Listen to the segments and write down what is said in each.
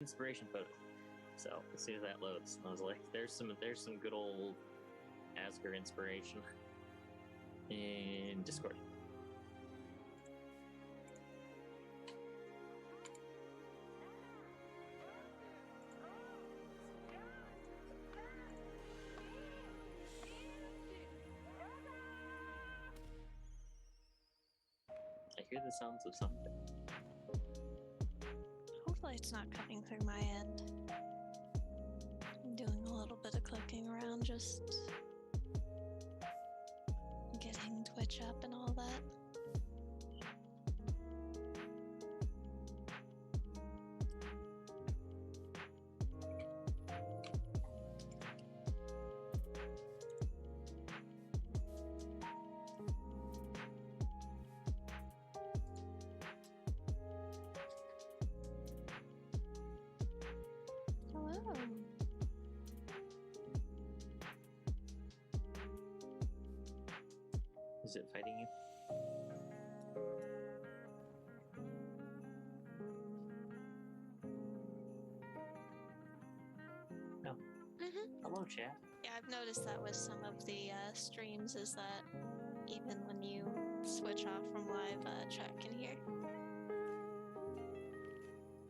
inspiration photo. So as soon as that loads, I was like, "There's some good old Asger inspiration in Discord." I hear the sounds of something. Hopefully it's not coming through my end. I'm doing a little bit of clicking around, just getting Twitch up and all that. Hello. Is it fighting you? No. Hello, chat. Yeah, I've noticed that with some of the streams, is that even when you switch off from live, chat can hear.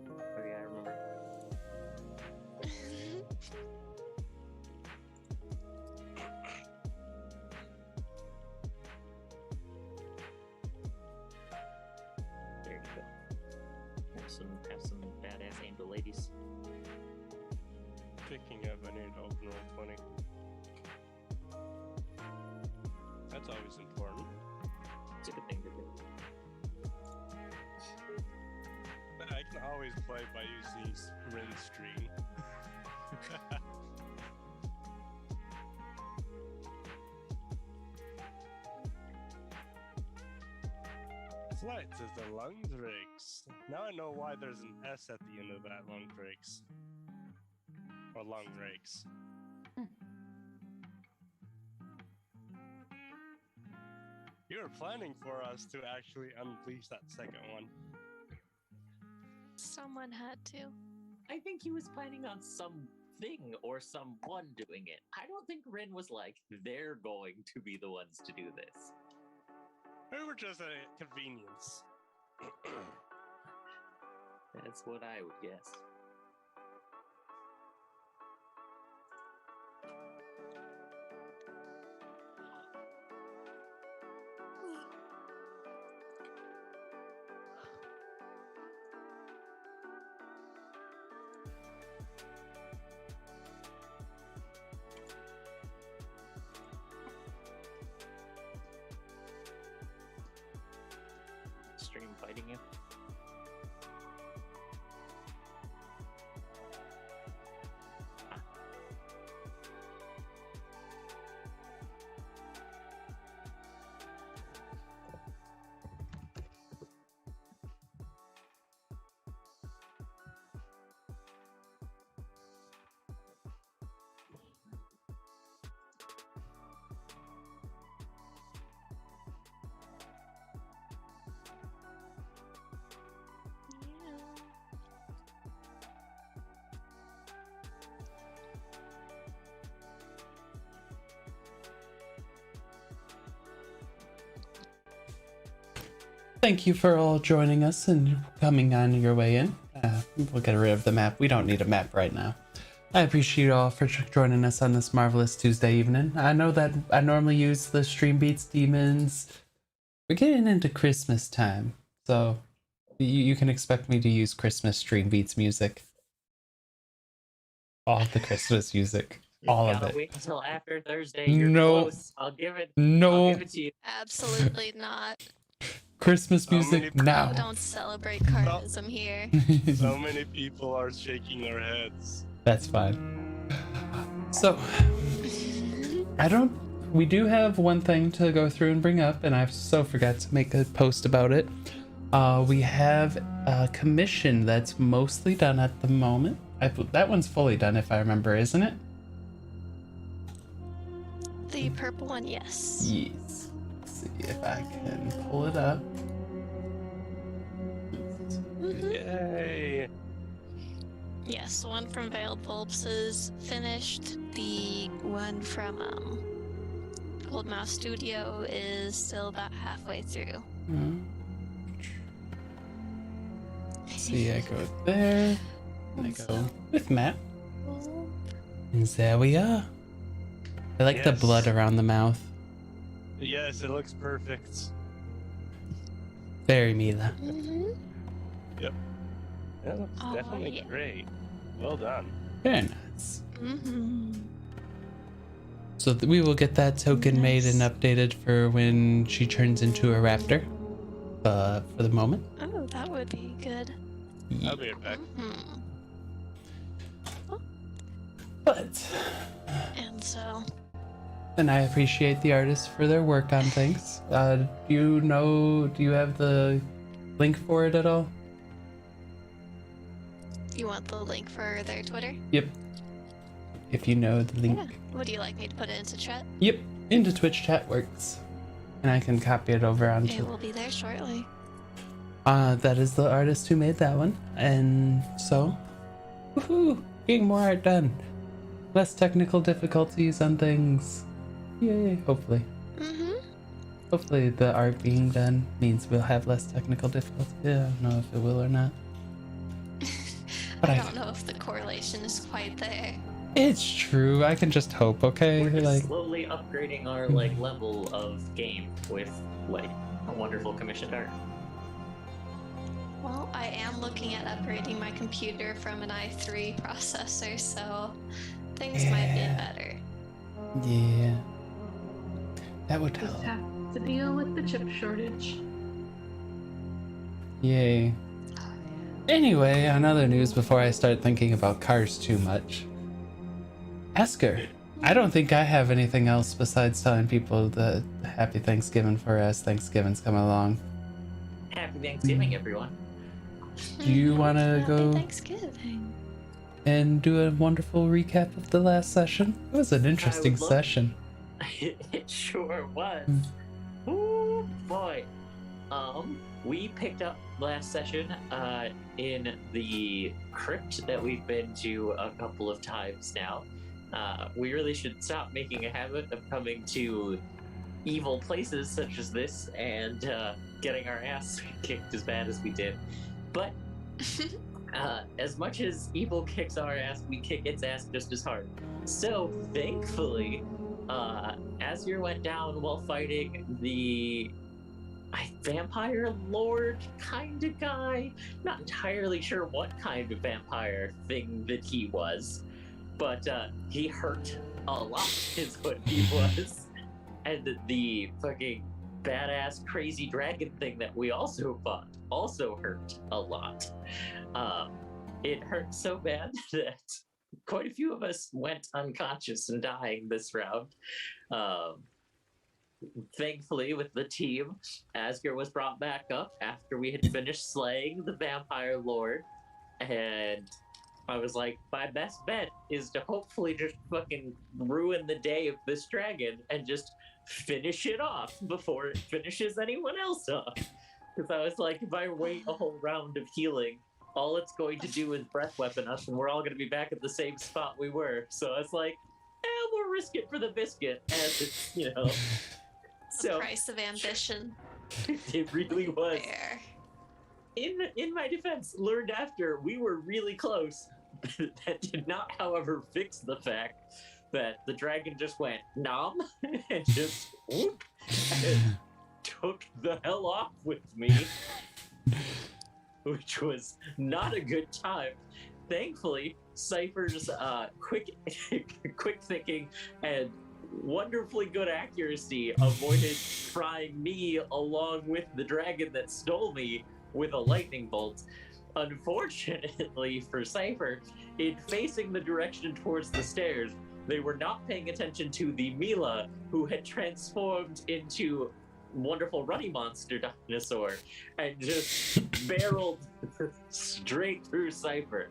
Oh yeah, I remember. There you go. Have some badass angel ladies. Picking up, I need to open roll 20. That's always important. It's a good thing to do. I can always play by using Syrinscape. Flight is the Lustraught. Now I know why there's an S at the end of that Lustraught. Or Lustraught. You were planning for us to actually unleash that second one. Someone had to. I think he was planning on something or someone doing it. I don't think Rin was like, they're going to be the ones to do this. We were just a convenience. That's what I would guess. Stream fighting you? Thank you for all joining us and coming on your way in. We'll get rid of the map. We don't need a map right now. I appreciate you all for joining us on this marvelous Tuesday evening. I know that I normally use the Stream Beats Demons. We're getting into Christmas time, so you can expect me to use Christmas Stream Beats music. All the Christmas music. All of it. Wait until after Thursday. You're close. I'll give it. No. I'll give it to you. Absolutely not. Christmas music now. Don't celebrate cardism here. So many people are shaking their heads. That's fine. So, we do have one thing to go through and bring up, and I so forgot to make a post about it. We have a commission that's mostly done at the moment. That one's fully done, if I remember, isn't it? The purple one, yes. Yes. Let's see if I can pull it up. Yay! Yes, the one from Veiled Pulps is finished. The one from Old Mouse Studio is still about halfway through. See, I go there. And I go with Matt. And there we are. I like the Yes. blood around the mouth. Yes, it looks perfect. Very Mila. That looks Oh, definitely yeah. great. Well done. Very nice. Mm-hmm. So we will get that token made and updated for when she turns into a raptor. For the moment. Oh, that would be good. I'll be right back. Mm-hmm. But And so, and I appreciate the artists for their work on things. Do you have the link for it at all? you want the link for their Twitter? Yep. If you know the link. Yeah. Would you like me to put it into chat? Yep. Into Twitch chat works. And I can copy it over It onto. will be there shortly. That is the artist who made that one. And so, woohoo! Getting more art done. Less technical difficulties on things. Yay, hopefully. Mm-hmm. Hopefully the art being done means we'll have less technical difficulty. Yeah, I don't know if it will or not. But I don't know if the correlation is quite there. It's true. I can just hope, okay? We're just Like, slowly upgrading our like level of game with like a wonderful commissioned art. Well, I am looking at upgrading my computer from an i3 processor, so things might Yeah. be better. yeah. That would Just help. have to deal with the chip shortage. Yay. Anyway, on other news before I start thinking about cars too much. Asger, I don't think I have anything else besides telling people that happy Thanksgiving for us. Thanksgiving's coming along. Happy Thanksgiving, everyone. Do you want to Happy go Thanksgiving. and do a wonderful recap of the last session? It was an interesting would love- session. It sure was. Mm. Oh boy. We picked up last session in the crypt that we've been to a couple of times now. We really should stop making a habit of coming to evil places such as this and getting our ass kicked as bad as we did. But as much as evil kicks our ass, we kick its ass just as hard. So thankfully, Asger went down while fighting the vampire lord kind of guy. Not entirely sure what kind of vampire thing that he was, but he hurt a lot is what he was. And the fucking badass crazy dragon thing that we also fought also hurt a lot. It hurt so bad that quite a few of us went unconscious and dying this round. Thankfully, with the team, Asger was brought back up after we had finished slaying the vampire lord, and I was like, my best bet is to hopefully just fucking ruin the day of this dragon and just finish it off before it finishes anyone else off. Because I was like, if I wait a whole round of healing, all it's going to do is breath weapon us, and we're all going to be back at the same spot we were. So I was like, we'll risk it for the biscuit, as it's, you know. The So price of ambition. it really was. There. In my defense, learned after we were really close. That did not, however, fix the fact that the dragon just went nom and just whoop and took the hell off with me, which was not a good time. Thankfully, Sifer's quick thinking and wonderfully good accuracy avoided frying me along with the dragon that stole me with a lightning bolt. Unfortunately for Sifer, in facing the direction towards the stairs, they were not paying attention to the Mila, who had transformed into wonderful runny monster dinosaur and just barreled straight through Sifer,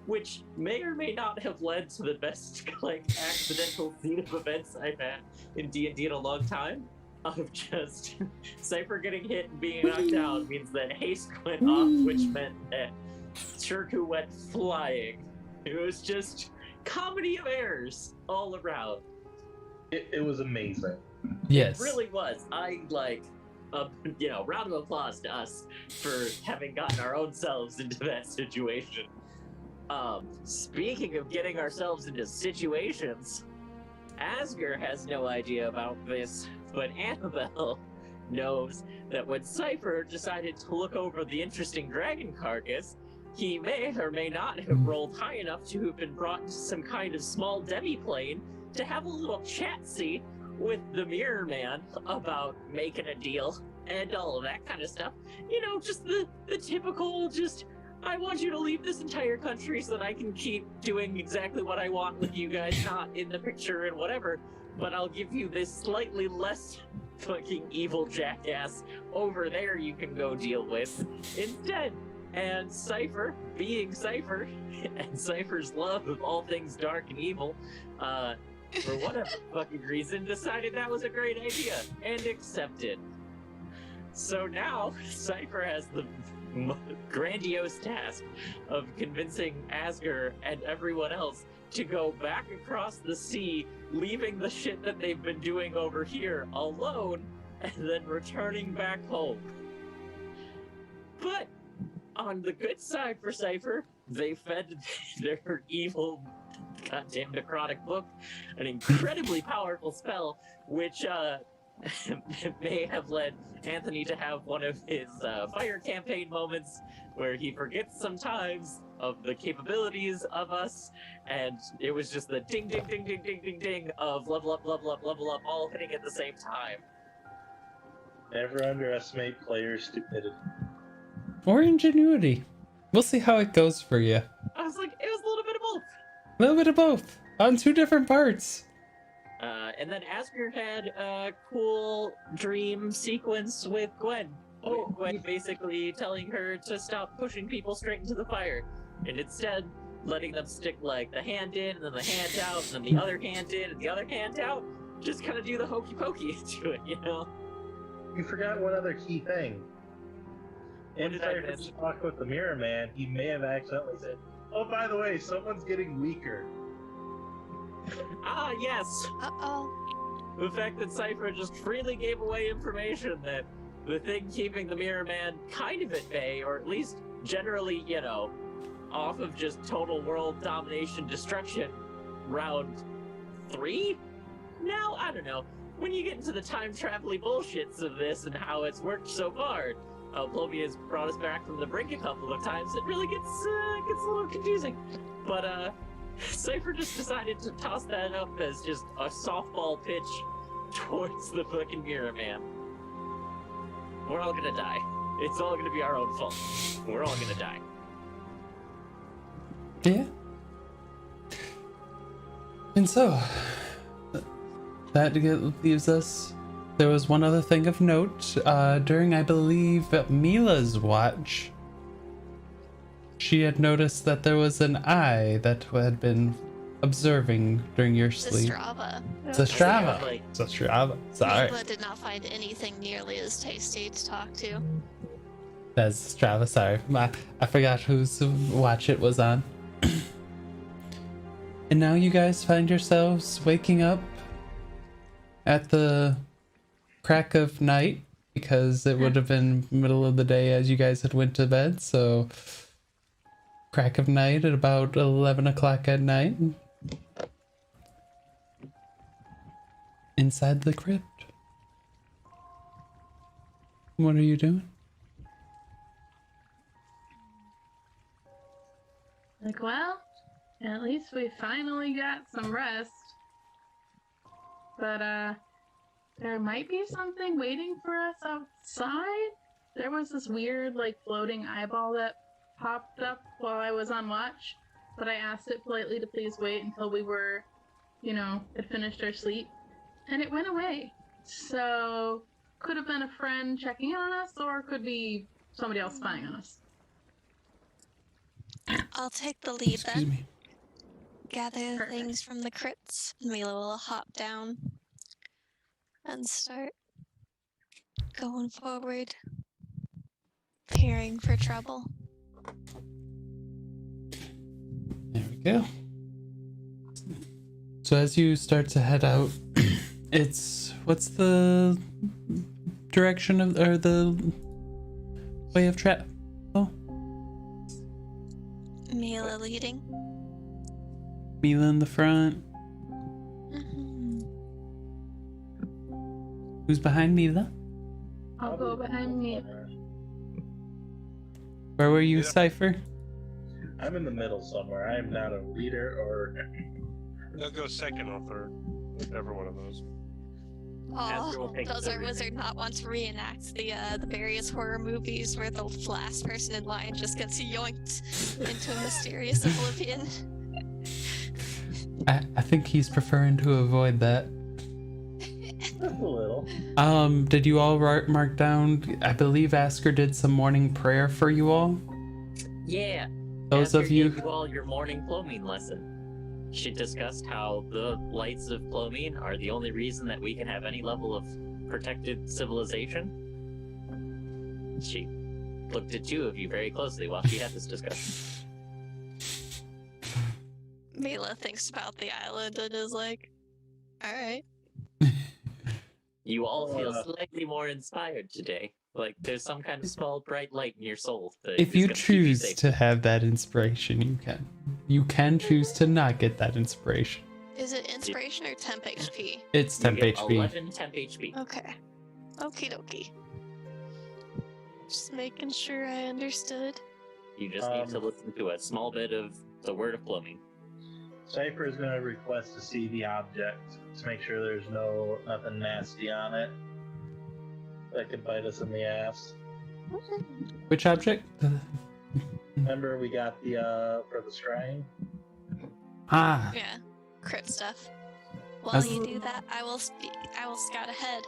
which may or may not have led to the best like accidental scene of events I've had in D&D in a long time. Of just Sifer getting hit and being knocked down means that haste went off, which meant that Shirku went flying. It was just comedy of errors all around. It was amazing. Yes. It really was. I like, round of applause to us for having gotten our own selves into that situation. Speaking of getting ourselves into situations, Asger has no idea about this, but Annabelle knows that when Sifer decided to look over the interesting dragon carcass, he may or may not have rolled high enough to have been brought to some kind of small demi-plane to have a little chat-see with the Mirror Man about making a deal and all of that kind of stuff. You know, just the typical, just, I want you to leave this entire country so that I can keep doing exactly what I want with you guys not in the picture and whatever, but I'll give you this slightly less fucking evil jackass over there you can go deal with instead. And Sifer, being Sifer, and Sifer's love of all things dark and evil, for whatever fucking reason, decided that was a great idea and accepted. So now, Sifer has the grandiose task of convincing Asger and everyone else to go back across the sea, leaving the shit that they've been doing over here alone, and then returning back home. But on the good side for Sifer, they fed their evil, goddamn necrotic book an incredibly powerful spell, which may have led Anthony to have one of his fire campaign moments where he forgets sometimes of the capabilities of us, and it was just the ding, ding, ding, ding, ding, ding, ding of level up, level up, level up, all hitting at the same time. Never underestimate player stupidity. Or ingenuity. We'll see how it goes for you. I was like, it was a little bit of both. A little bit of both on two different parts. And then Asger had a cool dream sequence with Gwen. Gwen basically telling her to stop pushing people straight into the fire, and instead letting them stick like the hand in, and then the hand out, and then the other hand in, and the other hand out. Just kind of do the hokey pokey to it, you know? You forgot one other key thing. What did I miss? Inside talk with the Mirror Man, he may have accidentally said, "Oh, by the way, someone's getting weaker." Ah, yes! Uh-oh. The fact that Sifer just freely gave away information that the thing keeping the Mirror Man kind of at bay, or at least generally, you know, off of just total world domination destruction, round 3? Now, I don't know. When you get into the time travel-y bullshits of this and how it's worked so far, Plovia's brought us back from the brink a couple of times, it really gets a little confusing. But, Sifer just decided to toss that up as just a softball pitch towards the fucking Mirror Man. We're all gonna die. It's all gonna be our own fault. We're all gonna die. Yeah. And so, that leaves us. There was one other thing of note. During, I believe, Mila's watch, she had noticed that there was an eye that had been observing during your sleep. Zastrava. Zastrava. Sorry. Mila did not find anything nearly as tasty to talk to. That's Zastrava. Sorry. I forgot whose watch it was on. And now you guys find yourselves waking up at the crack of night, because it would have been middle of the day as you guys had went to bed, so crack of night at about 11 o'clock at night inside the crypt. What are you doing? Like, well, at least we finally got some rest. But, there might be something waiting for us outside. There was this weird, like, floating eyeball that popped up while I was on watch, but I asked it politely to please wait until we were, had finished our sleep, and it went away. So, could have been a friend checking in on us, or could be somebody else spying on us. I'll take the lead Excuse then. me. Gather Perfect. things from the crypts. Mila will hop down and start going forward, peering for trouble. There we Yeah. So as you start to head out, what's the direction of, or the way of travel? Mila leading. Mila in the front. Mm-hmm. Who's behind Mila? I'll go behind me. Where were you, Yeah. Sifer? I'm in the middle somewhere. I am not a leader or. They'll go second or third, whichever one of those. Asger will Oh, take does the our wizard not want to reenact the various horror movies where the last person in line just gets yoinked into a mysterious oblivion? I think he's preferring to avoid that. Just a little. Did you all mark down? I believe Asger did some morning prayer for you all. Yeah. Those Asger of you. gave you all your morning Plomine lesson. She discussed how the lights of Plomine are the only reason that we can have any level of protected civilization. She looked at two of you very closely while she had this discussion. Mila thinks about the island and is like, alright. You all feel slightly more inspired today. Like there's some kind of small bright light in your soul. That If is you gonna keep you choose safe. to have that inspiration, you can. You can choose to not get that inspiration. Is it inspiration or temp HP? It's You temp get HP. 11 temp HP. Okay. Okie dokie. Just making sure I understood. You just need to listen to a small bit of the word of Plomine. Cypher is going to request to see the object to make sure there's nothing nasty on it that could bite us in the ass. Which object? Remember, we got the for the scrying. Ah, Yeah, crit stuff. While As- you do that, I will scout ahead.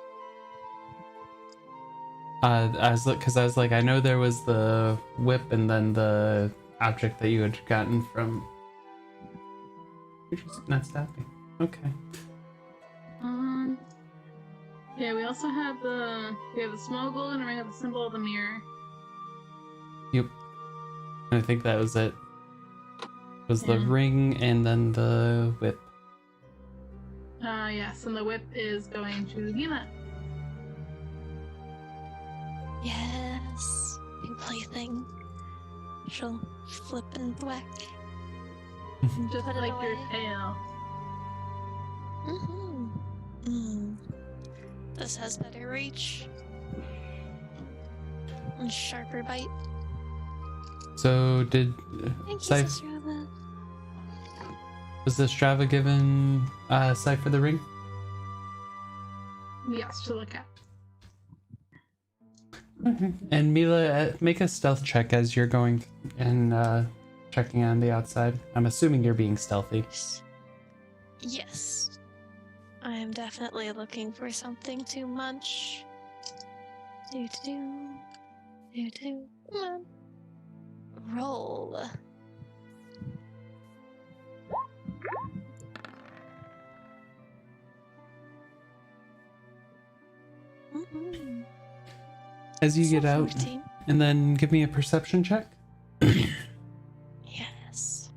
because I was like, I know there was the whip and then the object that you had gotten from. You're just not stopping. Okay. Yeah, we also have the small golden ring of the symbol of the mirror. Yep. I think that was it. Was the Yeah. ring and then the whip. Yes, and the whip is going to Mila. Yes, new plaything. She'll flip and whack. Just Put it like your away. tail. Mm-hmm. Mm. This has better reach. And sharper bite. So did Thank you, Cypher, Strava. was the Strava given Cypher the ring? Yes, to look at. And Mila, make a stealth check as you're going and checking on the outside. I'm assuming you're being stealthy. Yes. I am definitely looking for something to munch. Do. Come on. Roll. Mm-hmm. As you get out, 14. and then give me a perception check. Yes.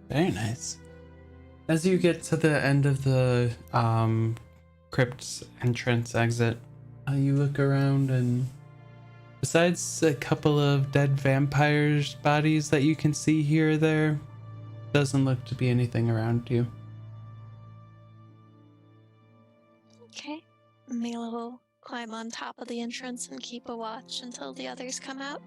Very nice. As you get to the end of the crypt's entrance exit, you look around and besides a couple of dead vampires' bodies that you can see here or there, doesn't look to be anything around you. Okay. Mila will climb on top of the entrance and keep a watch until the others come out.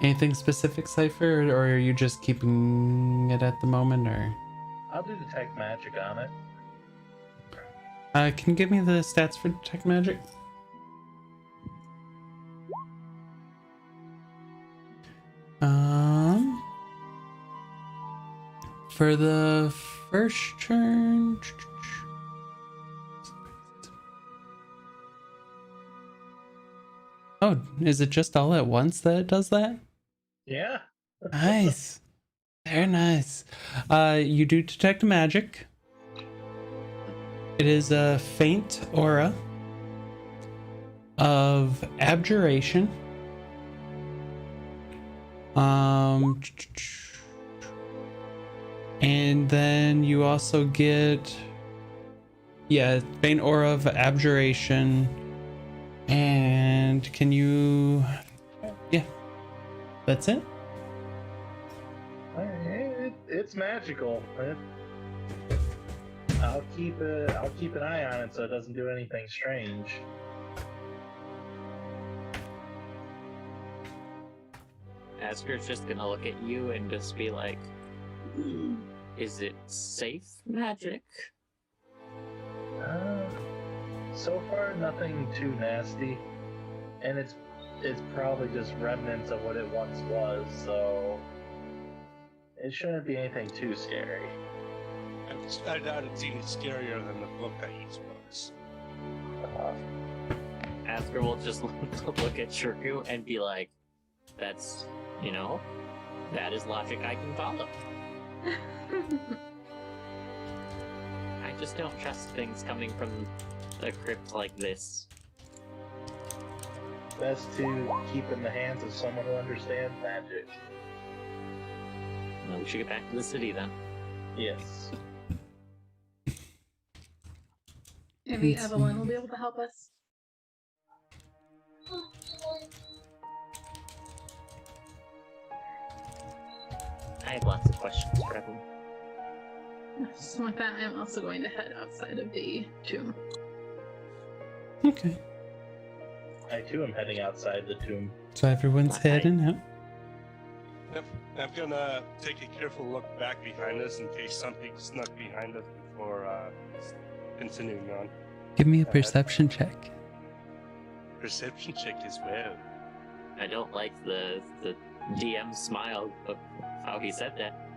Anything specific, Cypher, or are you just keeping it at the moment, or? I'll do detect magic on it. Can you give me the stats for detect magic? For the first turn. Oh, is it just all at once that it does that? Yeah. Nice. Very nice. You do detect magic. It is a faint aura of abjuration. And then you also get, faint aura of abjuration. And can you, that's it. It's magical. I'll keep an eye on it so it doesn't do anything strange. Asger's just gonna look at you and just be like, is it safe magic? So far, nothing too nasty, and it's probably just remnants of what it once was, so it shouldn't be anything too scary. I doubt it's even scarier than the book I used was. Asger will just look at Shirku and be like, that's, that is logic I can follow. I just don't trust things coming from a crypt like this. Best to keep in the hands of someone who understands magic. Well, we should get back to the city then. Yes. Maybe Evelyn will be able to help us. I have lots of questions for Evelyn. So with that, I'm also going to head outside of the tomb. Okay. I too am heading outside the tomb. So everyone's heading out. Yep. I'm gonna take a careful look back behind us in case something snuck behind us before continuing on. Give me a perception check. Perception check as well. I don't like the DM smile of how he said that.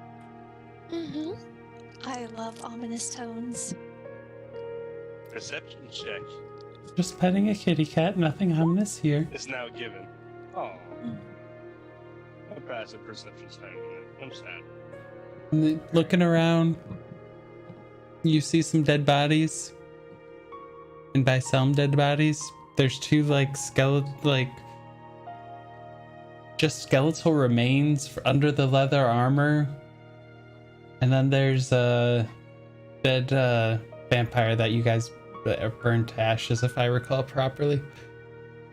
I love ominous tones. Perception check Just petting a kitty cat, nothing ominous here. is now given. Oh. I passed a perception check. I'm sad. Looking around, you see some dead bodies. And by some dead bodies, there's two just skeletal remains under the leather armor. And then there's a dead vampire that you guys burned to ashes, if I recall properly.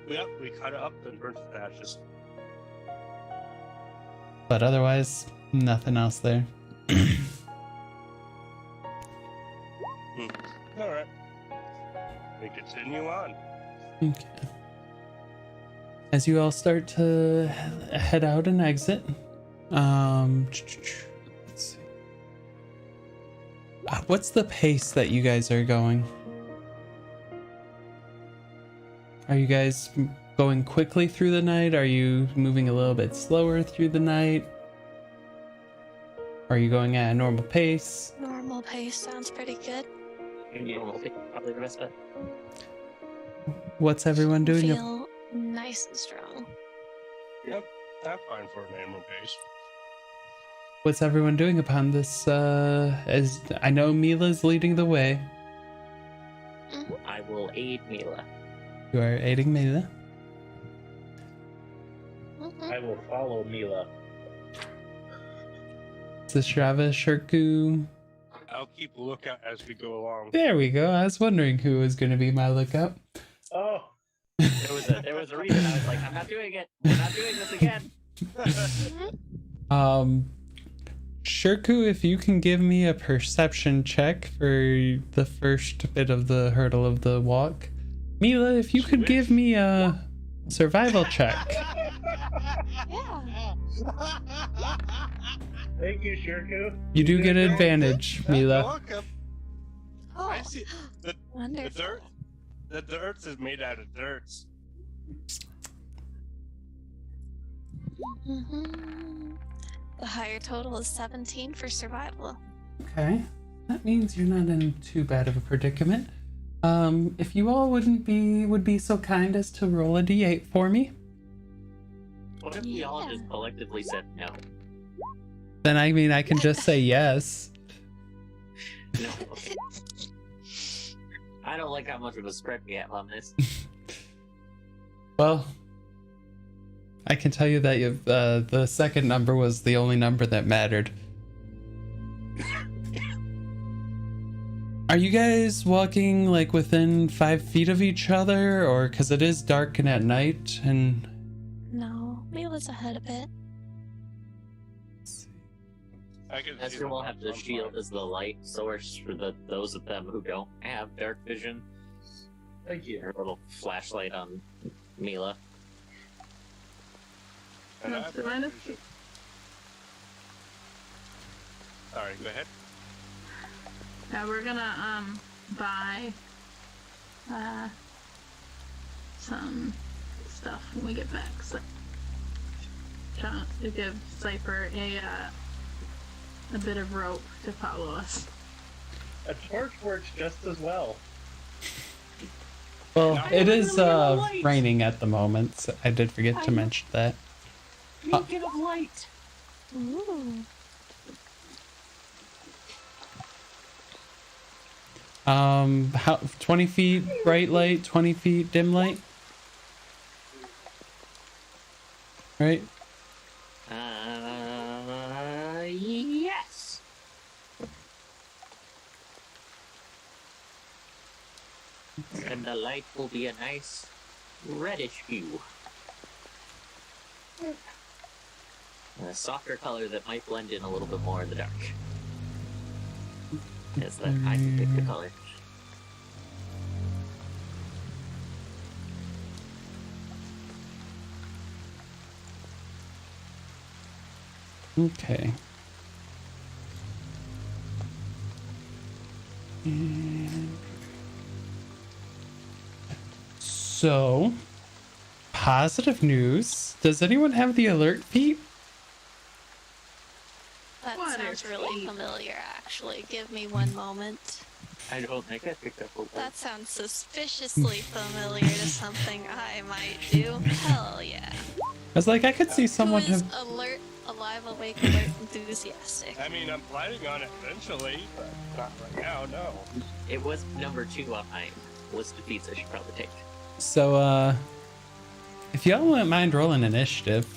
Yep, we cut it up and burnt it to ashes. But otherwise, nothing else there. Alright. We continue on. Okay. As you all start to head out and exit, let's see. What's the pace that you guys are going? Are you guys going quickly through the night? Are you moving a little bit slower through the night? Are you going at a normal pace? Normal pace sounds pretty good. Probably the best bet. What's everyone doing? Feel nice and strong. Yep, I'm fine for an animal base. What's everyone doing upon this? As I know Mila's leading the way. I will aid Mila. You are aiding Mila. I will follow Mila. Strava, Shirku. I'll keep a lookout as we go along. There we go. I was wondering who was going to be my lookout. Oh, There was a reason I was like, I'm not doing it. I'm not doing this again. Shirku, if you can give me a perception check for the first bit of the hurdle of the walk. Mila, if you could give me a survival check. Yeah. thank you, Shirku. You do get an advantage, Mila. Welcome. Oh, I see. The wonderful. dirt. The dirt is made out of dirt. The higher total is 17 for survival. Okay. That means you're not in too bad of a predicament. If you all would be so kind as to roll a d8 for me. What if we all just collectively said no? Then I can just say yes. No. I don't like how much of a spread we have on this. Well, I can tell you that the second number was the only number that mattered. Are you guys walking like within 5 feet of each other, or because it is dark and at night? And No, Mila's ahead a bit. I can see Asger the will have the map on shield mine. as the light source for those of them who don't have dark vision. Thank you. Her little flashlight on Mila. And I Not have the dark minus- vision. Sorry, go ahead. Yeah, we're gonna buy some stuff when we get back. So trying to give Cypher a bit of rope to follow us. A torch works just as well. well, Now- it is Light. raining at the moment. So I did forget to mention that. Beacon of light! Ooh. How 20 feet bright light, 20 feet dim light? Right? Yes! And the light will be a nice reddish hue. A softer color that might blend in a little bit more in the dark. As that I can pick the color. Okay. And so, positive news. Does anyone have the alert feat? That What a sounds really treat. familiar, actually. Give me one moment. I don't think I picked up a That sounds suspiciously familiar to something I might do. Hell yeah. I was like, I could see someone Who is have. alert, alive, awake, alert, enthusiastic? I mean, I'm planning on it eventually, but not right now, no. It was number 2 on my list of feats I should probably take. So, if y'all wouldn't mind rolling initiative,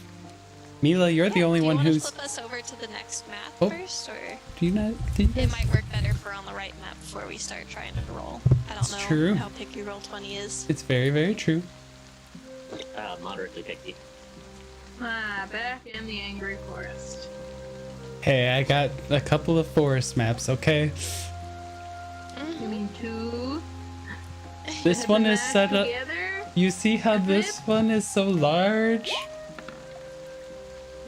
Mila, you're the only one Do you who's. want to flip us over to the next map Oh. first, or Do you not? Do you it guys... might work better if we're on the right map before we start trying to roll. I don't It's know true. how picky roll 20 is. It's very, very true. Moderately picky. Back in the Angry Forest. Hey, I got a couple of forest maps, okay? You mean 2? This Have one them is back set up. together? You see how this one is so large?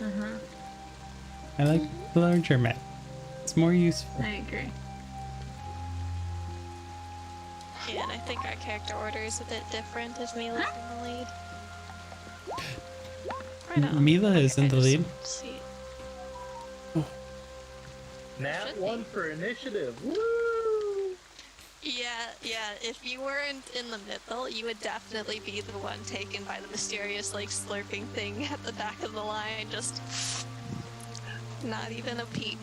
Uh-huh. I like the larger map. It's more useful. I agree. Yeah, and I think our character order is a bit different as Mila's in the lead. Right on. Mila is in the lead. See. Nat Should 1 be. for initiative. Woo! Yeah, if you weren't in the middle, you would definitely be the one taken by the mysterious, like, slurping thing at the back of the line, just not even a peep.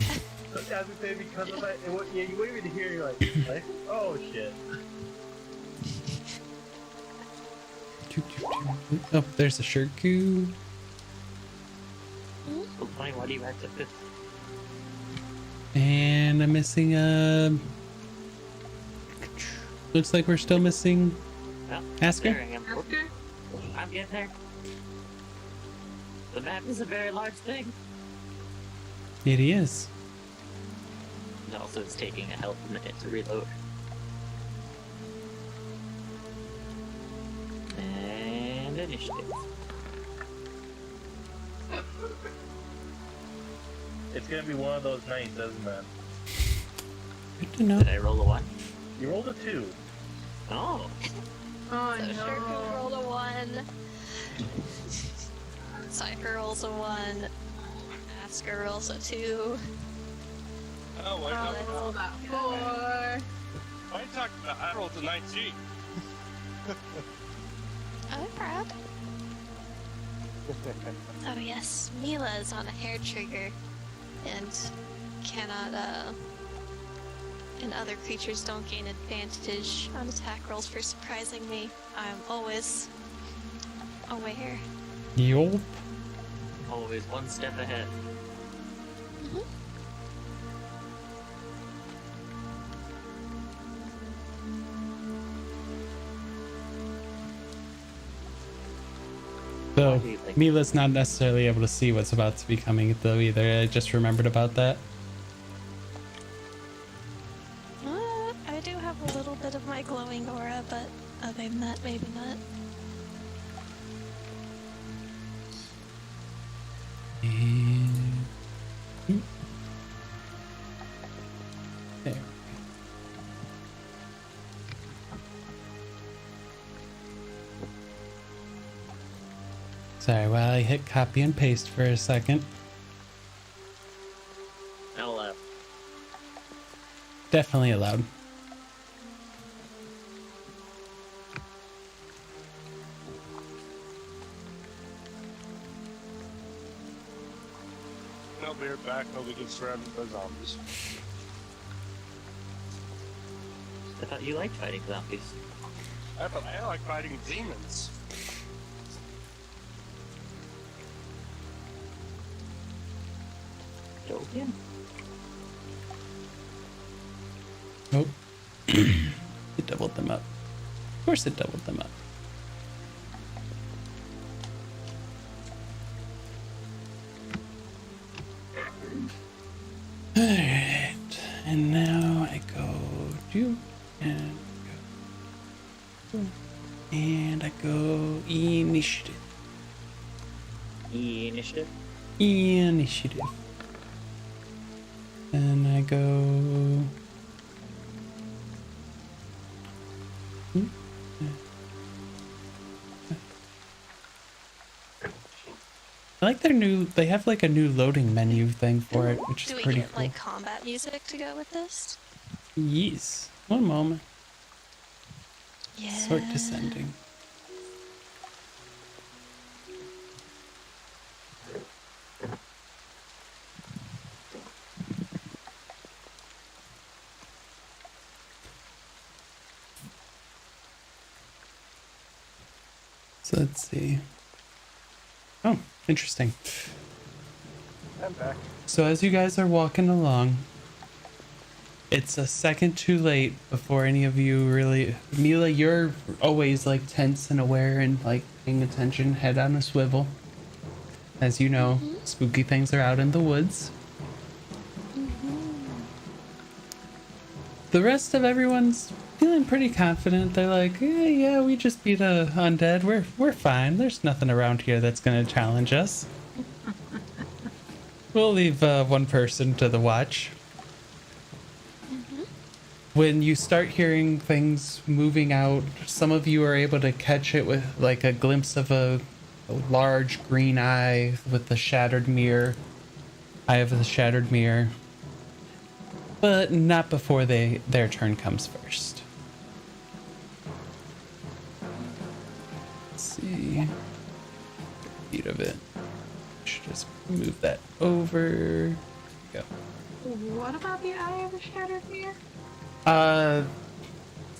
As I say, because of that, yeah, you wait to hear, you're like, oh shit. Oh, there's a Shirku. So funny, why do you act like this? And I'm missing a. Looks like we're still missing Well, Asger. there I am. After? I'm getting there. The map is a very large thing. It is. And also, it's taking a health minute to reload. And initiative. It's gonna be one of those nights, isn't it? Good to know. Did I roll a 1? You rolled a 2. Oh, Oh So Shirku no. rolled a 1. Cypher rolls a 1. Asger rolls a 2. Oh, why Oh, not? I rolled a 4. Why are you talking about? I rolled a 19. I'm proud. Oh yes, Mila is on a hair trigger and cannot and other creatures don't gain advantage on attack rolls for surprising me, I'm always aware. Yup. Always one step ahead. So, What do you think? Mila's not necessarily able to see what's about to be coming, though, either. I just remembered about that. I do have a little bit of my glowing aura, but other than that, maybe not. And... There. Sorry, while I hit copy and paste for a second. I'll Definitely allowed. I'll be right back. Nobody gets surrounded by zombies. I thought you liked fighting zombies. I like fighting demons. Joking? Nope. It doubled them up. Of course it doubled them up. Alright. And now I go do and go. And I go initiative. Initiative? Initiative. And I go. I like their new. They have like a new loading menu thing for it, which is Do we pretty get cool. like combat music to go with this? Yes. One moment. Yeah. Sort descending. So let's see. Oh, interesting. I'm back. So as you guys are walking along, it's a second too late before any of you really... Mila, you're always like tense and aware and like paying attention, head on a swivel. As you know, spooky things are out in the woods. The rest of everyone's feeling pretty confident. They're like, yeah, we just beat a undead. We're fine. There's nothing around here that's gonna challenge us. We'll leave one person to the watch. When you start hearing things moving out, some of you are able to catch it with like a glimpse of a large green eye with the shattered mirror. Eye of the shattered mirror. But not before their turn comes first. Let's see. Feet of it. Should just move that over. Go. What about the eye of the shattered mirror?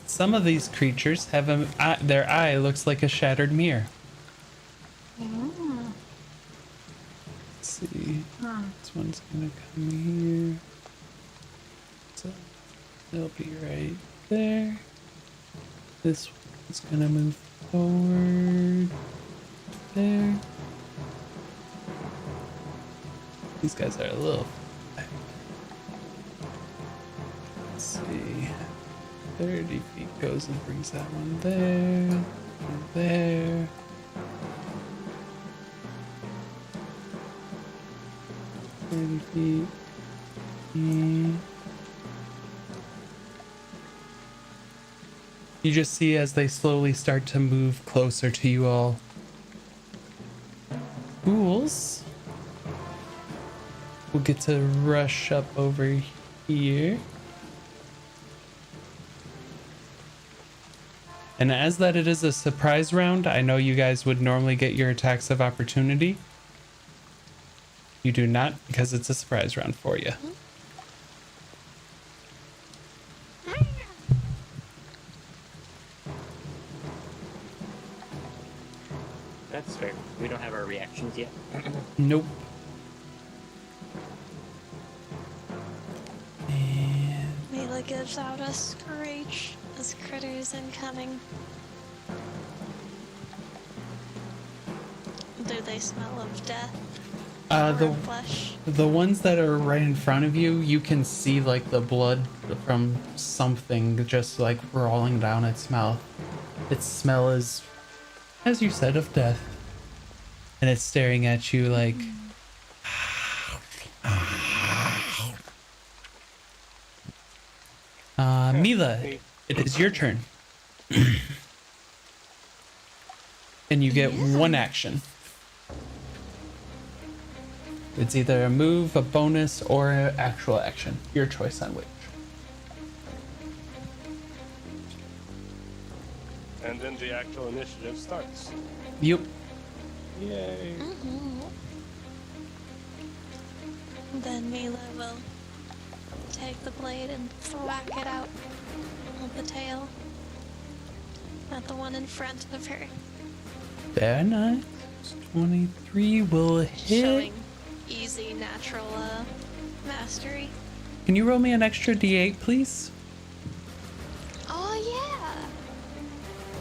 Some of these creatures have their eye looks like a shattered mirror. Oh. Let's see. Huh. This one's gonna come here. So they'll be right there. This one's gonna move forward there. These guys are a little. Let's see. 30 feet goes and brings that one there. And there. Feet. And you just see as they slowly start to move closer to you all. Ghouls will get to rush up over here. And as that it is a surprise round, I know you guys would normally get your attacks of opportunity. You do not, because it's a surprise round for you. That's fair. We don't have our reactions yet. Nope. And Mila gives out a screech as critters incoming. Do they smell of death? Or flesh? the ones that are right in front of you, you can see like the blood from something just like rolling down its mouth. Its smell is, as you said, of death. And it's staring at you like... Mila, it is your turn. And you get one action. It's either a move, a bonus, or an actual action. Your choice on which. And then the actual initiative starts. Yep. Yay. Then Mila will take the blade and thwack it out with the tail at the one in front of her. Very nice. 23 will hit. Showing easy, natural mastery. Can you roll me an extra d8, please? Oh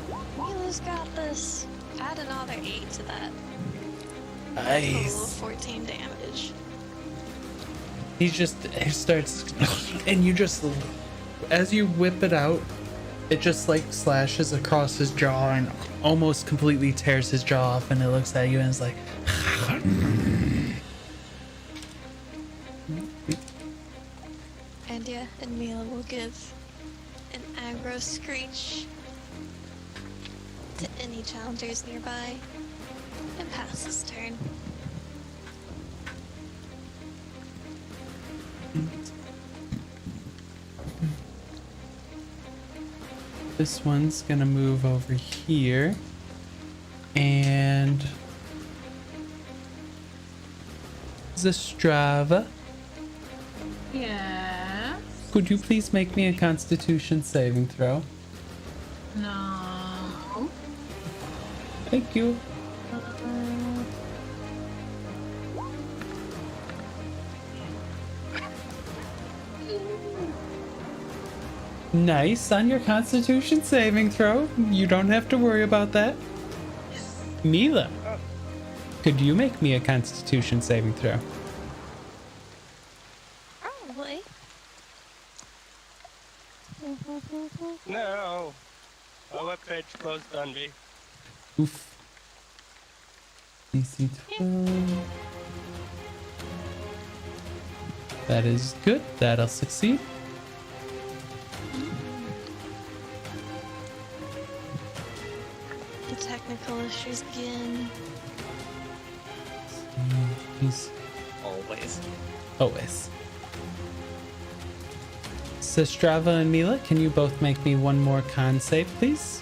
yeah! Mila's got this. Add another 8 to that. Total of Nice. 14 damage. He starts, and you just, as you whip it out, it just like slashes across his jaw and almost completely tears his jaw off, and it looks at you and is like, And yeah, and Mila will give an aggro screech to any challengers nearby and pass his turn. this one's gonna move over here, and Zastrava, Yes. could you please make me a Constitution saving throw? No. Thank you. Nice, on your Constitution saving throw. You don't have to worry about that. Mila, could you make me a Constitution saving throw? Probably. No. Oh, what page closed on me? Oof. DC 12. That is good. That'll succeed. The technical issues again. He's Always. always. Sestrava and Mila, can you both make me one more con save, please?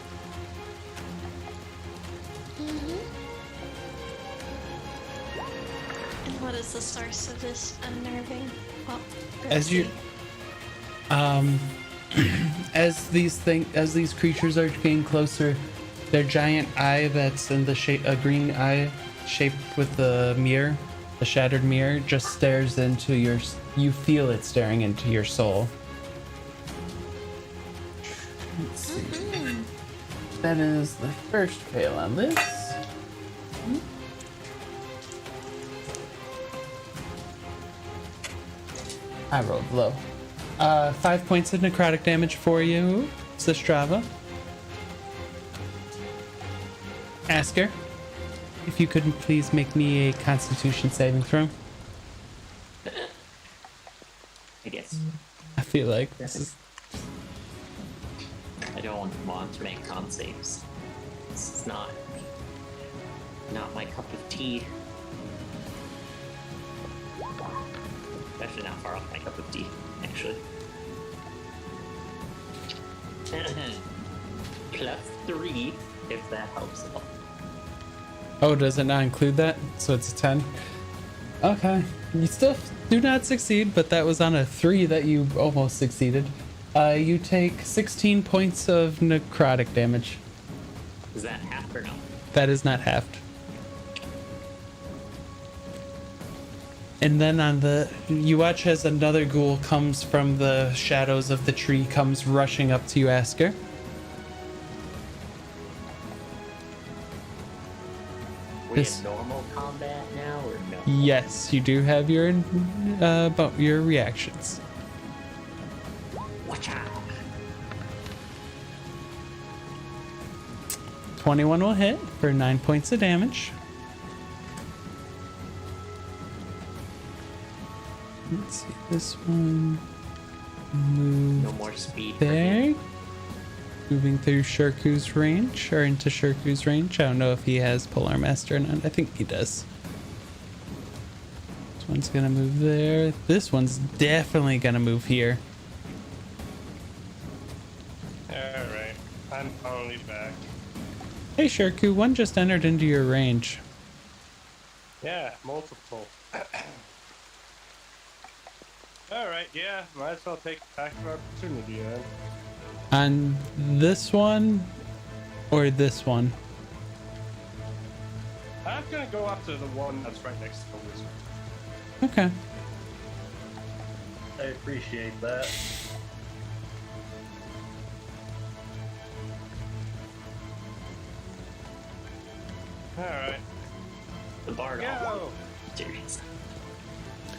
And what is the source of this unnerving? Well, As you, as these creatures are getting closer, their giant eye that's in the shape, a green eye shaped with the mirror, the shattered mirror, just stares into your. You feel it staring into your soul. Let's see. That is the first fail on this. I rolled low. 5 points of necrotic damage for you, Sestrava. Asger, if you could please make me a Constitution saving throw. I guess. I feel like this is. I don't want to make con saves. This is not my cup of tea. Actually, not far off my cup of tea, actually. +3, if that helps at all. Oh, does it not include that? So it's a 10? Okay. You still do not succeed, but that was on a 3 that you almost succeeded. You take 16 points of necrotic damage. Is that half or no? That is not halved. And then you watch as another ghoul comes from the shadows of the tree, comes rushing up to you, Asger. We in normal combat now, or no? Yes, you do have your reactions. Watch out! 21 will hit for 9 points of damage. Let's see, this one move No more speed. For there. him. Moving through Shirku's range, or into Shirku's range. I don't know if he has Polar Master or not. I think he does. This one's gonna move there. This one's definitely gonna move here. Alright, I'm finally back. Hey Shirku, one just entered into your range. Yeah, multiple. Alright, yeah, might as well take back of opportunity then. On this one, or this one? I'm gonna go up to the one that's right next to the wizard. Okay. I appreciate that. Alright, The bard. go! Serious.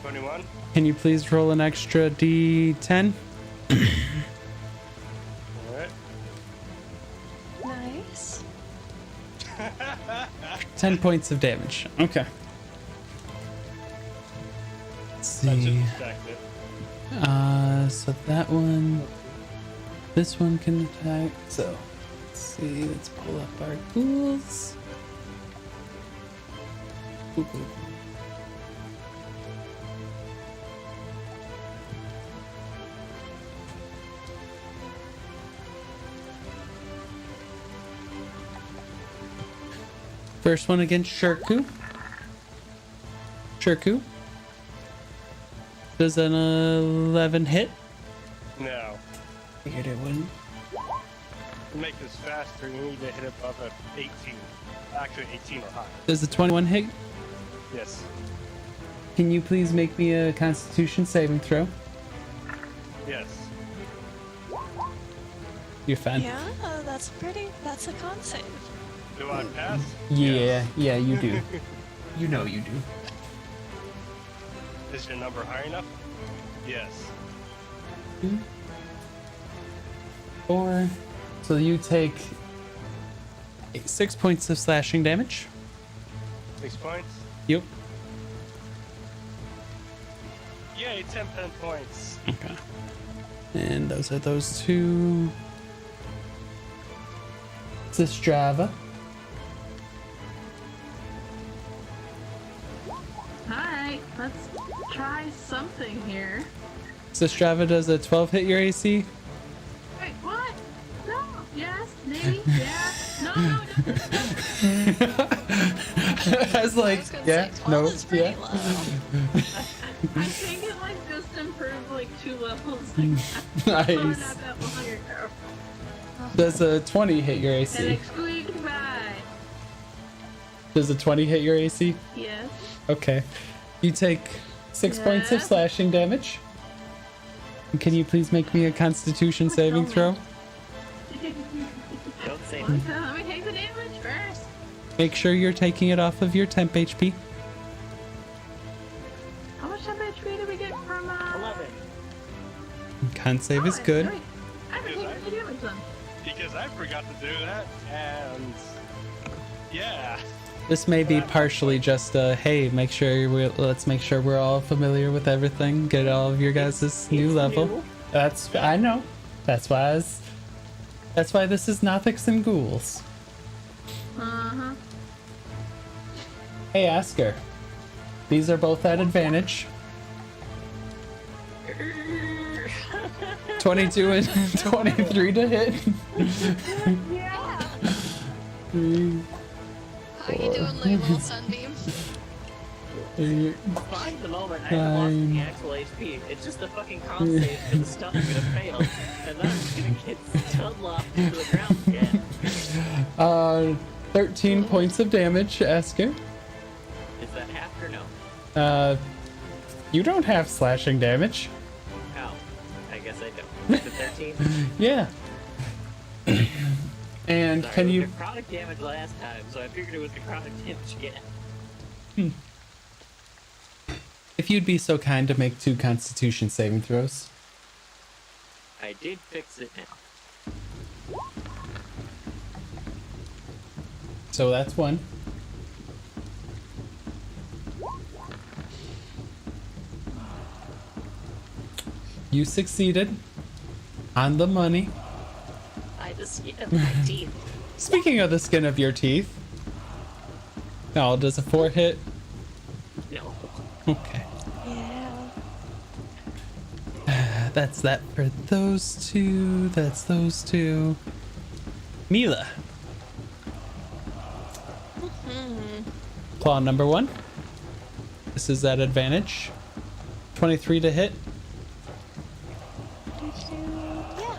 21. Can you please roll an extra D10? Alright. Nice. 10 points of damage. Okay. Let's I just see. checked it. So that one, this one can attack. So let's see. Let's pull up our ghouls. Ooh. First one against Shirku. Shirku. Does an 11 hit? No. Figured it wouldn't. To make this faster, you need to hit above a 18. Actually, 18 or higher. Does the 21 hit? Yes. Can you please make me a Constitution saving throw? Yes. You're fine. Yeah, that's a con save. Do I pass? Yeah, yeah, you do. You know you do. Is your number high enough? Yes. 4. So you take 6 points of slashing damage. 6 points? Yep. Yay, 10 points. Okay. And those are those two. Sistrava. Alright, let's try something here. Sistrava does a 12 hit your AC. Wait, what? No, yes, maybe, yeah. No, no, no. I was like, I was gonna yeah, say, 12 no, is pretty yeah. low. I think it like just improved like 2 levels. Like, Nice. not that long ago. Does a 20 hit your And AC? it squeaked by. Does a 20 hit your AC? Yes. Okay. You take 6 points of Yeah. slashing damage. And can you please make me a Constitution saving throw? Don't say Let me take the damage first. Make sure you're taking it off of your temp HP. How much HP did we get from 11. Con save is good. I haven't taken the damage then. Because I forgot to do that, and yeah. This may be partially just a hey, let's make sure we're all familiar with everything. Get all of your guys' new level. new. I know. That's why this is Nothics and Ghouls. Uh-huh. Hey, Asger. These are both at advantage. 22 and 23 to hit. Yeah. How you doing, Label Sunbeam? Fine the moment I have lost the actual HP. It's just the fucking con save for the stun I'm gonna fail. And then I'm just gonna get stun locked into the ground again. 13 points of damage, Asger. Is that half or no? You don't have slashing damage. Oh, I guess I don't. Is it 13? Yeah. And Sorry, can it you... was necrotic damage last time, so I figured it was necrotic damage again. If you'd be so kind to make 2 Constitution saving throws. I did fix it now. So that's 1. You succeeded. On the money. I just eat my teeth. Speaking of the skin of your teeth. Oh, does a 4 hit? No. Okay. Yeah. That's that for those 2. That's those 2. Mila. Claw number 1. This is at advantage. 23 to hit. Yeah.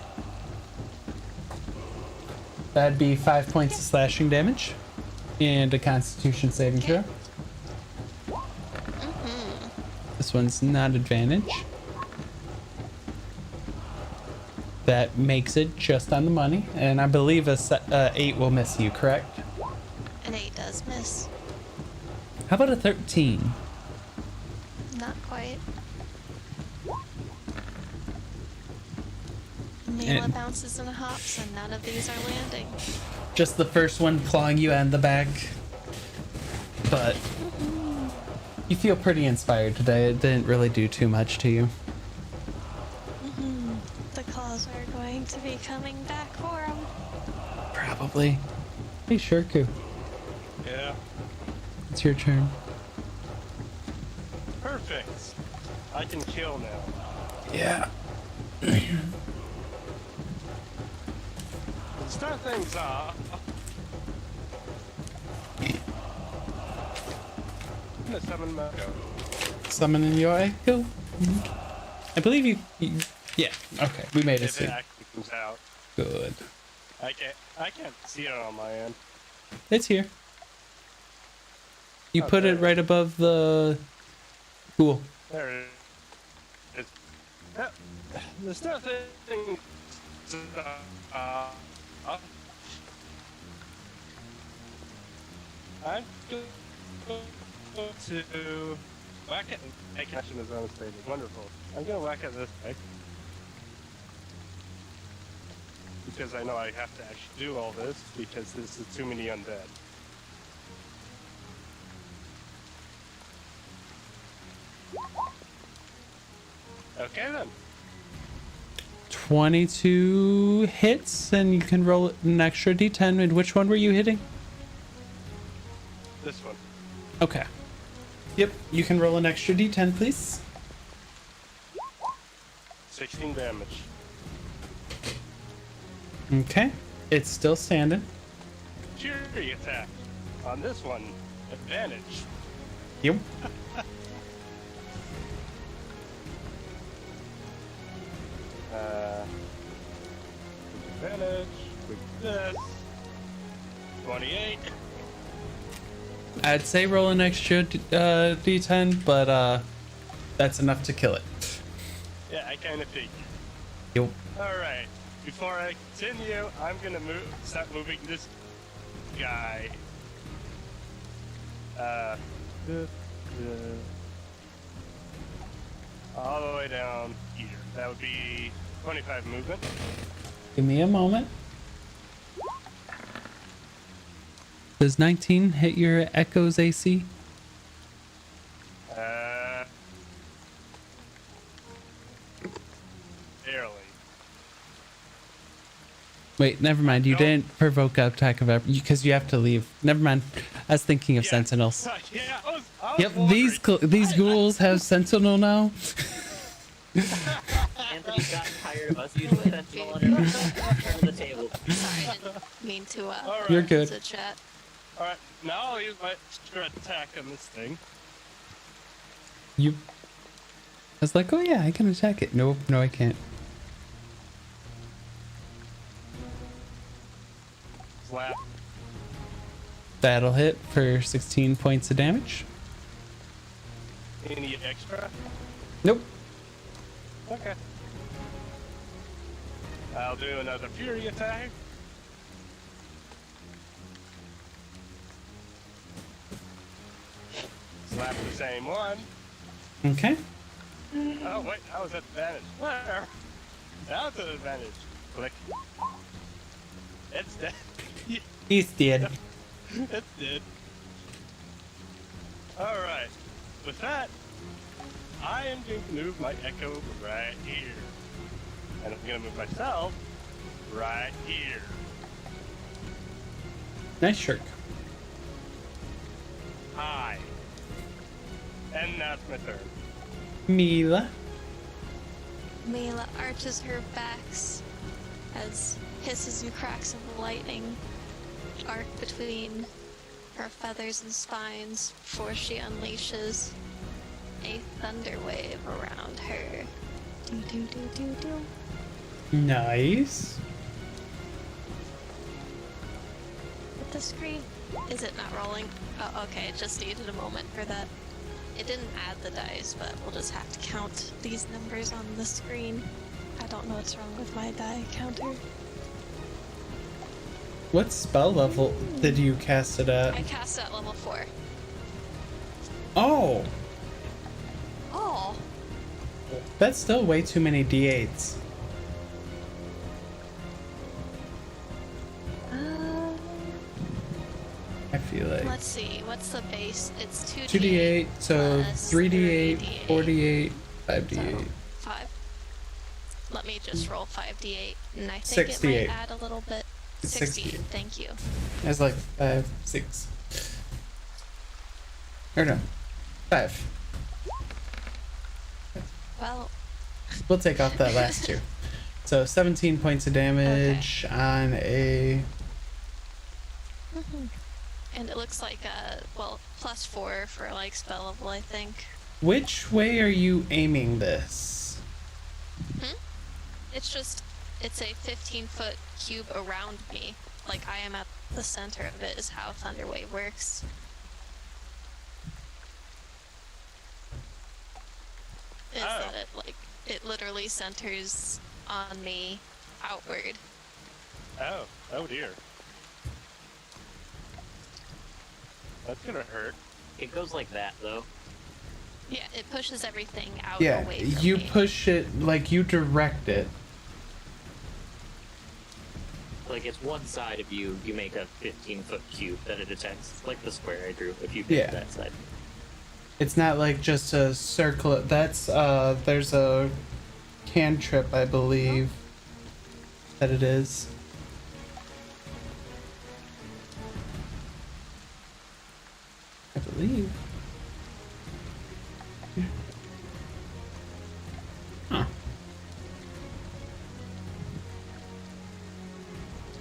That'd be 5 points of slashing damage. And a Constitution saving throw. This one's not advantage. That makes it just on the money. And I believe a 8 will miss you, correct? An 8 does miss. How about a 13? Not quite. Mila bounces and hops, and none of these are landing. Just the first one clawing you on the back. But you feel pretty inspired today. It didn't really do too much to you. The claws are going to be coming back for him. Probably. Hey, Shirku. Yeah. It's your turn. Perfect. I can kill now. Yeah. To start things off, I'm gonna summon Marco. Summoning your echo. I believe you. Yeah. Okay. We made it If it soon. actually comes out. Good. I can't see it on my end. It's here. You put it Okay. right above the pool. There it is. The start thing. I'm going to whack at. I connection is unstable. Wonderful. I'm going to whack at this guy. Because I know I have to actually do all this because this is too many undead. Okay then. 22 hits, and you can roll an extra d10. And which one were you hitting? This one. Okay. Yep. You can roll an extra d10, please. 16 damage. Okay. It's still standing. Fury attack. On this one, advantage. Yep. Advantage with this. 28. I'd say roll an extra d10, but that's enough to kill it. Yeah, I kind of think. Yep. Alright, before I continue, I'm gonna start moving this guy. All the way down here. That would be 25 movement. Give me a moment. Does 19 hit your Echo's AC? Barely. Wait, never mind. You No. didn't provoke an attack of because you have to leave. Never mind. I was thinking of Yeah. Sentinels. Yeah, I was Yep, wondering. these ghouls have Sentinel now. Anthony's gotten tired of us using the Sentinel under turn of the table. Sorry, I didn't mean to Alright. You're good. to chat. Alright, now I'll use my extra attack on this thing. You. I was like, oh yeah, I can attack it. No, I can't. Slap. That'll hit for 16 points of damage. You need extra? Nope. Okay. I'll do another fury attack. Slap the same one. Okay. Oh wait, I was at advantage. Where? That was an advantage. Click. It's dead. He's dead. It's dead. Alright. With that, I am going to move my echo right here. And I'm going to move myself right here. Nice shirk. Hi. And that's my turn. Mila. Mela arches her backs as hisses and cracks of lightning arc between her feathers and spines before she unleashes a thunder wave around her. Do do do do do. Nice. Hit the screen. Is it not rolling? Oh, okay. It just needed a moment for that. It didn't add the dice, but we'll just have to count these numbers on the screen. I don't know what's wrong with my die counter. What spell level did you cast it at? I cast at level 4. Oh, Oh! that's still way too many d8s. I feel like Let's see, what's the base? It's 2d8. 2d8, so plus 3d8, 3d8. 4d8, So, 5d8. 5. Let me just roll 5d8, and I think 68. it might add a little bit. It's 68, 68. thank you. I was like 5, 6. Or no, 5. Well, We'll take off that last two. So 17 points of damage on a. and it looks like well, +4 for like spell level, I think. Which way are you aiming this? It's a 15-foot cube around me. Like, I am at the center of it is how Thunder Wave works. Is that it literally centers on me outward. Oh dear. That's gonna hurt. It goes like that, though. Yeah, it pushes everything out Yeah, away from you me. push it like you direct it. Like, it's one side of you, you make a 15-foot cube that it attacks. Like the square I drew, if you pick that side. It's not like just a circle. That's there's a cantrip, I believe, that it is. I believe. Huh.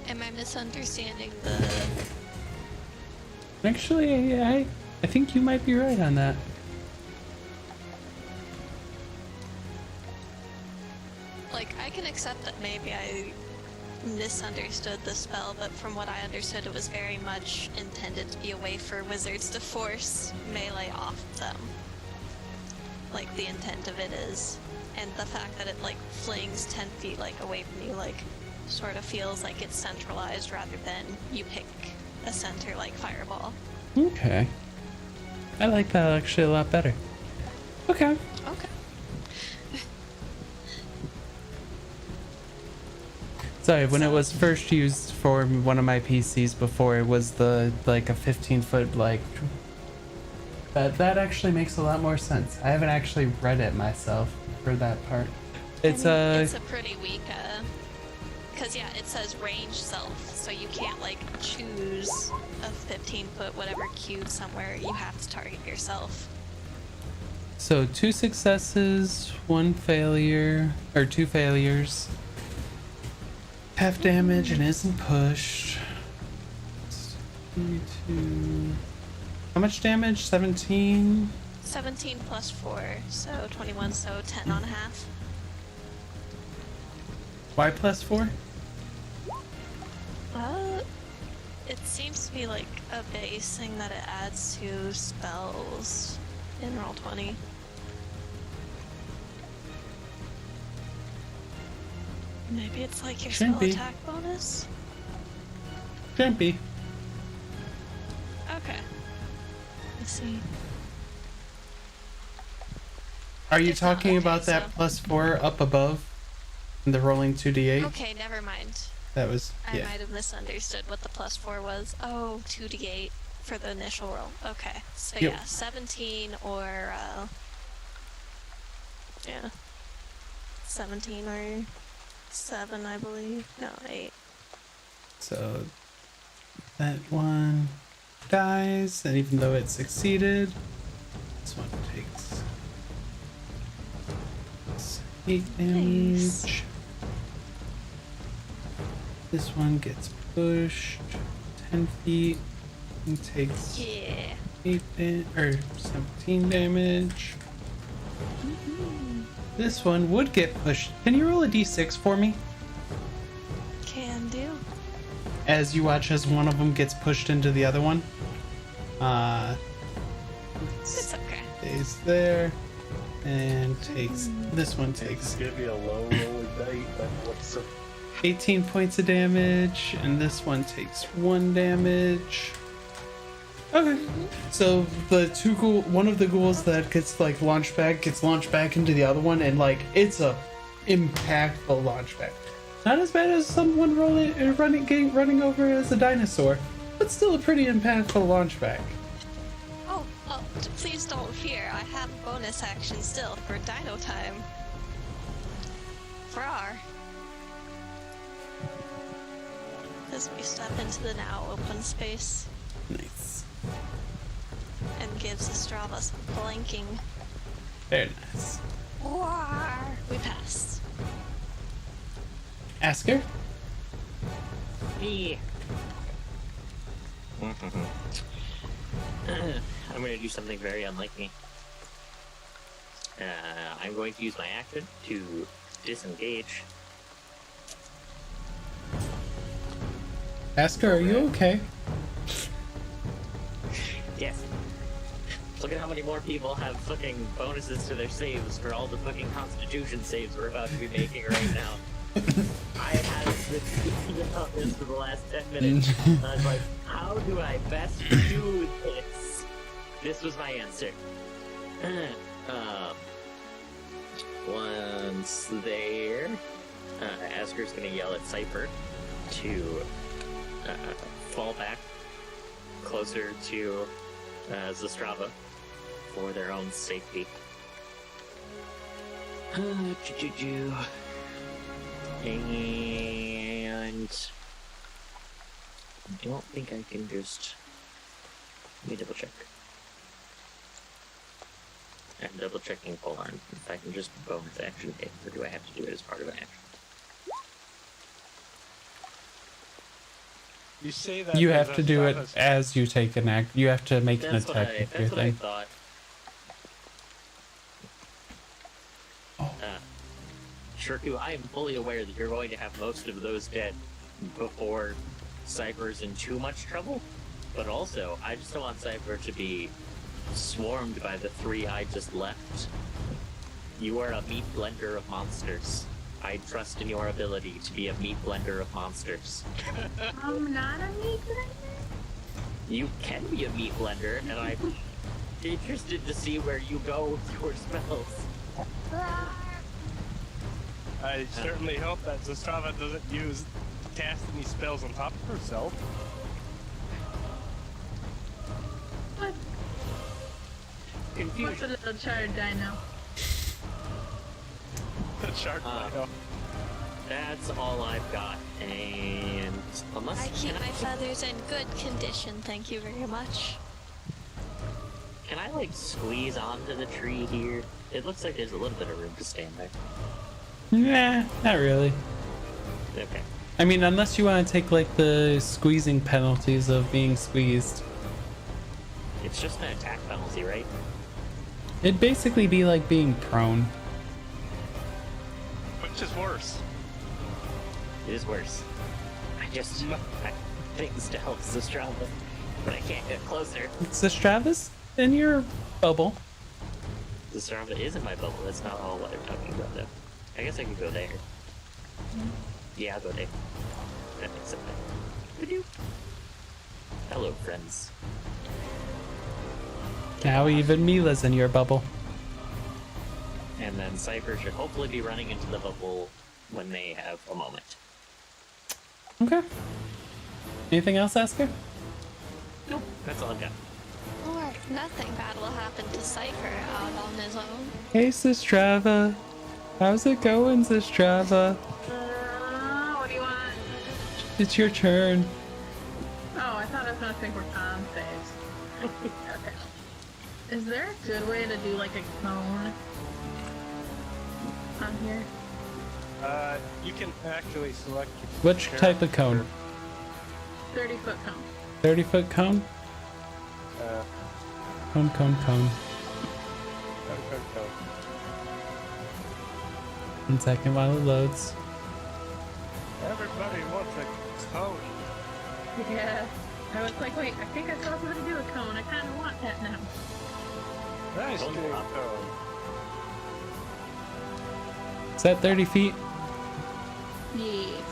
Am I misunderstanding the... Actually, I think you might be right on that. Like, I can accept that maybe I misunderstood the spell, but from what I understood, it was very much intended to be a way for wizards to force melee off them. Like, the intent of it is. And the fact that it, like, flings 10 feet, like, away from you, like, sort of feels like it's centralized rather than you pick a center like fireball. Okay. I like that actually a lot better. Okay. Okay. Sorry, when it was first used for one of my PCs before, it was the like a 15-foot like. That actually makes a lot more sense. I haven't actually read it myself for that part. It's It's a pretty weak, because yeah, it says range self, so you can't like choose a 15-foot whatever cube somewhere. You have to target yourself. So 2 successes, 1 failure, or 2 failures. Half damage and isn't pushed. 22. How much damage? 17? 17 plus 4, so 21, so 10 on half. Why plus 4? It seems to be like a base thing that it adds to spells in Roll20. Maybe it's like your Shouldn't spell be. attack bonus? Shouldn't be. Okay. Let's see. Are you It's not talking okay, about that so- +4 up above? The rolling 2d8? Okay, never mind. That was, I yeah. might have misunderstood what the +4 was. Oh, 2d8 for the initial roll. Okay. So Yep. yeah, 17 or, yeah. 17 or 7, I believe. No, 8. So that one dies, and even though it succeeded, this one takes 8 damage. Nice. This one gets pushed 10 feet and takes Yeah. 17 damage. This one would get pushed. Can you roll a d6 for me? Can do. As you watch as one of them gets pushed into the other one. It's okay. Stays there and takes. This one takes Give you a low roll dice. What's the 18 points of damage, and this one takes 1 damage. Okay. So the one of the ghouls that gets like launched back into the other one, and like it's a impactful launch back. Not as bad as someone running over as a dinosaur, but still a pretty impactful launch back. Oh, please don't fear. I have a bonus action still for Dino Time. Rawr. As we step into the now open space Nice. and gives Astrava some blanking. Very nice. Rawr. We passed. Asger? Me. I'm going to do something very unlike me. I'm going to use my action to disengage. Asger, are you okay? Yes. Look at how many more people have fucking bonuses to their saves for all the fucking Constitution saves we're about to be making right now. I had been thinking about this for the last 10 minutes. I was like, how do I best do this? This was my answer. Once there, Asger's gonna yell at Sifer to fall back closer to Lustraught for their own safety. And I don't think I can just... Let me double check. I'm double checking, hold on, if I can just bonus action hit, or do I have to do it as part of an action? You say that You as have to do it Astrava's- as you take an act. You have to make an That's what attack I, with your that's what I thing. thought. Oh. Shirku, I am fully aware that you're going to have most of those dead before Cypher's in too much trouble, but also, I just don't want Cypher to be swarmed by the 3 I just left. You are a meat blender of monsters. I trust in your ability to be a meat blender of monsters. I'm not a meat blender. You can be a meat blender, and I'm interested to see where you go with your spells. I certainly hope that Zastrava doesn't cast any spells on top of herself. What? What's a Confusion. little charred dino? The shark dino. That's all I've got, and unless I keep my feathers in good condition, thank you very much. can I like squeeze onto the tree here? It looks like there's a little bit of room to stand there. Nah, not really. Okay. I mean, unless you want to take like the squeezing penalties of being squeezed. It's just an attack penalty, right? It'd basically be like being prone. Which is worse? It is worse. I things to help Zastrava, but I can't get closer. It's the Stravis in your bubble. Zastrava is in my bubble. That's not all what I'm talking about, though. I guess I could go there. Yeah, I'll go Dave. That makes sense. Ba-doop. Hello, friends. Now even Mila's in your bubble. And then Sifer should hopefully be running into the bubble when they have a moment. Okay. Anything else, Asger? Nope, that's all I've got. Or nothing bad will happen to Cypher out on his own. Hey, Sistrava. How's it going, Sistrava? What do you want? It's your turn. Oh, I thought I was gonna think we're con phase. Okay. Is there a good way to do like a cone on here? You can actually select Which type of cone? 30-foot cone. 30-foot cone? Cone. Cone. One second while it loads. Everybody wants a cone. Yeah. I was like, wait, I think I saw somebody do a cone. I kind of want that now. Nice Cone doing drop. cone. Is that 30 feet? Yes.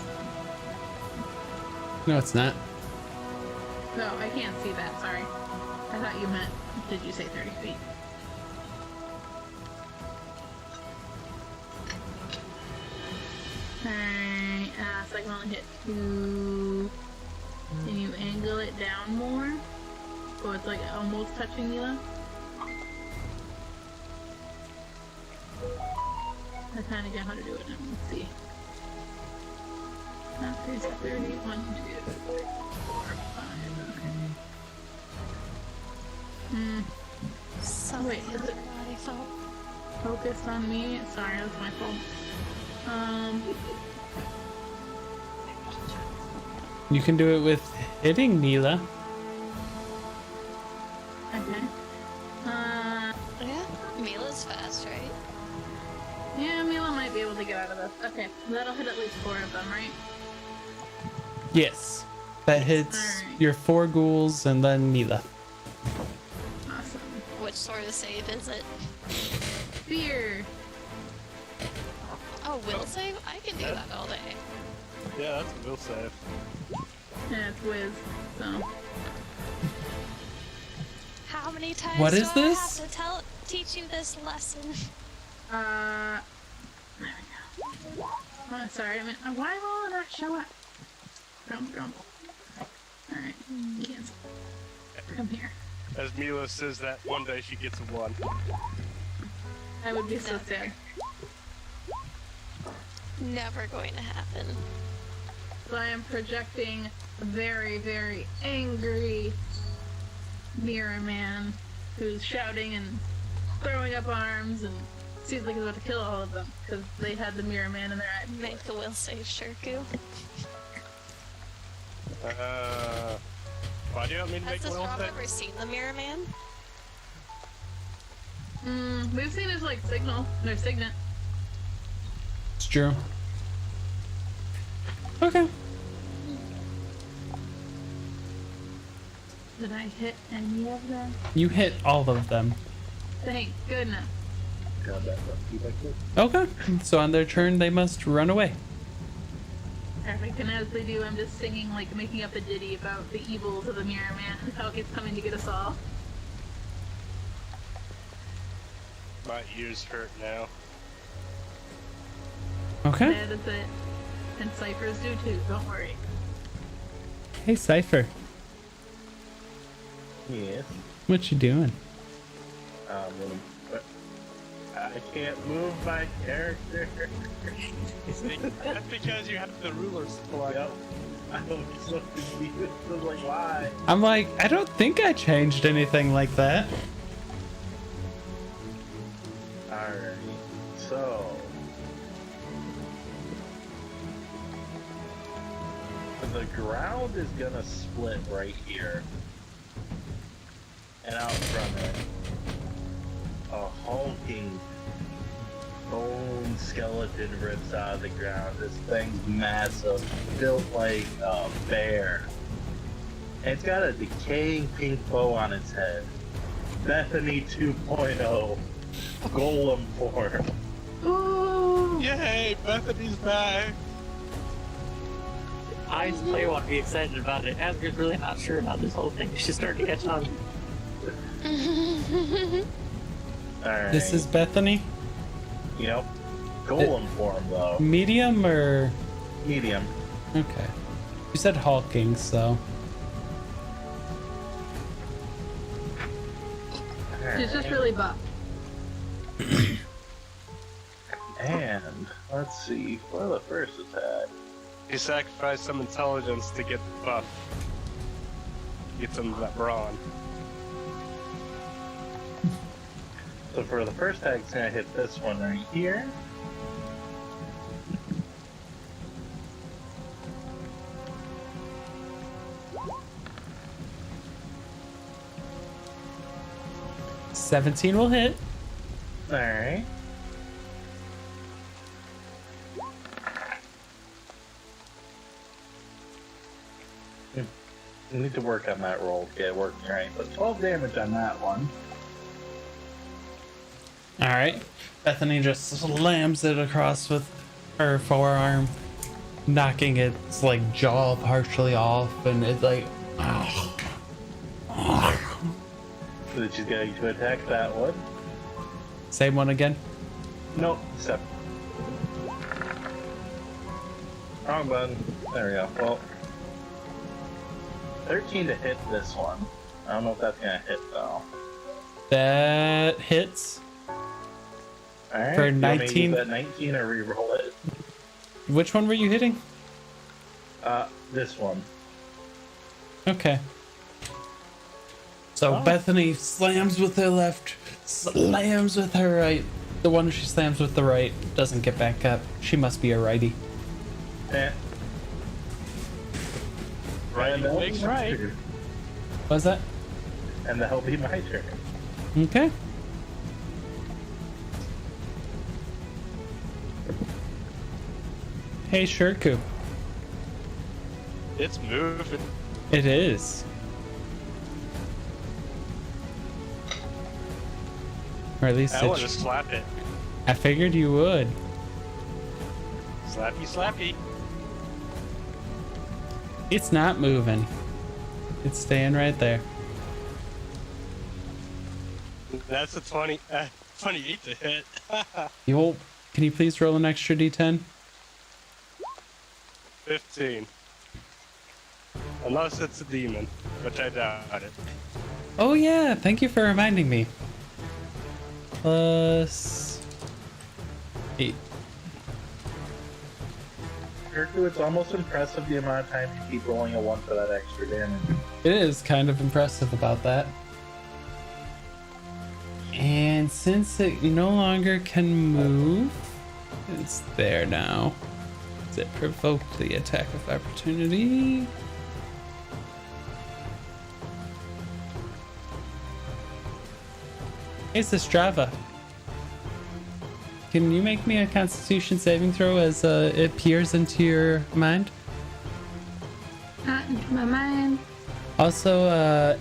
No, it's not. No, I can't see that. Sorry. I thought you meant, did you say 30 feet? Alright, so I can only hit 2. Can you angle it down more? So it's like almost touching Mila? I kind of get how to do it now. Let's see. Okay, so 30, 1, 2, 3, 4, 5, okay. So Wait, is it body felt. focused on me? Sorry, that's my fault. You can do it with hitting Mila. Okay. Yeah, Mila's fast, right? Yeah, Mila might be able to get out of this. Okay, that'll hit at least 4 of them, right? Yes. That hits Alright. your 4 ghouls and then Mila. Awesome. Which sort of save is it? Fear! Oh, will save? I can do that all day. Yeah, that's a will save. Yeah, it's Wiz, so. How many times What do is I this? have to teach you this lesson? There we go. Oh, sorry, I mean, why will it not show up? Grumble. Alright, cancel. Come here. As Mila says that one day she gets a 1. I would be so sad. Never going to happen. So I am projecting a very, very angry mirror man who's shouting and throwing up arms and seems like he's about to kill all of them because they had the mirror man in their eye. Make the will save, Shirku. Why do you want me to Has make this will Rob save? ever seen the Mirror Man? We've seen his like signal, or signet. It's true. Okay. Did I hit any of them? You hit all of them. Thank goodness. Got that lucky. Okay. So on their turn, they must run away. Perfect. And as they do, I'm just singing, like making up a ditty about the evils of the mirror man and how he's coming to get us all. My ears hurt now. Okay. That is it. And Cyphers do too, don't worry. Hey, Cypher. Yes. What you doing? I can't move my character. That's because you have the ruler supply. Yep. I was so confused. I was like, why? I'm like, I don't think I changed anything like that. Alright. So. The ground is gonna split right here. And out from it, a hulking bone skeleton rips out of the ground. This thing's massive, built like a bear. And it's got a decaying pink bow on its head. Bethany 2.0 golem form. Ooh! Yay, Bethany's back. I as a player want to be excited about it. Asger's really not sure about this whole thing. She's starting to catch on. Alright. This is Bethany? Yep. Golem form, though. Medium or? Medium. Okay. You said hulking, so. She's just really buff. And let's see for the first attack. You sacrifice some intelligence to get buff. Get some of that brawn. So for the first attack, it's gonna hit this one right here. $17 will hit. Alright. I need to work on that roll to get it working right. But 12 damage on that one. Alright. Bethany just slams it across with her forearm, knocking its like jaw partially off, and it's like So she's going to attack that one. same one again. Nope, except wrong button. There we go. Well, 13 to hit this one. I don't know if that's gonna hit though. That hits. Alright. For you want me to 19? use that 19 or reroll it. Which one were you hitting? This one. Okay. So Oh. Bethany slams with her left, slams with her right. The one she slams with the right doesn't get back up. She must be a righty. Eh. Right, And that'll makes be my right. turn. What's that? And that'll be my turn. Okay. Hey, sure, Coop. It's moving. It is. Or at least I want to it's. slap it. I figured you would. Slappy, slappy. It's not moving. It's staying right there. That's a 28 to hit. Can you please roll an extra d10? 15. Unless it's a demon, which I doubt it. Oh yeah, thank you for reminding me. Plus 8. Kirku, it's almost impressive the amount of time you keep rolling a 1 for that extra damage. It is kind of impressive about that. And since it no longer can move, it's there now. Does it provoke the attack of opportunity? Hey, Strava. Can you make me a Constitution saving throw as it peers into your mind? Not into my mind. Also,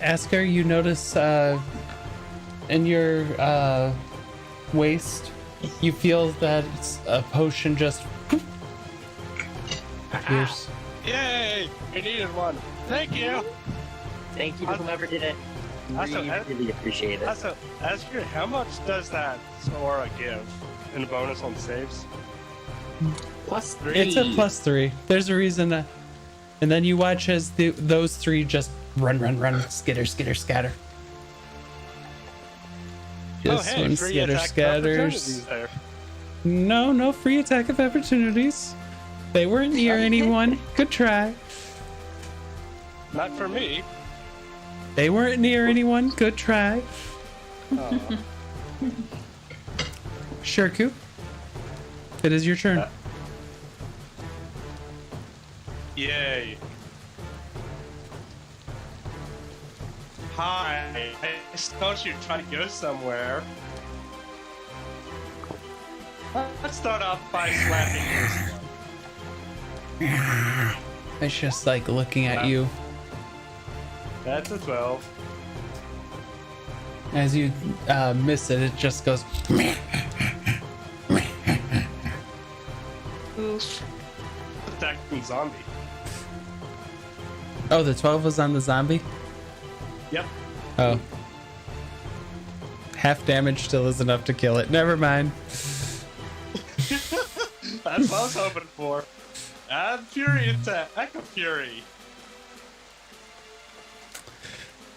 Asger, you notice in your waist, you feel that it's a potion just appears. Yay! We needed one. Thank you. Thank you to whoever did it. Also, Really appreciate it. Also, Asger, how much does that aura give in bonus on saves? +3. It's a +3. There's a reason. And then you watch as those three just run, skitter, scatter. Just one free skitter attack scatters. opportunities there. No free attack of opportunities. They weren't near anyone. Good try. Not for me. They weren't near anyone. Good try. Oh. Sure, Coop. It is your turn. Yay. Hi. I thought you'd try to go somewhere. Let's start off by slapping this one. It's just like looking at you That's a 12. as you miss it. It just goes. Oof. Attacking zombie. Oh, the 12 was on the zombie? Yep. Oh. Half damage still is enough to kill it. Never mind. That's what I was hoping for. And Fury attack. Echo Fury.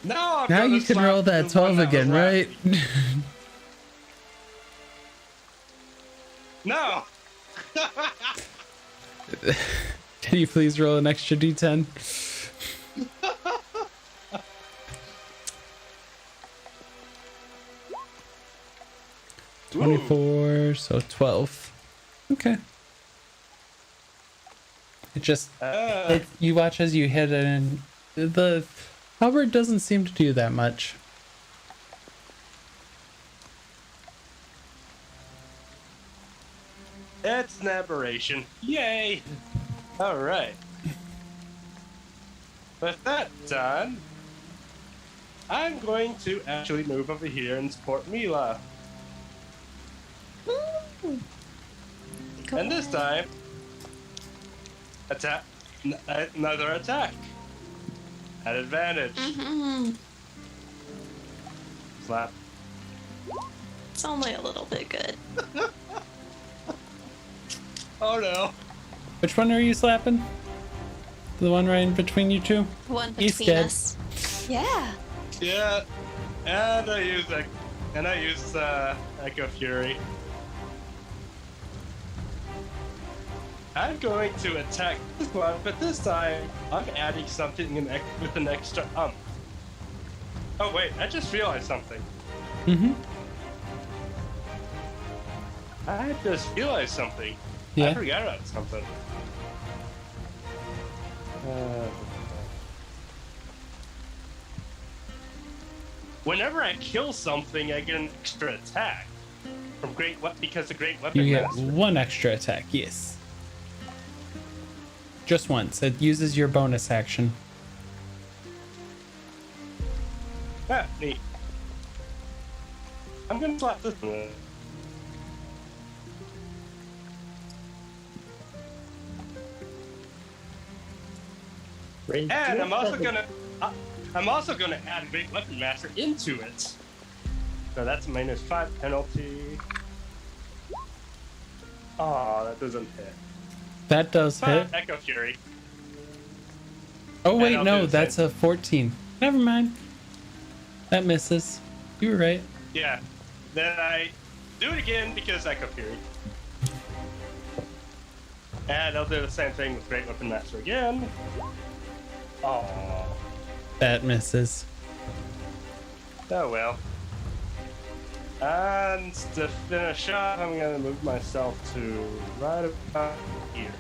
Now You can roll that 12 again, right? No. Can you please roll an extra d10? Ooh. 24, so 12. Okay. It just you watch as you hit it, and the halberd doesn't seem to do that much. It's an aberration. Yay! Alright. With that done, I'm going to actually move over here and support Mila. And this time, attack. Another attack. At advantage. Slap. It's only a little bit good. Oh no. Which one are you slapping? The one right in between you two? One He's between dead. us. Yeah. Yeah. And I use Echo Fury. I'm going to attack this one, but this time I'm adding something with an extra Oh wait, I just realized something. I just realized something. Yeah. I forgot about something. Whenever I kill something, I get an extra attack from because of Great Weapon You get Master. one extra attack, yes. Just once. It uses your bonus action. Ah, neat. I'm gonna slap this one. And I'm also gonna add Great Weapon Master into it. So that's -5 penalty. Oh, that doesn't hit. That does hit. Echo Fury. Oh wait, I'll no, do the that's same. a 14. Never mind. That misses. You were right. Yeah. Then I do it again because Echo Fury. And I'll do the same thing with Great Weapon Master again. Oh. That misses. Oh well. And to finish off, I'm gonna move myself to right about here.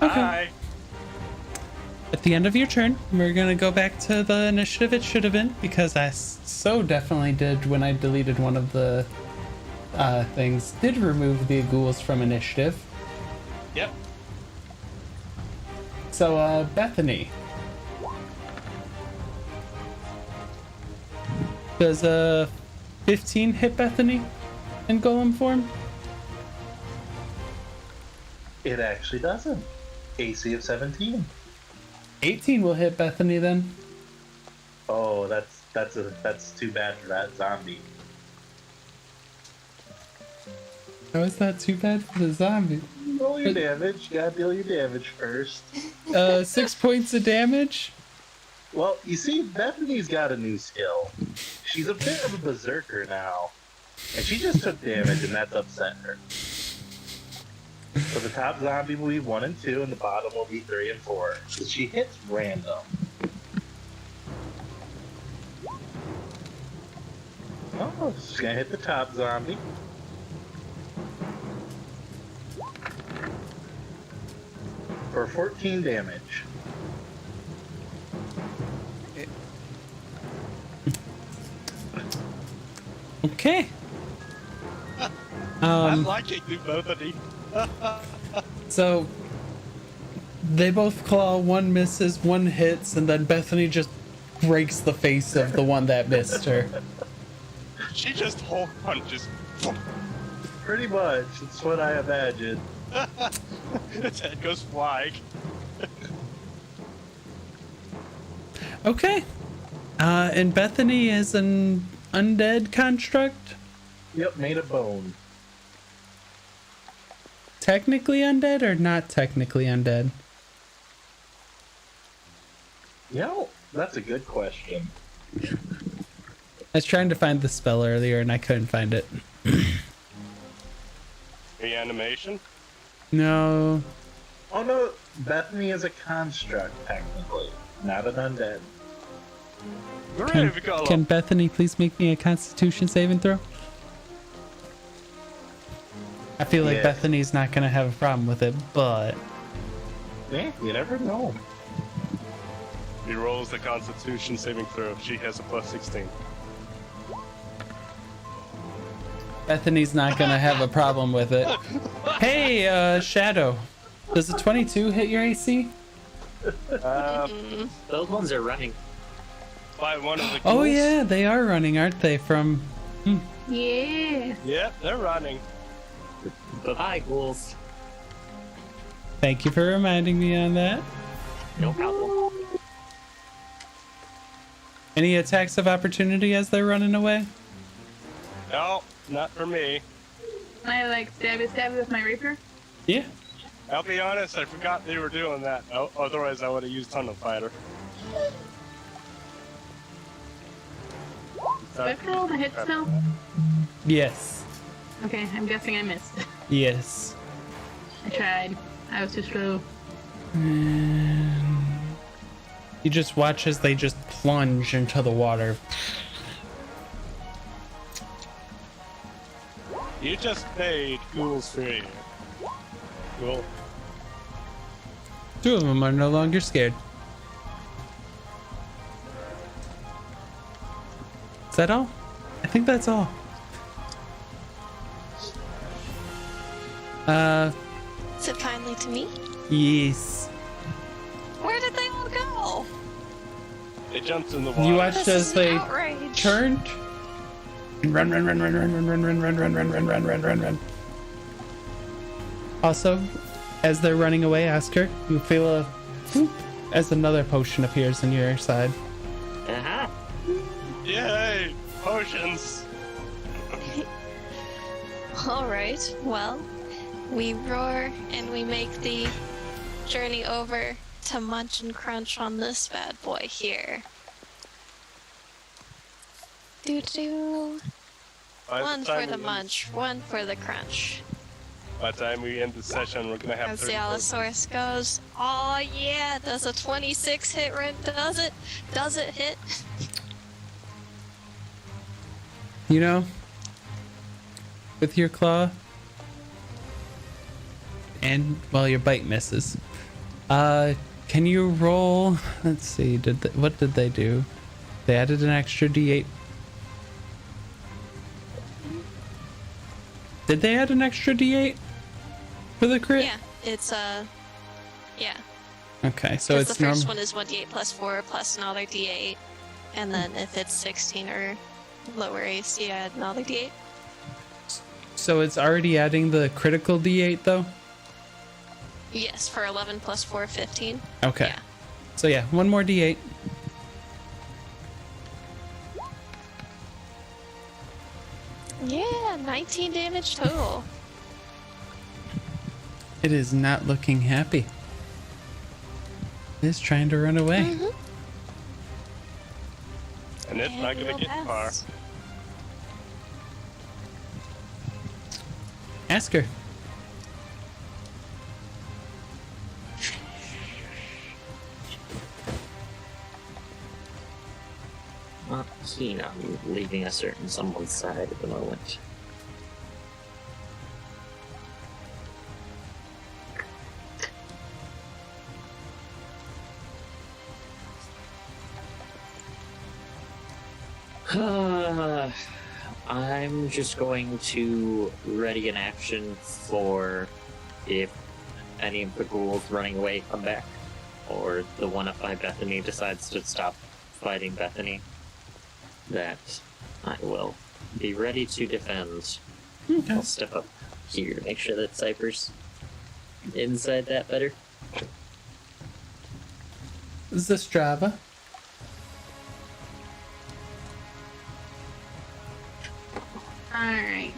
Okay. Bye. At the end of your turn, we're gonna go back to the initiative it should have been, because I so definitely did when I deleted one of the things. Did remove the ghouls from initiative. Yep. So, Bethany. Does 15 hit Bethany in golem form? It actually doesn't. AC of 17. 18 will hit Bethany then. Oh, that's too bad for that zombie. How is that too bad for the zombie? Roll your damage. You gotta deal your damage first. 6 points of damage? Well, you see, Bethany's got a new skill. She's a bit of a berserker now. And she just took damage, and that's upset her. So the top zombie will be 1 and 2, and the bottom will be 3 and 4. So she hits random. Oh, she's gonna hit the top zombie. For 14 damage. Okay. I'm liking you both of these. So they both claw, one misses, one hits, and then Bethany just breaks the face of the one that missed her. She just Hulk punches. Pretty much. It's what I imagine. Its head goes flying. Okay. And Bethany is an undead construct? Yep, made of bone. Technically undead or not technically undead? You know, that's a good question. I was trying to find the spell earlier and I couldn't find it. Reanimation? No. Oh no, Bethany is a construct, technically. Not an undead. Can Bethany please make me a Constitution saving throw? I feel like Yes. Bethany's not gonna have a problem with it, but Yeah, you never know. He rolls the Constitution saving throw. She has a plus 16. Bethany's not gonna have a problem with it. Hey, Shadow, does a 22 hit your AC? Those ones are running. By one of the Oh ghouls. yeah, they are running, aren't they? From Yeah. Yep, they're running. Bye-bye, ghouls. Thank you for reminding me on that. No problem. Any attacks of opportunity as they're running away? No, not for me. Can I like stabby with my rapier? Yeah. I'll be honest, I forgot they were doing that. Oh, otherwise, I would have used Tunnel Fighter. Do I have to roll the hit still? Yes. Okay, I'm guessing I missed. Yes. I tried. I was too slow. And you just watch as they just plunge into the water. You just made ghouls free. Cool. Two of them are no longer scared. Is that all? I think that's all. Is it finally to me? Yes. Where did they all go? They jumped in the water. You watched This as is they an outrage. turned. Run, run, run, run, run, run, run, run, run, run, run, run, run, run, run, run. Also, as they're running away, Asger, you feel a whoop as another potion appears on your side. Uh-huh. Yay! Potions! Alright, well, we roar and we make the journey over to munch and crunch on this bad boy here. Doo-doo. By One time for the we end- munch, one for the crunch. By the time we end the session, we're gonna have As 30 the potions. Allosaurus goes, oh yeah, does a 26 hit right? Does it? Does it hit? You know, with your claw, and well, your bite misses. Can you roll? Let's see. What did they do? They added an extra D8. Did they add an extra D8 for the crit? Yeah, it's yeah. Okay, so Because it's the first normal. one is 1d8 plus 4 plus another d8. And then if it's 16 or lower AC, you add another d8. So it's already adding the critical D8 though. Yes, for 11 plus 4, 15. Okay. Yeah. So yeah, one more D8. Yeah, 19 damage total. It is not looking happy. It is trying to run away. Mhm. And it's not And gonna we'll get far. pass. Ask her. Not keen on leaving a certain someone's side at the moment. I'm just going to ready an action for if any of the ghouls running away come back, or the one up by Bethany decides to stop fighting Bethany, that I will be ready to defend. Okay. I'll step up here to make sure that Cypher's inside that better. Zastrava. Alright.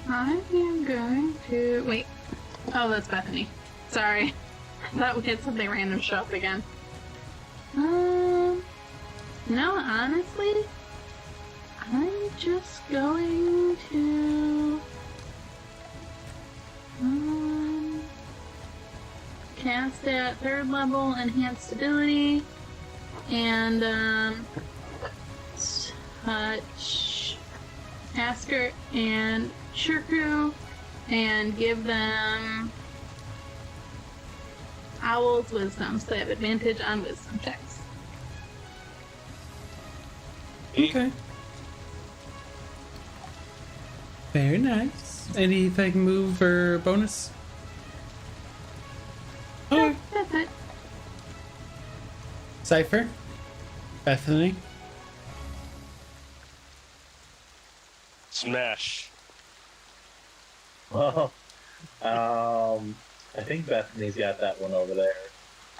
I am going to... Wait. Oh, that's Bethany. Sorry. I thought we had something random show up again. No, honestly, I'm just going to... cast at 3rd level enhanced ability and touch Asger and Shirku and give them Owl's Wisdom, so they have advantage on wisdom checks. Okay. Very nice. Anything move or bonus? Okay. That's it. Sifer? Bethany? Smash. Well, I think Bethany's got that one over there.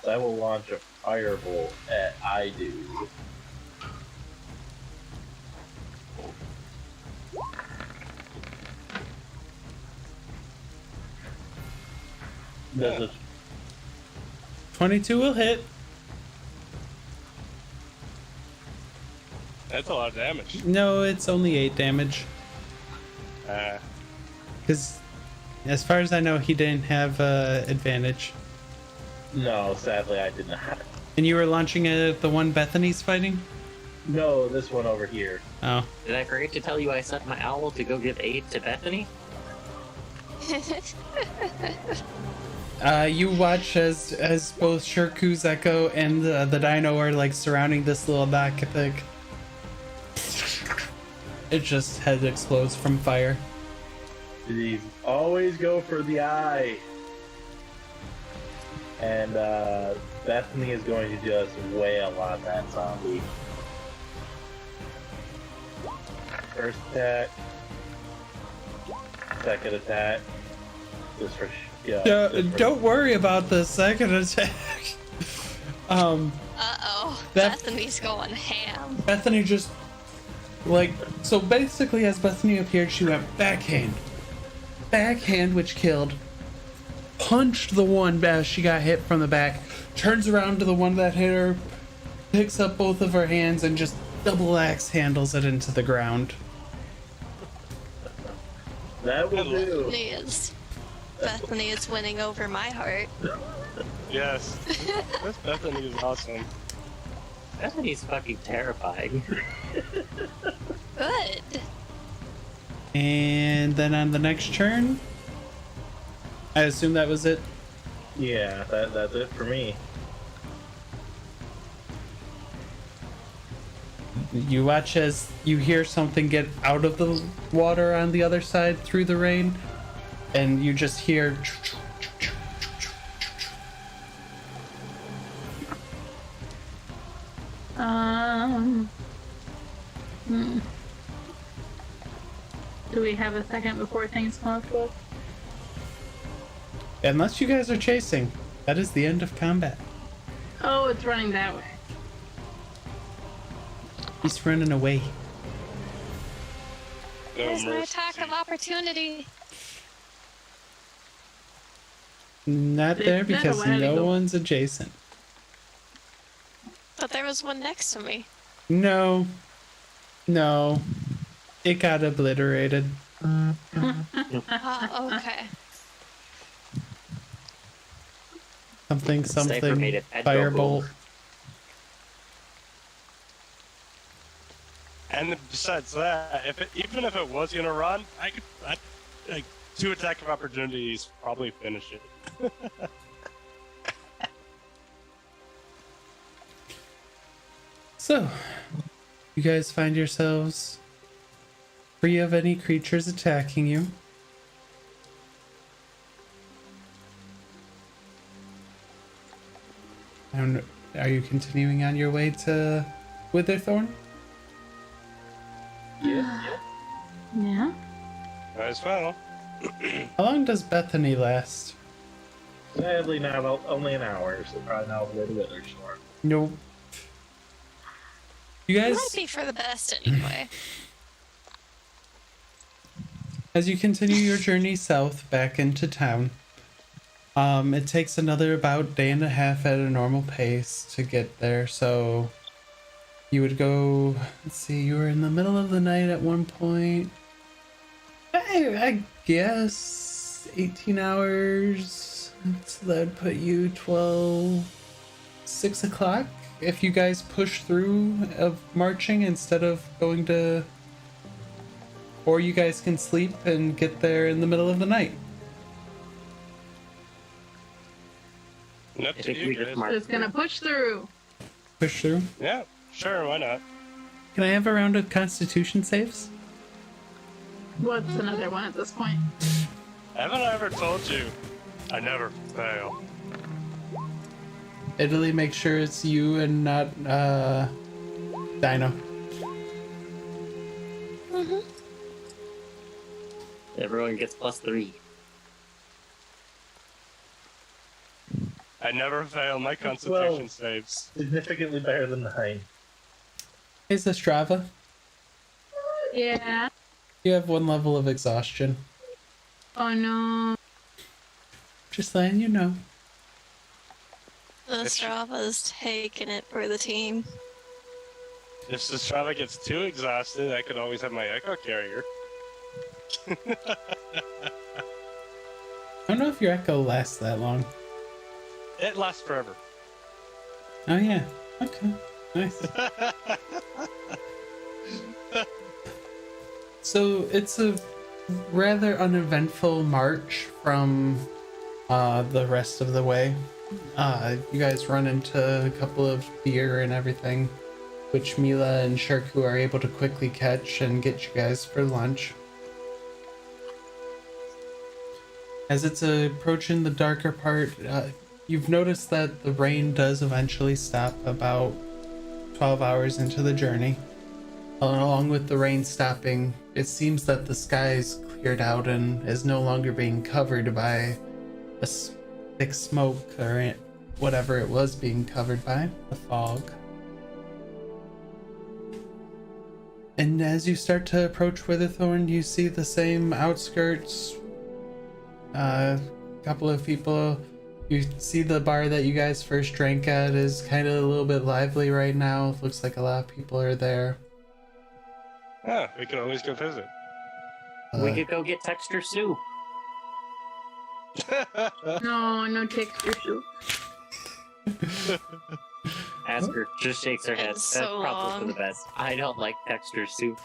So I will launch a firebolt at I do. Does it? 22 will hit. That's a lot of damage. No, it's only 8 damage. Because, as far as I know, he didn't have advantage. No, sadly I did not. And you were launching it at the one Bethany's fighting? No, this one over here. Oh. Did I forget to tell you I sent my owl to go give aid to Bethany? You watch as both Shirku's Echo and the Dino are like surrounding this little Nakapig. It just head explodes from fire. These always go for the eye. And Bethany is going to just wail on that zombie. First attack. Second attack. Just for Don't worry about the second attack. Uh-oh. Bethany's going ham. Bethany just so basically as Bethany appeared, she went backhand, which killed, punched the one as she got hit from the back, turns around to the one that hit her, picks up both of her hands and just double axe handles it into the ground. That will do. Bethany is winning over my heart. Yes. This Bethany is awesome. Bethany's fucking terrifying. Good. And then on the next turn, I assume that was it. Yeah, that's it for me. You watch as you hear something get out of the water on the other side through the rain, and you just hear. Do we have a second before things come up to us? Unless you guys are chasing, that is the end of combat. Oh, it's running that way. He's running away. No There's my mercy. attack of opportunity. Not there Is that a because way to no go? one's adjacent. But there was one next to me. No. It got obliterated. Oh, okay. Cypher made Something. it Firebolt. And besides that, even if it was gonna run, I like 2 attack of opportunities probably finish it. So, you guys find yourselves free of any creatures attacking you. And are you continuing on your way to Witherthorn? Yeah. Yeah. Might as well. How long does Bethany last? Sadly, not only an hour, so probably not a little bit or short. Nope. You It might guys, be for the best anyway. as you continue your journey south back into town, it takes another about day and a half at a normal pace to get there. So you would go, let's see, you were in the middle of the night at one point. I guess 18 hours. So that would put you 6 o'clock if you guys push through of marching instead of going to, or you guys can sleep and get there in the middle of the night. Up I to think you we guys. just marked. Just gonna push through. Push through. Yeah, sure, why not? Can I have a round of Constitution saves? What's another one at this point? Haven't I ever told you? I never fail. Italy, make sure it's you and not Dino. Everyone gets +3. I never fail my Constitution 12. saves. Significantly better than 9. Hey, Strava. Yeah. You have 1 level of exhaustion. Oh no. Just letting you know. The Strava's taking it for the team. If Strava gets too exhausted, I could always have my echo carrier. I don't know if your echo lasts that long. It lasts forever. Oh yeah. Okay. Nice. So it's a rather uneventful march from the rest of the way. You guys run into a couple of deer and everything, which Mila and Sharku are able to quickly catch and get you guys for lunch. As it's approaching the darker part, you've noticed that the rain does eventually stop about 12 hours into the journey. Along with the rain stopping, it seems that the sky is cleared out and is no longer being covered by a thick smoke or whatever it was being covered by, the fog. And as you start to approach Witherthorn, you see the same outskirts. A couple of people. You see the bar that you guys first drank at is kind of a little bit lively right now. Looks like a lot of people are there. Yeah, we can always go visit. We could go get texture soup. No texture soup. Asger just shakes her head. It's That's so probably for long. the best. I don't like texture soup.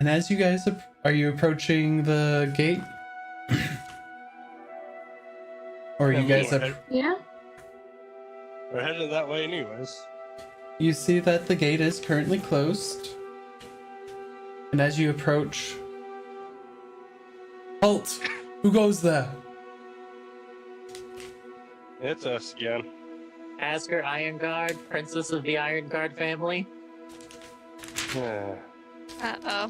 And as you guys are you approaching the gate? Or you guys have Yeah. We're headed that way anyways. you see that the gate is currently closed. And as you approach, halt! Who goes there? It's us again. Asger Ironguard, Princess of the Ironguard family. Uh-oh.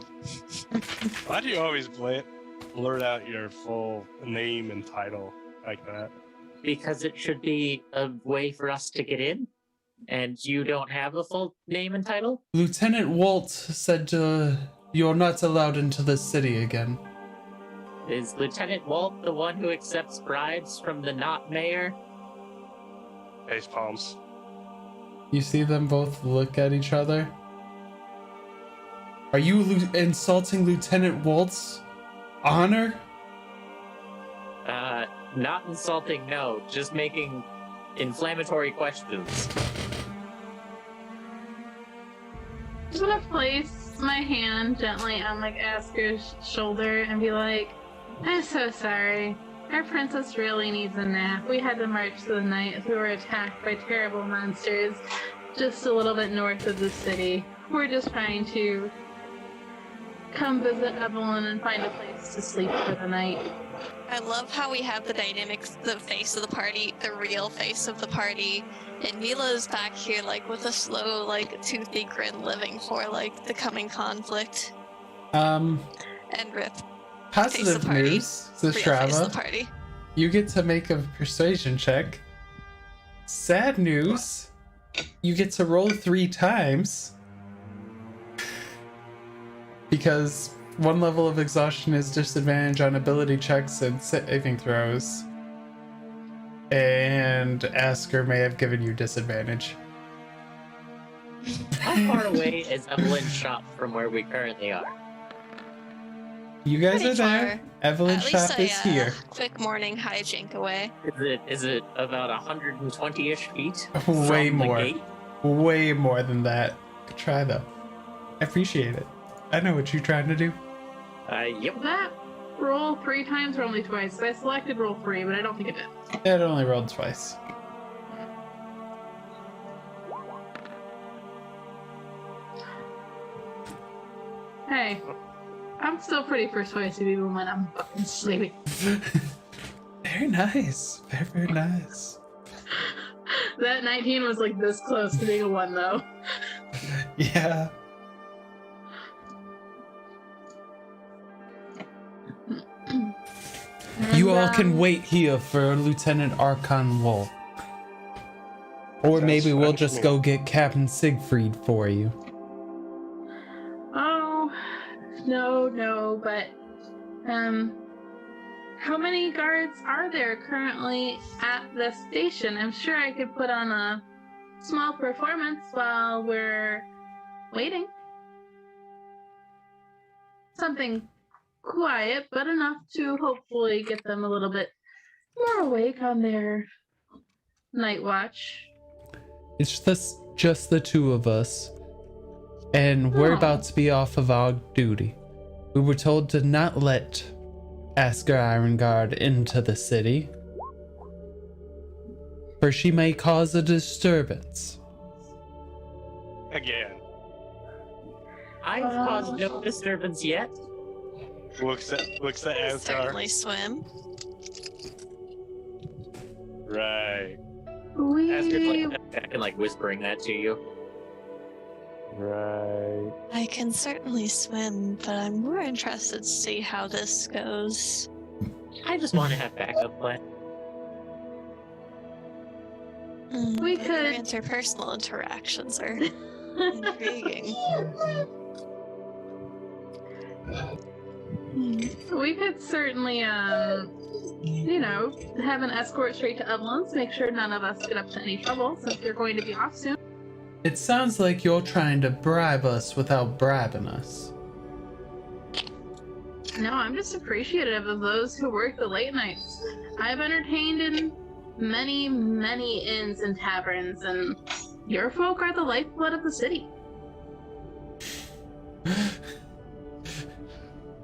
Why do you always blurt out your full name and title like that? Because it should be a way for us to get in. And you don't have a full name and title? Lieutenant Walt said you're not allowed into the city again. Is Lieutenant Walt the one who accepts bribes from the not mayor? Face palms. You see them both look at each other. Are you insulting Lieutenant Walt's honor? Not insulting, no. Just making inflammatory questions. I'm just gonna place my hand gently on like Asker's shoulder and be like, I'm so sorry. Our princess really needs a nap. We had to march through the night as we were attacked by terrible monsters just a little bit north of the city. We're just trying to come visit Evelyn and find a place to sleep for the night. I love how we have the dynamics, the face of the party, the real face of the party, and Mila's back here like with a slow, like toothy grin living for like the coming conflict. And Rip. Face Positive the party. news, Real face of the Strava. party. You get to make a persuasion check. sad news. You get to roll 3 times. Because one level of exhaustion is disadvantage on ability checks and saving throws. And Asger may have given you disadvantage. How far away is Evelyn's shop from where we currently are? You guys Pretty are there. far. Evelyn's At least shop a is here. quick morning hijink away. Is it about 120-ish feet? Way from the more. gate? Way more than that. Good try though. I appreciate it. I know what you're trying to do. Yep. That roll 3 times or only twice? I selected roll 3, but I don't think it did. It only rolled twice. Hey, I'm still pretty persuasive even when I'm fucking sleepy. Very nice. Very, very nice. That 19 was like this close to being a 1 though. Yeah. You all can wait here for Lieutenant Archon Wolf. Or Sounds maybe fine we'll to just me. go get Captain Siegfried for you. Oh, no, but, how many guards are there currently at the station? I'm sure I could put on a small performance while we're waiting. Something quiet, but enough to hopefully get them a little bit more awake on their night watch. It's just the 2 of us. And we're Oh. about to be off of our duty. We were told to not let Asger Ironguard into the city, for she may cause a disturbance. Again. I've caused no disturbance yet. Looks at Asgard. Certainly swim. Right. Asger's like whispering that to you. Right. I can certainly swim, but I'm more interested to see how this goes. I just want to have backup plan. We Your could- interpersonal interactions are intriguing. We could certainly, have an escort straight to Evelyn's, make sure none of us get up to any trouble since you're going to be off soon. It sounds like you're trying to bribe us without bribing us. No, I'm just appreciative of those who work the late nights. I've entertained in many, many inns and taverns, and your folk are the lifeblood of the city.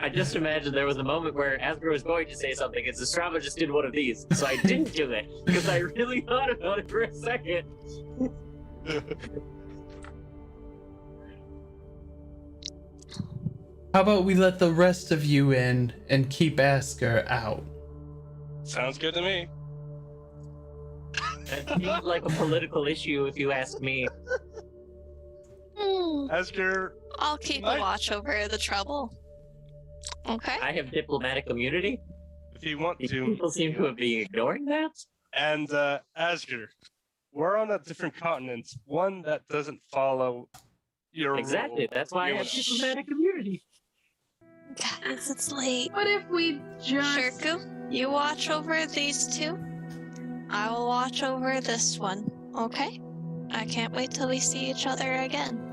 I just imagined there was a moment where Asger was going to say something, and Zastrava just did one of these, so I didn't do it because I really thought about it for a second. How about we let the rest of you in and keep Asger out? Sounds good to me. That seems like a political issue, if you ask me. Asger, I'll keep What? a watch over the trouble. Okay. I have diplomatic immunity. if you want These to, people seem to be ignoring that. and Asger, we're on a different continent, one that doesn't follow your Exactly. rule. That's why I You- have diplomatic immunity. Guys, it's late. What if we just... Shirku, you watch over these 2. I will watch over this one. Okay? I can't wait till we see each other again.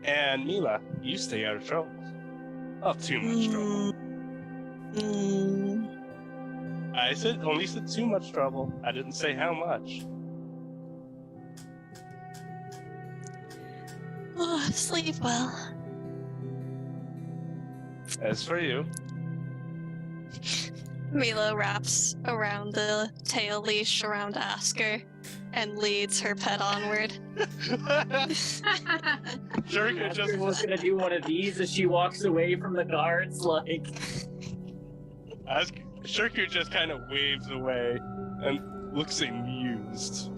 And Mila, you stay out of trouble. Not too much trouble. I only said too much trouble. I didn't say how much. Oh, sleep well. As for you, Mila wraps around the tail leash around Asger and leads her pet onward. Shuriken just was gonna do one of these as she walks away from the guards, like. Shuriken just kind of waves away and looks amused,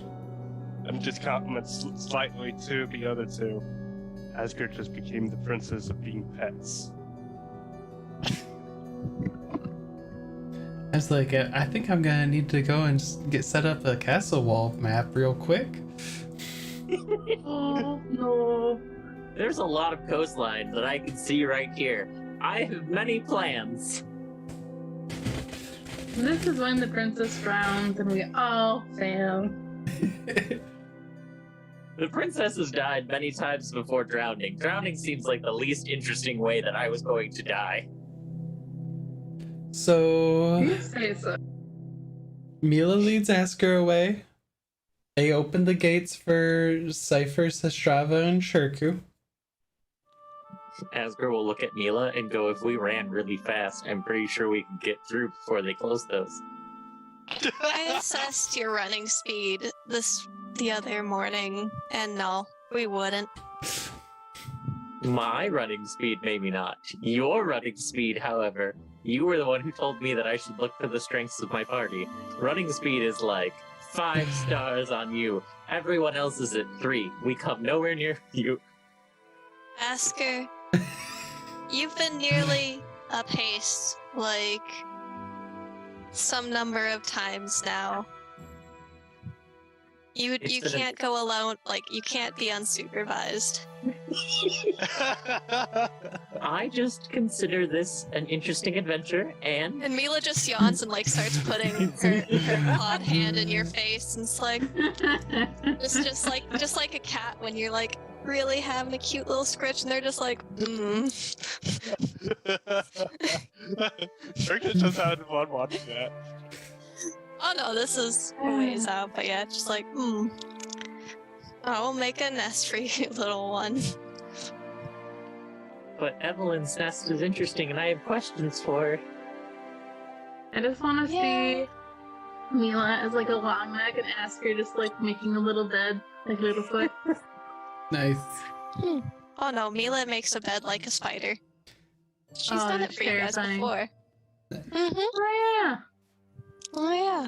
and just compliments slightly to the other 2. Asger just became the princess of being pets. I was like, I think I'm gonna need to go and get set up a castle wall map real quick. Oh no. There's a lot of coastline that I can see right here. I have many plans. This is when the princess drowns and we all fail. The princess has died many times before drowning. Drowning seems like the least interesting way that I was going to die. So You say so. Mila leads Asger away. They open the gates for Sifer, Sestrava, and Shirku. Asger will look at Mila and go, if we ran really fast, I'm pretty sure we can get through before they close those. I assessed your running speed the other morning, and no, we wouldn't. My running speed, maybe not. Your running speed, however, you were the one who told me that I should look for the strengths of my party. Running speed is like 5 stars on you. Everyone else is at 3. We come nowhere near you. Asger, you've been nearly apace, like, some number of times now. You can't go alone, like, you can't be unsupervised. I just consider this an interesting adventure, and And Mila just yawns and, like, starts putting her clawed hand in your face, and it's like, just like a cat when you're, like, really having a cute little scritch, and they're just like, Circus just having fun watching that. Oh no, this is a ways out, but yeah, just like, I will make a nest for you, little one. but Evelyn's nest is interesting, and I have questions for her. I just want to Yeah. see Mila as like a long neck and Asger just like making a little bed, like Littlefoot. Nice. Oh no, Mila makes a bed like a spider. She's Oh, done it that's for you guys terrifying. before. Oh yeah. Oh yeah.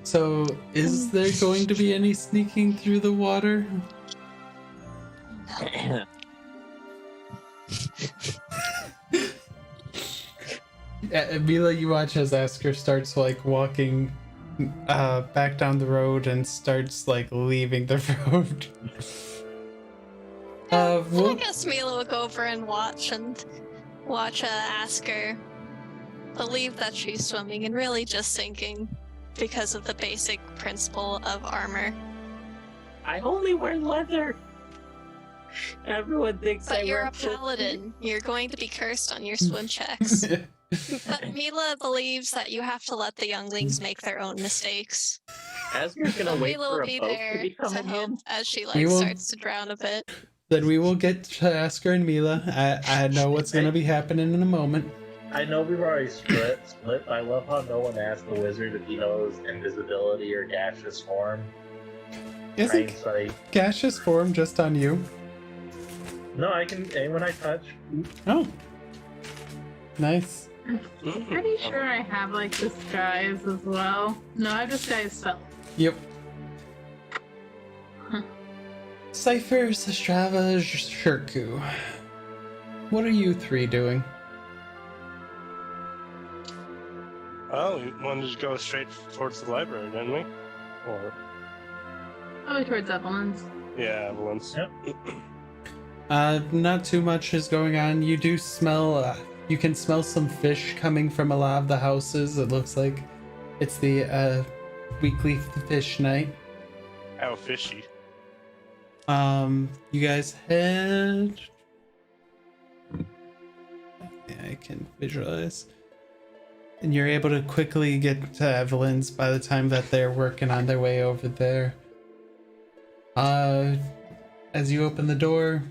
So, is there going to be any sneaking through the water? Mila, you watch as Asger starts like walking back down the road and starts like leaving the road. I We'll, guess Mila will go over and watch Asger believe that she's swimming and really just sinking because of the basic principle of armor. I only wear leather. Everyone thinks But I you're wear a paladin. You're going to be cursed on your swim checks. But Mila believes that you have to let the younglings make their own mistakes. Asger's gonna wait Mila for will a be boat to there be to coming help in. as she We will- starts to drown a bit. then we will get to Asger and Mila. I know what's going to be happening in a moment. I know we've already split. I love how no one asked the wizard if he knows invisibility or gaseous form. Isn't Hindsight. gaseous form just on you? No, I can. Anyone I touch. Oh. Nice. I'm pretty sure I have like disguise as well. No, I have disguise spell. Yep. Sifer, Sestrava, Shirku. What are you 3 doing? Oh, we wanted to go straight towards the library, didn't we? Or Probably towards Evelyn's. yeah, Evelyn's. Yep. Not too much is going on. You do smell, you can smell some fish coming from a lot of the houses. It looks like it's the weekly fish night. How fishy. You guys head. Yeah, I can visualize. And you're able to quickly get to Evelyn's by the time that they're working on their way over there. As you open the door,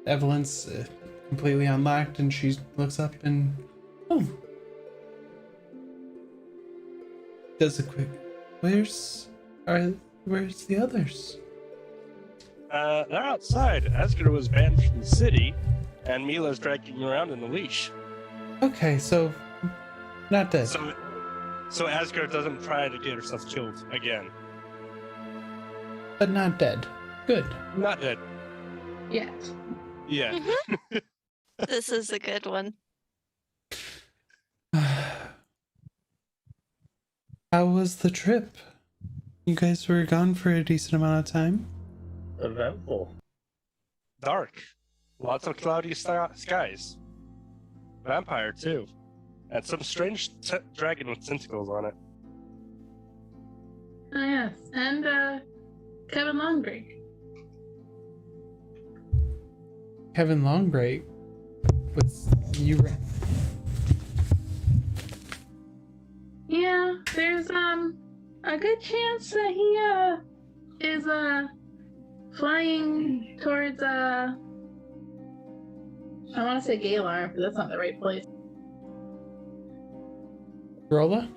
Evelyn's completely unlocked, and she looks up and does a quick. Where's the others? They're outside. Asger was banned from the city, and Mila's dragging him around in the leash. Okay, so not dead. So Asger doesn't try to get herself killed again. But not dead. Good. Not dead. Yes. Yeah. This is a good one. How was the trip? You guys were gone for a decent amount of time. Eventful. Dark. Lots of cloudy skies. Vampire, too. And some strange dragon with tentacles on it. Oh, yes. And, Kevin Longbreak. Kevin Longbreak was you. Yeah, there's, a good chance that he, is, flying towards, I want to say Galar, but that's not the right place. Rolla?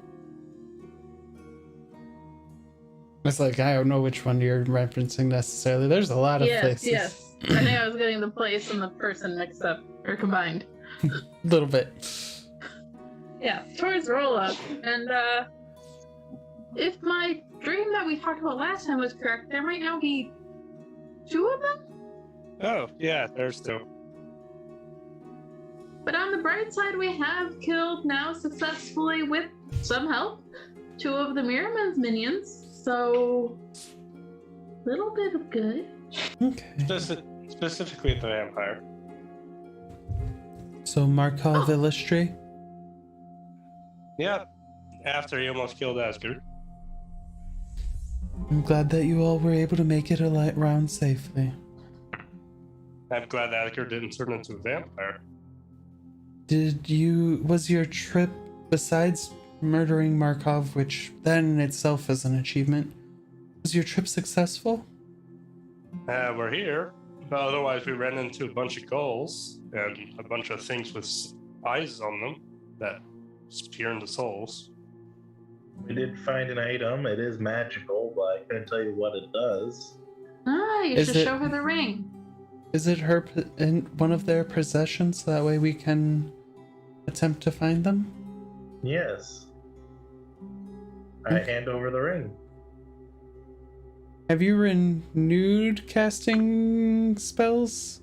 It's like, I don't know which one you're referencing necessarily. There's a lot of places. Yes. I think I was getting the place and the person mixed up, or combined. A little bit. Yeah, towards Rolla. And, if my dream that we talked about last time was correct, there might now be 2 of them? Oh, yeah, there's 2. But on the bright side, we have killed now successfully, with some help, 2 of the Mirrorman's minions. So, little bit of good. Okay. Specifically the vampire. So Markov Illastri? Yeah, after he almost killed Asger. I'm glad that you all were able to make it around safely. I'm glad Asger didn't turn into a vampire. Was your trip, besides murdering Markov, which that in itself is an achievement, was your trip successful? We're here, but otherwise we ran into a bunch of gulls and a bunch of things with eyes on them that spear into souls. We did find an item. It is magical, but I couldn't tell you what it does. Ah, you should show her the ring. Is it her in one of their possessions? That way we can attempt to find them? Yes. I hand over the ring. Have you renewed casting spells?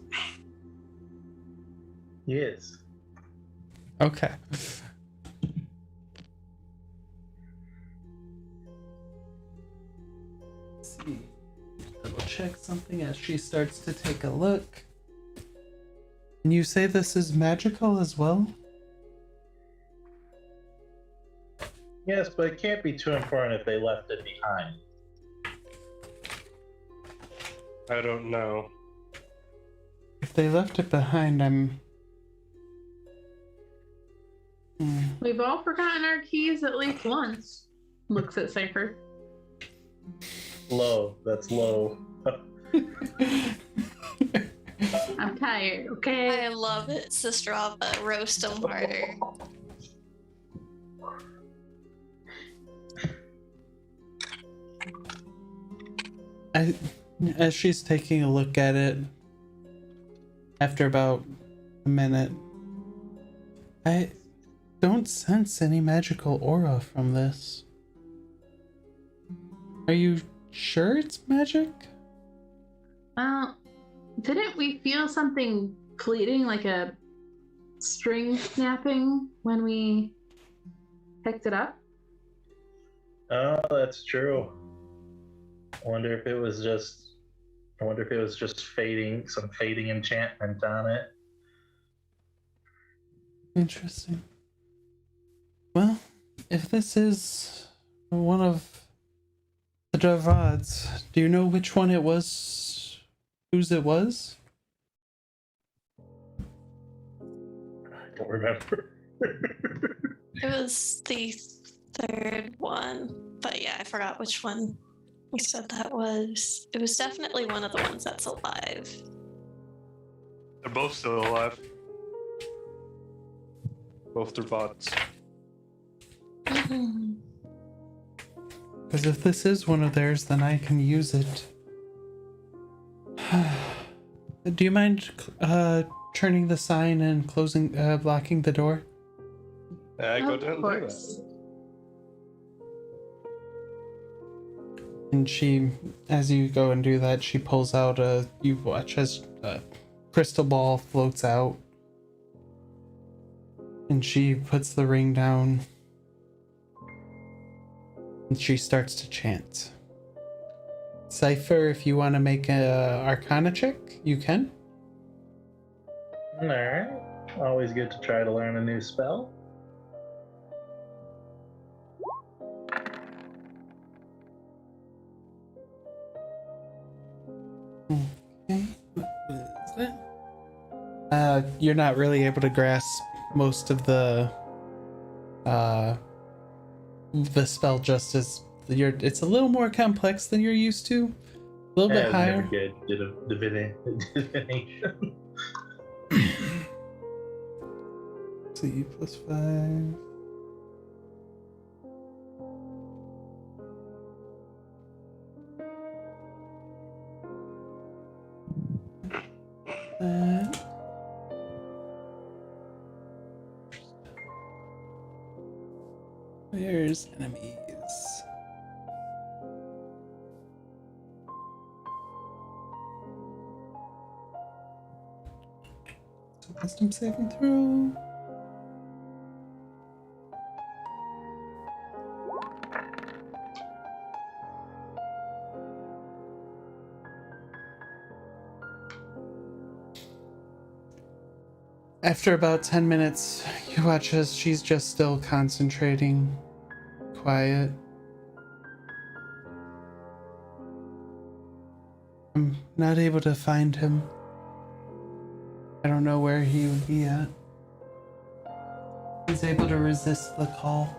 Yes. Okay. Let's see. Double check something as she starts to take a look. And you say this is magical as well? Yes, but it can't be too important if they left it behind. I don't know. If they left it behind, I'm... We've all forgotten our keys at least once. Looks at Sifer. Low. That's low. I'm tired, okay? I love it, Sistrava. Roast them harder. As she's taking a look at it, after about a minute, I don't sense any magical aura from this. Are you sure it's magic? Well, didn't we feel something fleeting, like a string snapping when we picked it up? Oh, that's true. I wonder if it was just fading, some fading enchantment on it. Interesting. Well, if this is one of the Javads, do you know which one it was? Whose it was? I don't remember. It was the 3rd one, but yeah, I forgot which one we said that was. It was definitely one of the ones that's alive. They're both still alive. Both their bots. Because if this is one of theirs, then I can use it. Do you mind turning the sign and closing, blocking the door? I go Of down and do course. that. And she, as you go and do that, she pulls out you watch as a crystal ball floats out. And she puts the ring down. And she starts to chant. Sifer, if you want to make a Arcana check, you can. Alright. Always good to try to learn a new spell. Okay. What is that? You're not really able to grasp most of the spell just as it's a little more complex than you're used to. A little bit higher. Never good divination. See, +5. Where's enemies? So wisdom saving throw. After about 10 minutes, you watch as she's just still concentrating, quiet. I'm not able to find him. I don't know where he would be at. He's able to resist the call.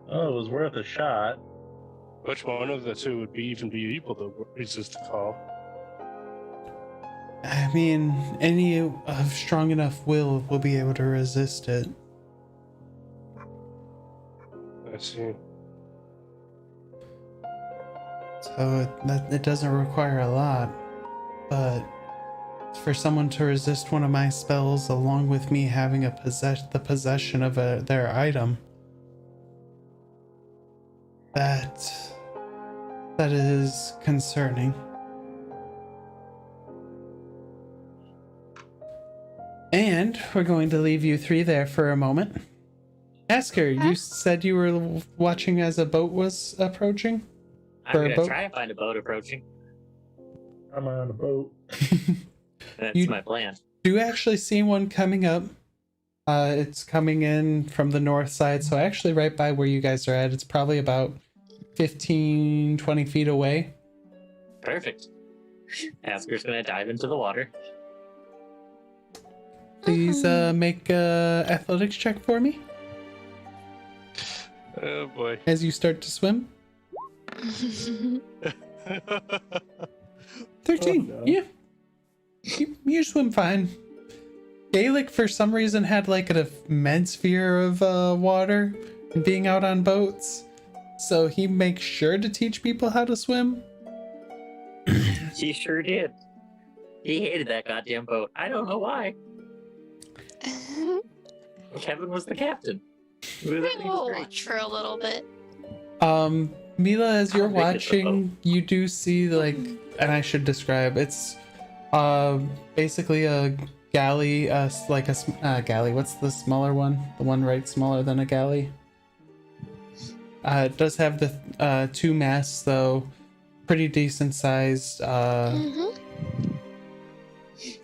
Oh, it was worth a shot. Which one of the two would be able to resist the call? I mean, any of strong enough will be able to resist it. I see. So it doesn't require a lot, but for someone to resist one of my spells along with me having the possession of their item, that is concerning. And we're going to leave you three there for a moment. Asger, you said you were watching as a boat was approaching? I'm going to try and find a boat approaching. I'm on a boat. That's my plan. Do actually see one coming up. It's coming in from the north side, so actually right by where you guys are at. It's probably about 15, 20 feet away. Perfect. Asker's going to dive into the water. Please make a athletics check for me Oh boy. as you start to swim. 13. Oh, no. Yeah. You swim fine. Gaelic, for some reason, had like an immense fear of water and being out on boats. So he makes sure to teach people how to swim. He sure did. He hated that goddamn boat. I don't know why. Kevin was the captain. For a little bit. Mila, as you're How big is the watching, you do see like, and I should describe, it's basically a galley, like a galley. What's the smaller one? The one right smaller than a galley. It does have the two masts though, pretty decent sized.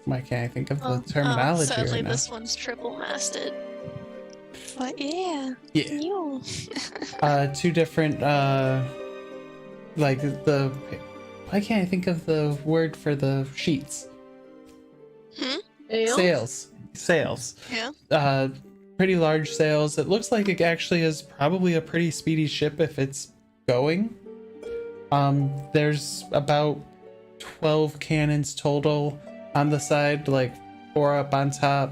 Why can't I think of the terminology sadly, right now? this one's triple masted. But yeah. Yeah. Two different like the why can't I think of the word for the sheets? Sails. Yeah. Pretty large sails. It looks like it actually is probably a pretty speedy ship if it's going. There's about 12 cannons total on the side, like 4 up on top,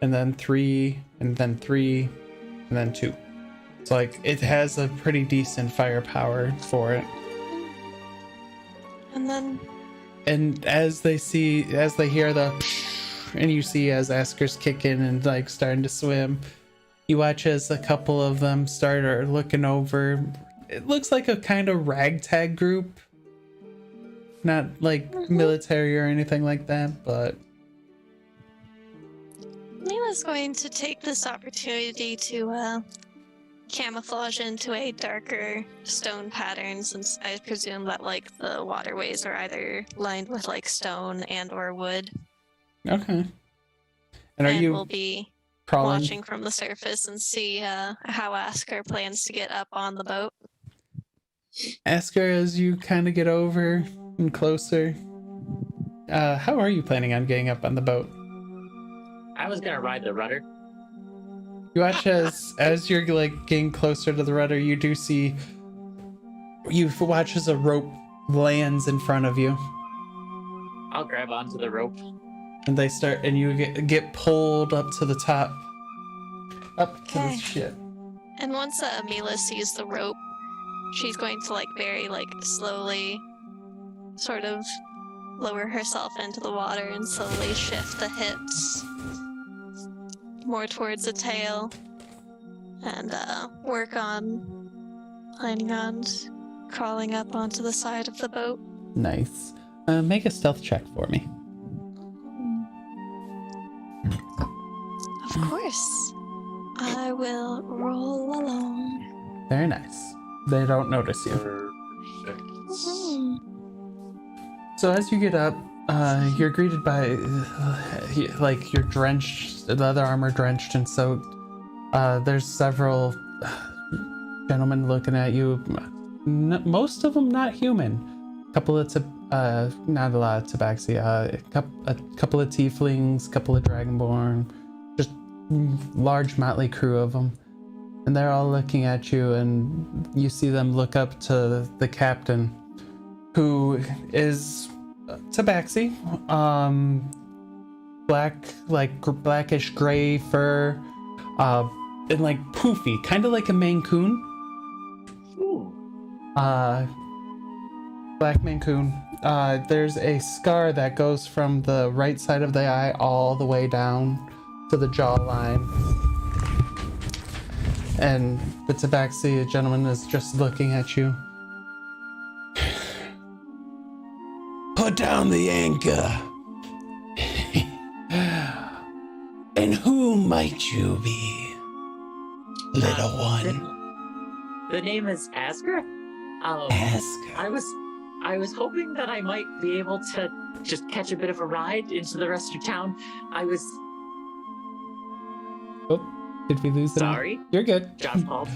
and then 3, and then 3, and then 2. So like it has a pretty decent firepower for it. And as they hear the and you see as Asker's kicking and like starting to swim, you watch as a couple of them start looking over. It looks like a kind of ragtag group. Not like military or anything like that, but Mila was going to take this opportunity to camouflage into a darker stone pattern, since I presume that like the waterways are either lined with like stone and or wood. Okay. And are you we'll be crawling? watching from the surface and see how Asger plans to get up on the boat. Asger, as you kind of get over and closer, how are you planning on getting up on the boat? I was gonna ride the rudder. You watch as you're like getting closer to the rudder, you watch as a rope lands in front of you. I'll grab onto the rope. And they start, and you get pulled up to the top. Up to the Okay. ship. And once Mila sees the rope, she's going to like very like slowly sort of lower herself into the water and slowly shift the hips more towards the tail and work on planning on crawling up onto the side of the boat. Nice. Make a stealth check for me. Of course. I will roll along. Very nice. They don't notice you. Mhm. So as you get up, you're greeted by, like, you're drenched, leather armor drenched and soaked. There's several gentlemen looking at you. Most of them not human. Not a lot of tabaxi. A couple of tieflings, couple of dragonborn, just large motley crew of them. And they're all looking at you, and you see them look up to the captain, who is tabaxi, blackish gray fur, and like poofy, kind of like a Maine Coon. Ooh. Black Maine Coon. There's a scar that goes from the right side of the eye all the way down to the jawline. And the tabaxi gentleman is just looking at you. Put down the anchor. And who might you be, little one? The name is Asger. Asger. I was hoping that I might be able to just catch a bit of a ride into the rest of town. Oh, did we lose it? Sorry. You're good. Josh called.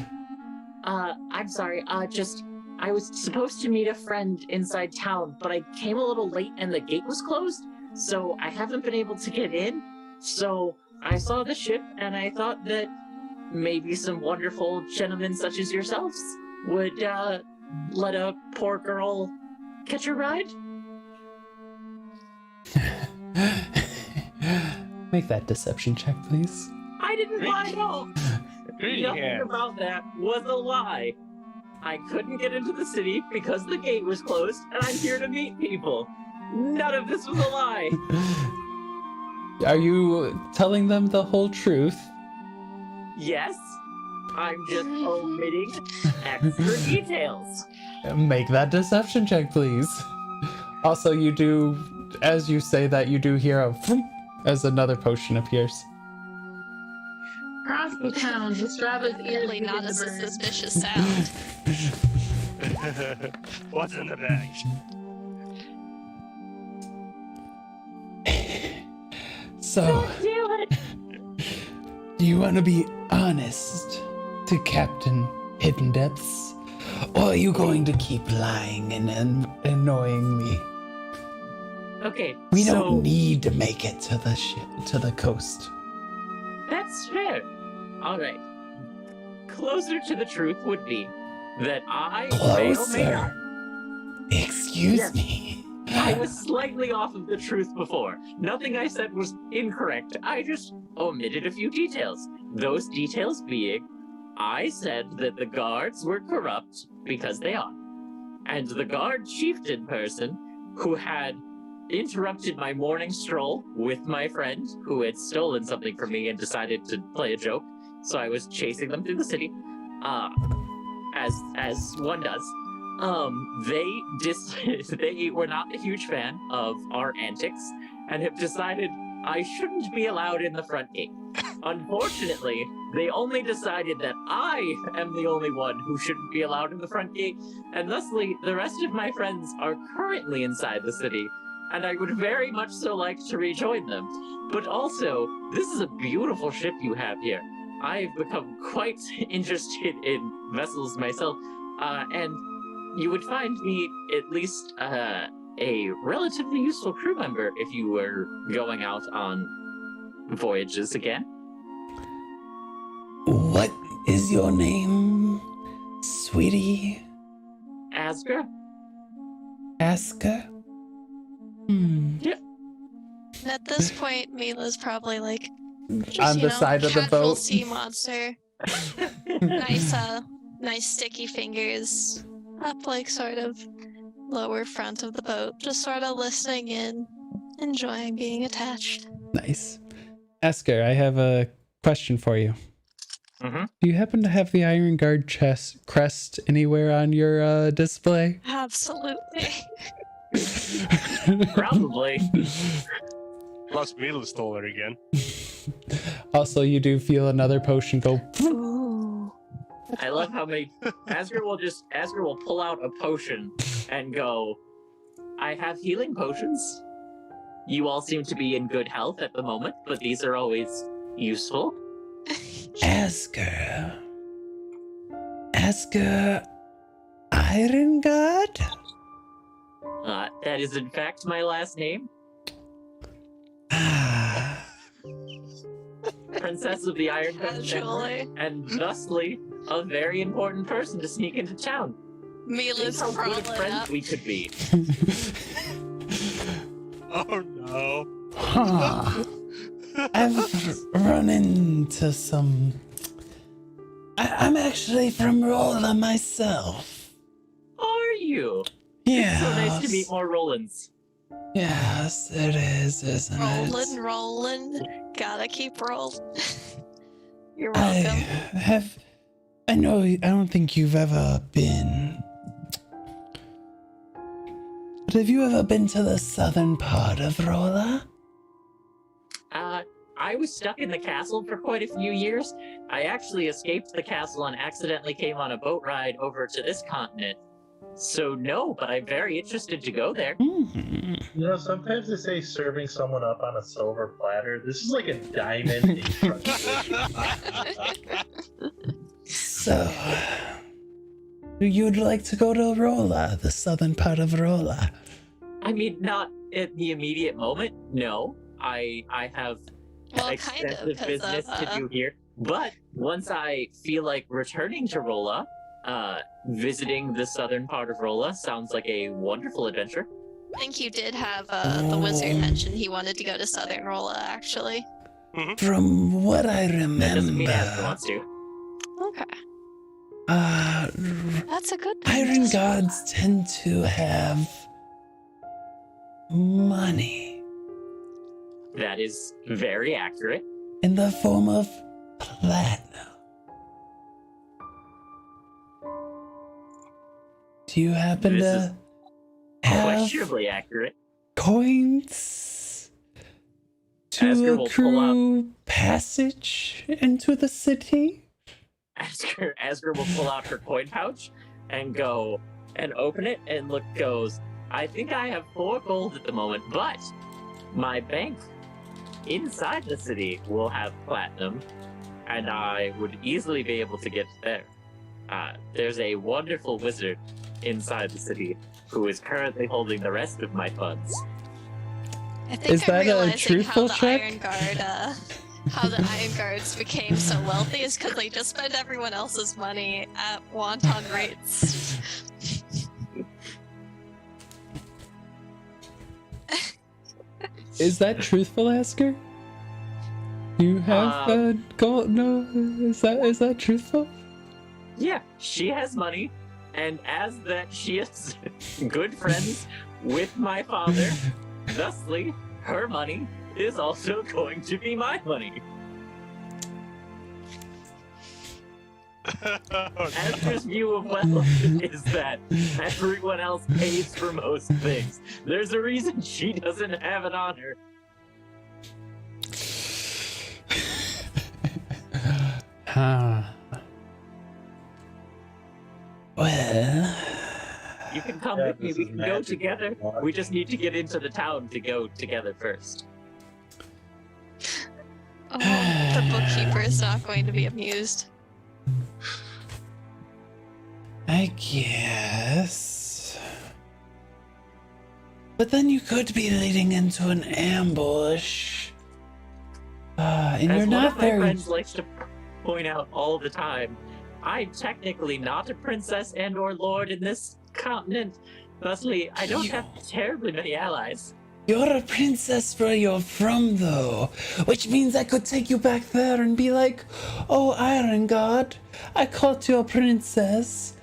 I'm sorry. I was supposed to meet a friend inside town, but I came a little late and the gate was closed, so I haven't been able to get in. So I saw the ship and I thought that maybe some wonderful gentlemen such as yourselves would let a poor girl catch a ride. Make that deception check, please. I didn't lie at all. Greedy Nothing hand. about that was a lie. I couldn't get into the city because the gate was closed, and I'm here to meet people. None of this was a lie. Are you telling them the whole truth? Yes, I'm just omitting extra details. Make that deception check, please. Also, you do, as you say that, you do hear a vroom as another potion appears. Across the town, Strava's ears Really begin not to a burn. suspicious sound. What's in the bag? So, Do it. do you want to be honest to Captain Hidden Depths? Or are you going to keep lying and annoying me? Okay, We so don't need to make it to the to the coast. that's fair. All right. Closer to the truth would be that I may or may not. Closer. Excuse Yes. me. I was slightly off of the truth before. Nothing I said was incorrect. I just omitted a few details. Those details being, I said that the guards were corrupt because they are. And the guard chieftain person who had interrupted my morning stroll with my friend who had stolen something from me and decided to play a joke. So I was chasing them through the city, as one does. They were not a huge fan of our antics and have decided I shouldn't be allowed in the front gate. Unfortunately, they only decided that I am the only one who shouldn't be allowed in the front gate, and thusly, the rest of my friends are currently inside the city, and I would very much so like to rejoin them. But also, this is a beautiful ship you have here. I've become quite interested in vessels myself, and you would find me at least a relatively useful crew member if you were going out on voyages again. What is your name, sweetie? Asger? Aska? Yeah. At this point, Mila's probably like, just, On the side of the casual boat. sea monster. Nice sticky fingers up, like sort of lower front of the boat, just sort of listening in, enjoying being attached. Nice. Asker, I have a question for you. Mm-hmm. Do you happen to have the Iron Guard crest anywhere on your display? Absolutely. Probably. Plus, Mila stole it again. Also, you do feel another potion go. Ooh. I love how many Asger will pull out a potion and go, I have healing potions. You all seem to be in good health at the moment, but these are always useful. Asker, Iron Guard? That is in fact my last name. Princess of the Iron Guard, Casually. and thusly a very important person to sneak into town. Mila's How good crawling friends up. we could be. Oh no. Huh. I've run into some. I'm actually from Rolla myself. Are you? Yeah. So nice to meet more Rolands. Yes, it is, isn't it? Rolling. Gotta keep rolling. You're I welcome. I don't think you've ever been. But have you ever been to the southern part of Rolla? I was stuck in the castle for quite a few years. I actually escaped the castle and accidentally came on a boat ride over to this continent. So no, but I'm very interested to go there. Mm-hmm. You know, sometimes they say serving someone up on a silver platter. This is like a diamond. So, you'd like to go to Rolla, the southern part of Rolla? I mean, not at the immediate moment, no. I have Well, kind of, extensive 'cause business of, to do here. But once I feel like returning to Rolla, visiting the southern part of Rolla sounds like a wonderful adventure. I think you did have the wizard mention he wanted to go to Southern Rolla, actually. From what I That doesn't mean Asger remember, wants to. Okay. That's a good thing. Iron Guards tend to have money That is very accurate. in the form of platinum. Do you happen This is to have Questionably accurate. coins Asger will to pull out- accrue passage into the city? Asger will pull out her coin pouch and go and open it and goes, I think I have 4 gold at the moment, but my bank inside the city will have platinum, and I would easily be able to get there. There's a wonderful wizard inside the city who is currently holding the rest of my funds. I think Is I'm that a realizing truthful how the check? Iron Guard, how the Iron Guards became so wealthy is because they just spend everyone else's money at wanton rates. Is that truthful, Asker? You have gold? No, is that truthful? Yeah, she has money, and as that she is good friends with my father, thusly, her money is also going to be my money. Asger's view of wealth is that everyone else pays for most things. There's a reason she doesn't have it on her. Well, You can come Yeah, with me. this We is can go magic together. walking. We just need to get into the town to go together first. Oh, the bookkeeper is not going to be amused. I guess. But then you could be leading into an ambush. And As you're one not of my very. friends likes to point out all the time, I'm technically not a princess and/or lord in this continent. Thusly, I don't have terribly many allies. You're a princess where you're from, though. Which means I could take you back there and be like, oh, Iron God, I caught you a princess.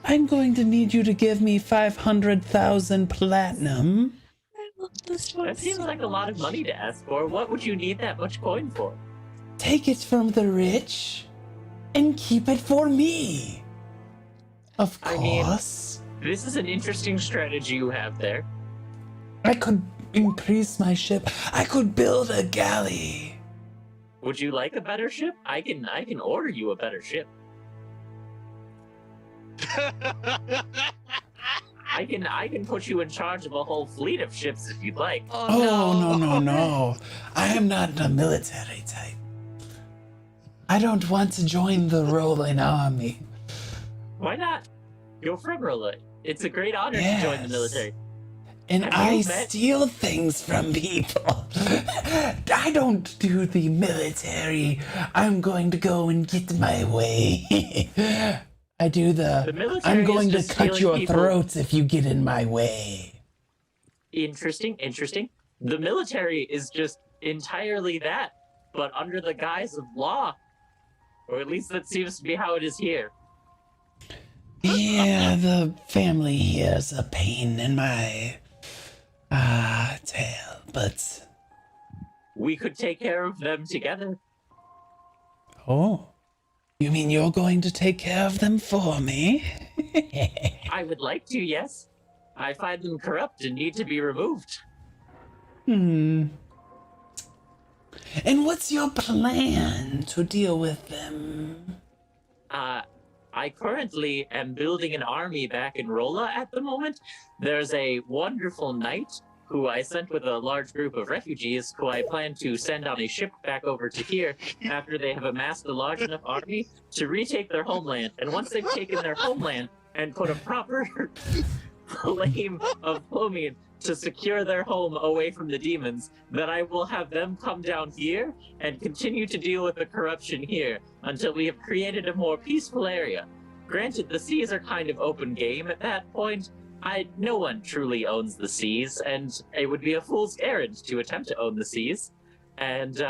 I'm going to need you to give me 500,000 platinum. I love this one. That seems like a lot of money to ask for. What would you need that much coin for? Take it from the rich and keep it for me. Of I mean- course. This is an interesting strategy you have there. I could increase my ship. I could build a galley. Would you like a better ship? I can order you a better ship. I can put you in charge of a whole fleet of ships if you'd like. Oh, no. I am not a military type. I don't want to join the rolling army. Why not? You're from Rolla. It's a great honor to join the Yes. military. And Have I you met- steal things from people. I don't do the military. I'm going to go and get my way. I do The military I'm going to is just cut stealing your people. throats if you get in my way. Interesting. The military is just entirely that, but under the guise of law. Or at least that seems to be how it is here. Yeah, the family here's a pain in my tail, but We could take care of them together. oh, you mean you're going to take care of them for me? I would like to, yes. I find them corrupt and need to be removed. And what's your plan to deal with them? I currently am building an army back in Rolla at the moment. There's a wonderful knight who I sent with a large group of refugees who I plan to send on a ship back over to here after they have amassed a large enough army to retake their homeland. And once they've taken their homeland and put a proper flame of Plomian to secure their home away from the demons, then I will have them come down here and continue to deal with the corruption here until we have created a more peaceful area. Granted, the seas are kind of open game at that point. No one truly owns the seas, and it would be a fool's errand to attempt to own the seas. And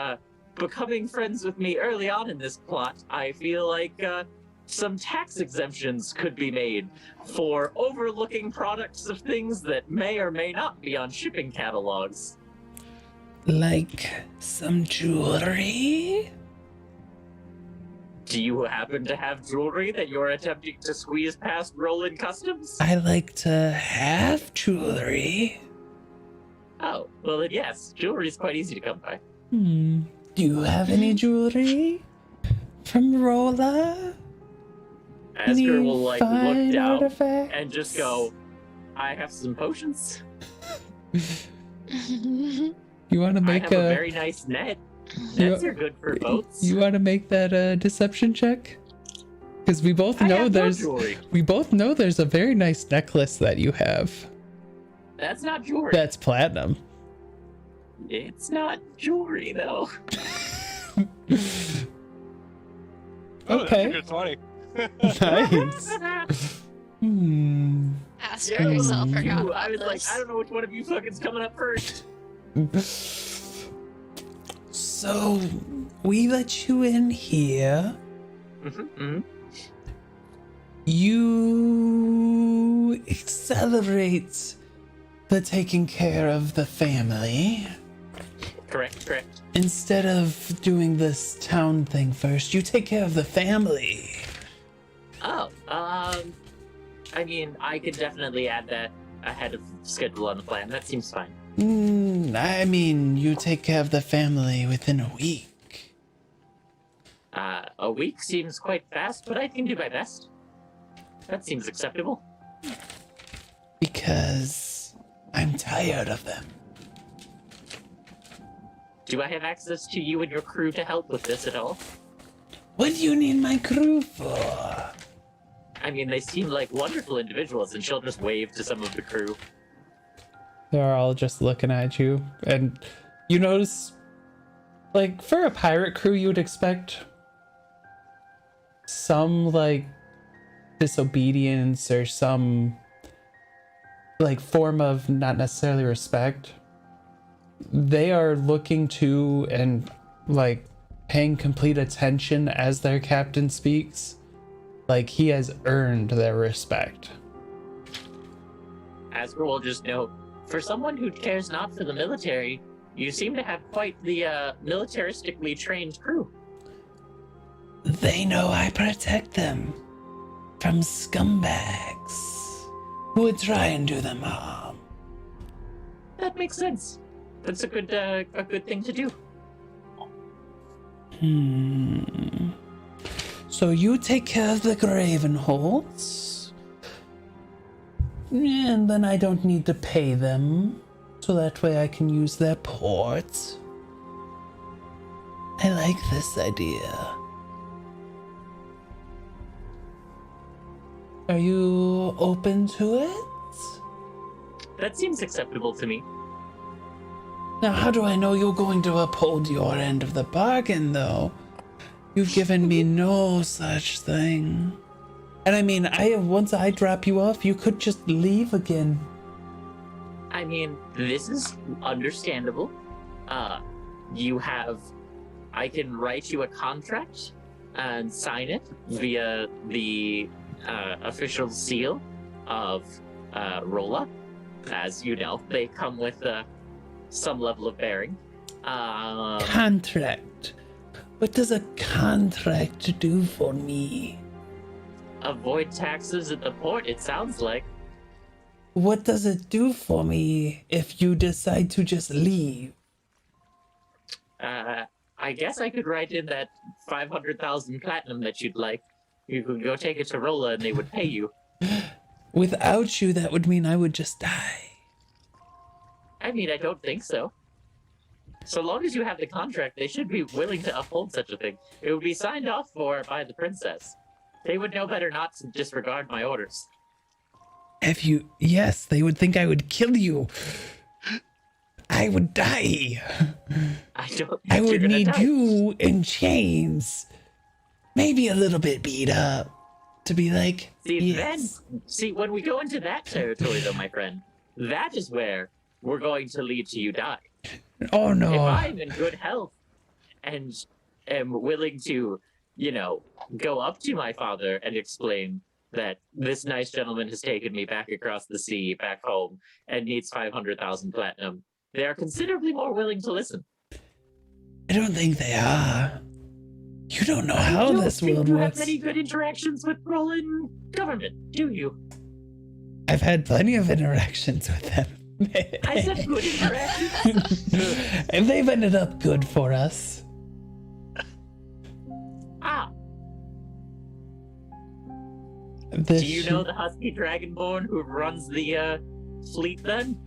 becoming friends with me early on in this plot, I feel like some tax exemptions could be made for overlooking products of things that may or may not be on shipping catalogs. Like some jewelry? Do you happen to have jewelry that you're attempting to squeeze past Roland Customs? I like to have jewelry. Oh, well then yes, jewelry is quite easy to come by. Do you have any jewelry from Rolla? Asger will look fine down artifacts? and just go, I have some potions. You want to I make have a very nice net. Nets are good for boats. You want to make that deception check? Because we both I know have no there's jewelry. a very nice necklace that you have. That's not jewelry. That's platinum. It's not jewelry though. Oh, that's Okay. a good 20. Nice. Asger herself forgot Ooh, about I was like, this. I don't know which one of you fucking's coming up first. So we let you in here. You accelerate the taking care of the family. Correct. Instead of doing this town thing first, you take care of the family. Oh, I mean, I could definitely add that ahead of schedule on the plan. That seems fine. I mean, you take care of the family within a week. A week seems quite fast, but I can do my best. That seems acceptable. Because I'm tired of them. Do I have access to you and your crew to help with this at all? What do you need my crew for? I mean, they seem like wonderful individuals, and she'll just wave to some of the crew. They're all just looking at you, and you notice, like, for a pirate crew, you would expect some, like, disobedience or some, like, form of not necessarily respect. They are looking to and, like, paying complete attention as their captain speaks. Like, he has earned their respect. Asger will just note, for someone who cares not for the military, you seem to have quite the militaristically trained crew. They know I protect them from scumbags who would try and do them harm. That makes sense. That's a good thing to do. So you take care of the graven holds, and then I don't need to pay them, so that way I can use their ports. I like this idea. Are you open to it? That seems acceptable to me. Now, how do I know you're going to uphold your end of the bargain, though? You've given me no such thing. And I mean, once I drop you off, you could just leave again. I mean, this is understandable. I can write you a contract and sign it via the official seal of Rolla. As you know, they come with some level of bearing. Contract? What does a contract do for me? Avoid taxes at the port, it sounds like. What does it do for me if you decide to just leave? I guess I could write in that 500,000 platinum that you'd like. You could go take it to Rolla and they would pay you. Without you, that would mean I would just die. I mean, I don't think so. So long as you have the contract, they should be willing to uphold such a thing. It would be signed off for by the princess. They would know better not to disregard my orders. Yes, they would think I would kill you. I would die. I don't think I you're would gonna need die. you in chains. Maybe a little bit beat up. To be like, yes. When we go into that territory, though, my friend, that is where we're going to lead to you die. Oh no. If I'm in good health and am willing to, go up to my father and explain that this nice gentleman has taken me back across the sea, back home, and needs 500,000 platinum, they are considerably more willing to listen. I don't think they are. You don't know how this world You works. have many good interactions with Roland government, do you? I've had plenty of interactions with them. I said good interactions. And they've ended up good for us. Do you know the Husky Dragonborn who runs the fleet then?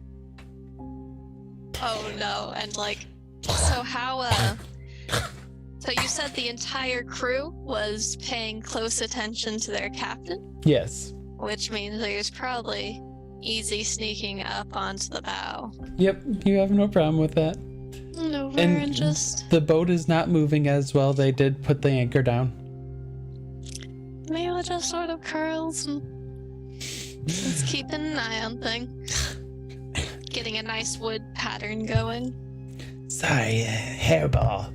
Oh no, and so how, so you said the entire crew was paying close attention to their captain? Yes. Which means there's probably easy sneaking up onto the bow. Yep, you have no problem with that. Over and just... The boat is not moving as well. They did put the anchor down. Maybe just sort of curls and just keeping an eye on things. Getting a nice wood pattern going. Sorry, hairball.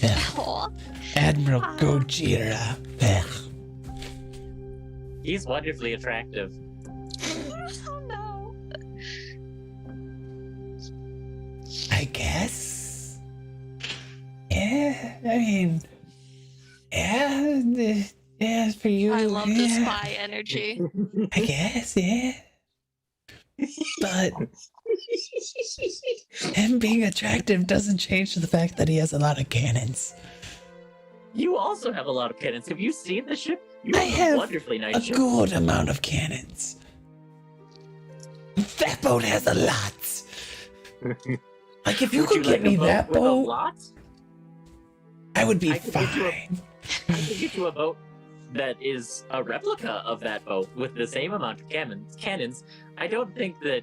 Aw. Admiral Gojira. He's wonderfully attractive. Oh no. I guess. Yeah, I mean, yeah, for you. I love the spy energy. I guess, yeah. But him being attractive doesn't change the fact that he has a lot of cannons. You also have a lot of cannons. Have you seen the ship? You I have wonderfully nice a ship. good amount of cannons. That boat has a lot. Like, if you Would could get like a me boat that with a boat, lot? I would be I could get you fine. I could get you a boat that is a replica of that boat with the same amount of cannons. I don't think that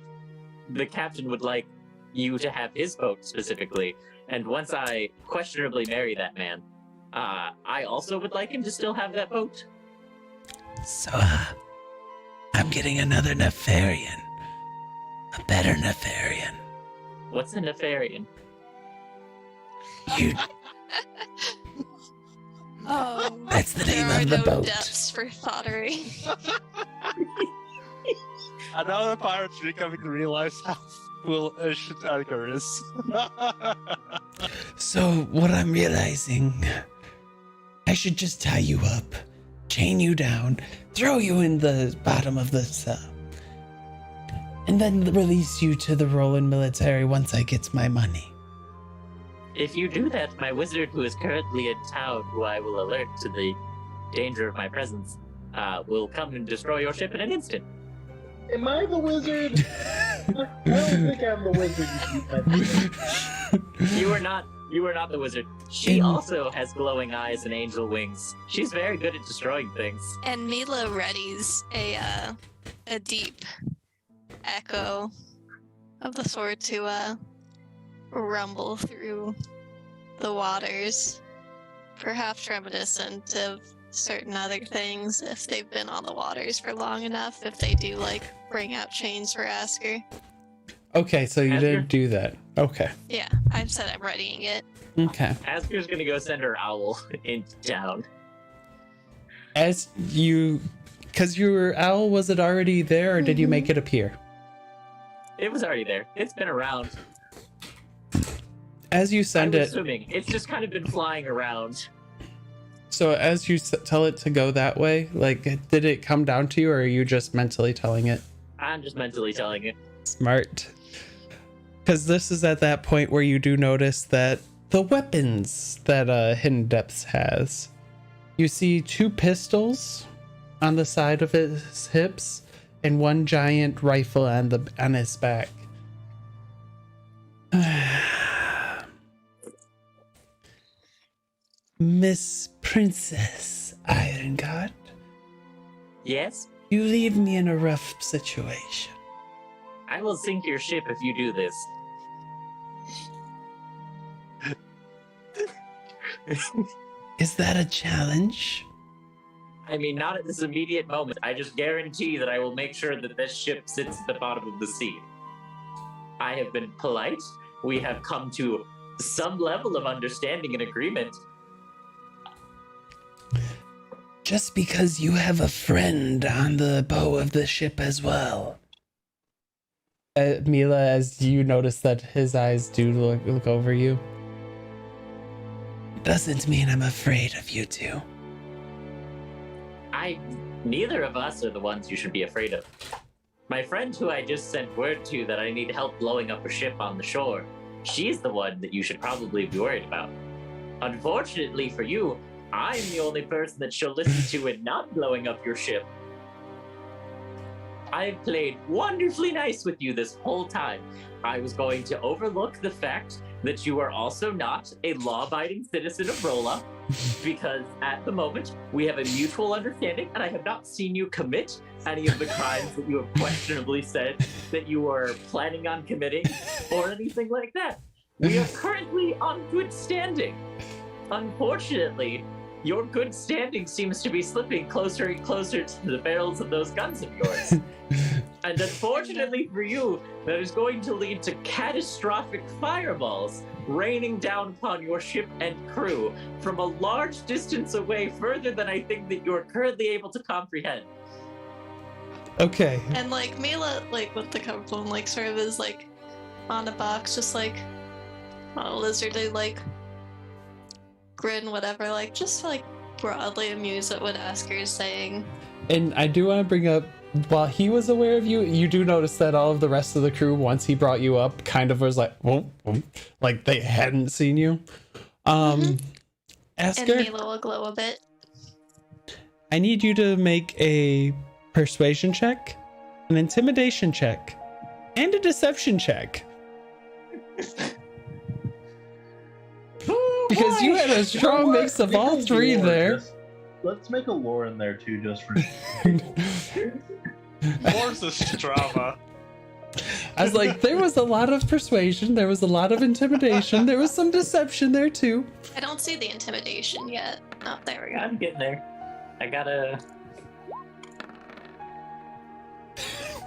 the captain would like you to have his boat specifically. And once I questionably marry that man, I also would like him to still have that boat. So, I'm getting another Nefarian. A better Nefarian. What's a Nefarian? You, Oh, that's the there name are of the no boat. depths for thoughterly. I know the pirates are coming to realize how foolish Edgar is. So, what I'm realizing, I should just tie you up, chain you down, throw you in the bottom of the sub, and then release you to the Roland military once I get my money. If you do that, my wizard, who is currently in town, who I will alert to the danger of my presence, will come and destroy your ship in an instant. Am I the wizard? I don't think I'm the wizard. You are not. You are not the wizard. She also has glowing eyes and angel wings. She's very good at destroying things. And Mila readies a deep echo of the sword to rumble through the waters, perhaps reminiscent of certain other things if they've been on the waters for long enough, if they do like bring out chains for Asger. Okay, so you Asger? didn't do that. Okay. Yeah, I've said I'm readying it. Okay. Asker's gonna go send her owl into town. As you, because your owl, was it already there, or did you make it appear? It was already there. It's been around. As you send I was it, swimming. It's just kind of been flying around. so as you tell it to go that way, like, did it come down to you, or are you just mentally telling it? I'm just mentally telling it. Smart. Because this is at that point where you do notice that the weapons that Hidden Depths has. You see 2 pistols on the side of his hips and 1 giant rifle on his back. Miss Princess Ironguard, Yes? you leave me in a rough situation. I will sink your ship if you do this. Is that a challenge? I mean, not at this immediate moment. I just guarantee that I will make sure that this ship sits at the bottom of the sea. I have been polite. We have come to some level of understanding and agreement. Just because you have a friend on the bow of the ship as well. Mila, as you notice that his eyes do look over you, doesn't mean I'm afraid of you two. Neither of us are the ones you should be afraid of. My friend who I just sent word to that I need help blowing up a ship on the shore, she's the one that you should probably be worried about. Unfortunately for you, I'm the only person that she'll listen to in not blowing up your ship. I've played wonderfully nice with you this whole time. I was going to overlook the fact that you are also not a law-abiding citizen of Rolla, because at the moment we have a mutual understanding, and I have not seen you commit any of the crimes that you have questionably said that you are planning on committing, or anything like that. We are currently on good standing. Unfortunately, your good standing seems to be slipping closer and closer to the barrels of those guns of yours. And unfortunately for you, that is going to lead to catastrophic fireballs raining down upon your ship and crew from a large distance away, further than I think that you're currently able to comprehend. Okay. And like Mila, like with the cover phone, like sort of is like on a box, just like on a lizardly like grin, whatever, like just like broadly amused at what Asger is saying. And I do want to bring up, while he was aware of you, you do notice that all of the rest of the crew, once he brought you up, kind of was like, whoop, whoop, like they hadn't seen you. And Asger, Mila will glow a bit. I need you to make a persuasion check, an intimidation check, and a deception check. Because you had a strong mix of all three there. Let's make a lore in there too, just for. Where's the Strava? I was like, there was a lot of persuasion, there was a lot of intimidation, there was some deception there too. I don't see the intimidation yet. Oh, there we go. I'm getting there. I gotta.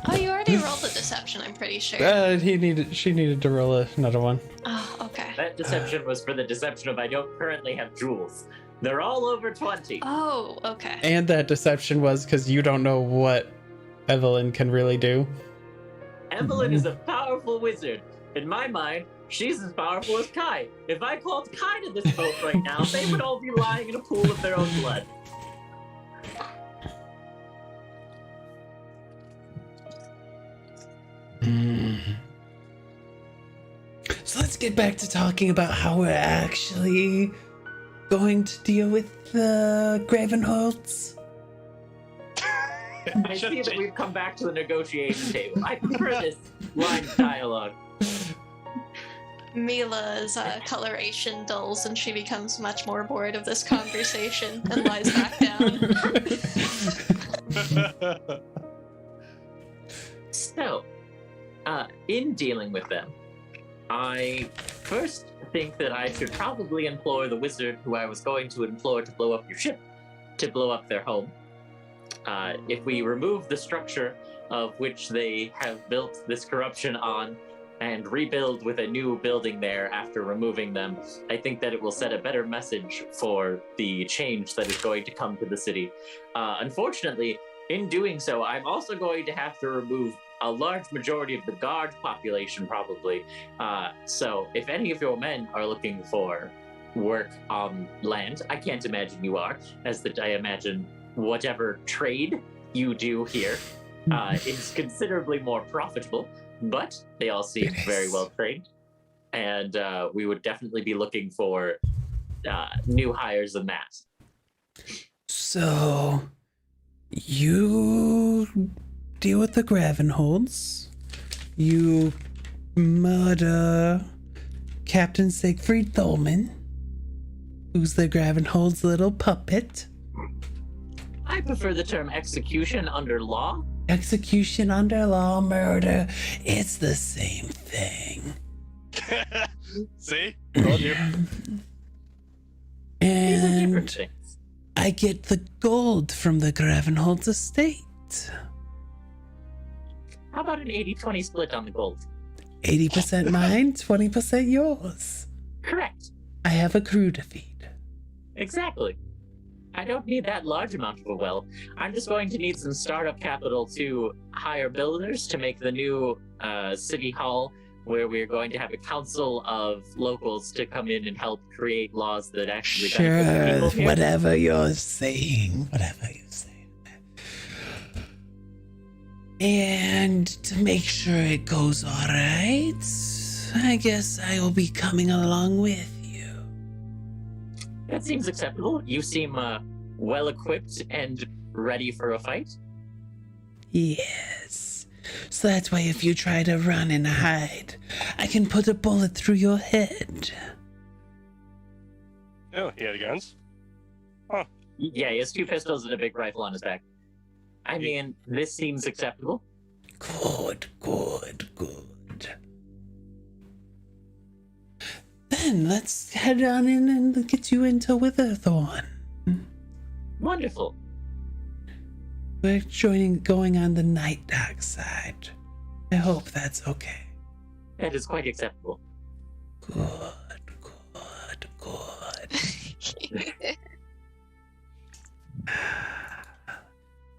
Oh, you already rolled the deception, I'm pretty sure. She needed to roll another one. Oh, okay. That deception was for the deception of I don't currently have jewels. They're all over 20. Oh, okay. And that deception was because you don't know what Evelyn can really do. Evelyn is a powerful wizard. In my mind, she's as powerful as Kai. If I called Kai to this boat right now, they would all be lying in a pool of their own blood. So let's get back to talking about how we're actually going to deal with the Gravenholds. I see that we've come back to the negotiation table. I prefer this line of dialogue. Mila's coloration dulls and she becomes much more bored of this conversation and lies back down. So, in dealing with them, I first think that I should probably implore the wizard who I was going to implore to blow up your ship, to blow up their home. If we remove the structure of which they have built this corruption on and rebuild with a new building there after removing them, I think that it will set a better message for the change that is going to come to the city. Unfortunately, in doing so, I'm also going to have to remove a large majority of the guard population, probably. So if any of your men are looking for work on land, I can't imagine you are, as that I imagine whatever trade you do here is considerably more profitable, but they all seem very well trained. And we would definitely be looking for new hires in that. So, you deal with the Gravenholds. You murder Captain Siegfried Tholman, who's the Gravenhold's little puppet. I prefer the term execution under law. Execution under law, murder, it's the same thing. See? Told you. These are different And things. I get the gold from the Gravenhold's estate. How about an 80-20 split on the gold? 80% mine, 20% yours. Correct. I have a crew to feed. Exactly. I don't need that large amount of a well. I'm just going to need some startup capital to hire builders to make the new city hall, where we're going to have a council of locals to come in and help create laws that actually benefit the Sure, people here. whatever you're saying. And to make sure it goes all right, I guess I will be coming along with you. That seems acceptable. You seem well equipped and ready for a fight. Yes. So that's why if you try to run and hide, I can put a bullet through your head. Oh, he had guns? Yeah, he has 2 pistols and a big rifle on his back. I mean, this seems acceptable. Good. Then let's head on in and get you into Witherthorn. Wonderful. We're going on the night dark side. I hope that's okay. That is quite acceptable. Good.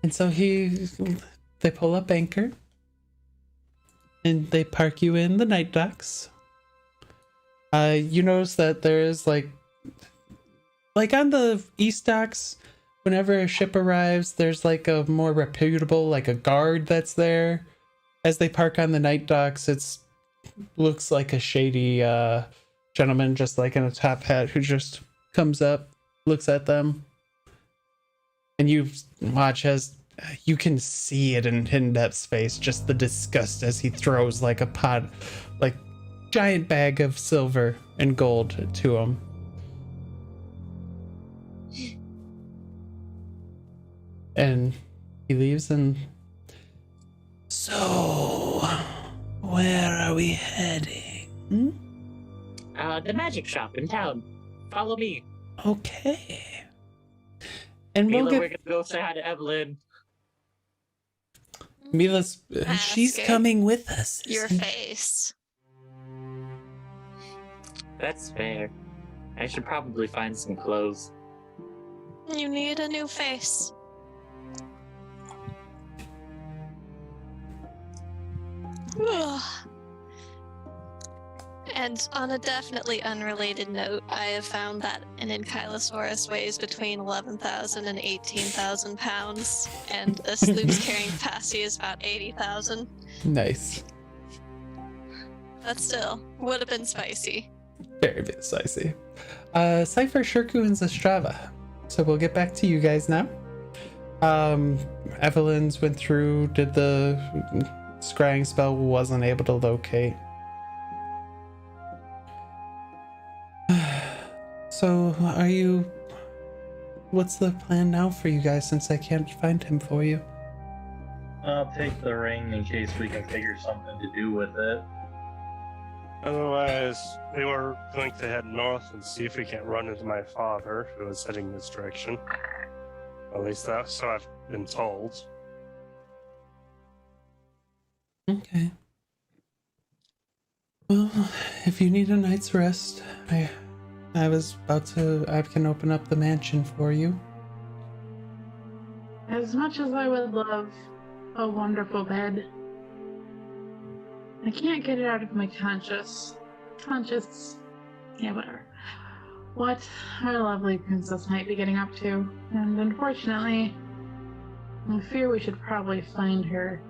And so they pull up anchor and they park you in the night docks. You notice that there is like on the east docks, whenever a ship arrives, there's like a more reputable, like a guard that's there. As they park on the night docks, looks like a shady gentleman, just like in a top hat, who just comes up, looks at them. And you watch as you can see it in Hindep's face, just the disgust as he throws like a pot, like giant bag of silver and gold to him. And he leaves and... So, where are we heading? The magic shop in town. Follow me. Okay. And Mila, we'll we're get... gonna go say hi to Evelyn. Mila's... she's Asger, coming with us. Your isn't- face. That's fair. I should probably find some clothes. You need a new face. And on a definitely unrelated note, I have found that an Ankylosaurus weighs between 11,000 and 18,000 pounds, and a sloop's carrying capacity is about 80,000. Nice. But still, would have been spicy. Very bit spicy. Sifer, Shirku, and Zastrava. So we'll get back to you guys now. Evelyn's went through, did the scrying spell, wasn't able to locate. So, are you... What's the plan now for you guys, since I can't find him for you? I'll take the ring in case we can figure something to do with it. Otherwise, we were going to head north and see if we can't run into my father, who is heading this direction. At least that's so I've been told. Okay. Well, if you need a night's rest, I was about to... I can open up the mansion for you. As much as I would love a wonderful bed, I can't get it out of my conscience. Yeah, whatever. What our lovely princess might be getting up to. And unfortunately, I fear we should probably find her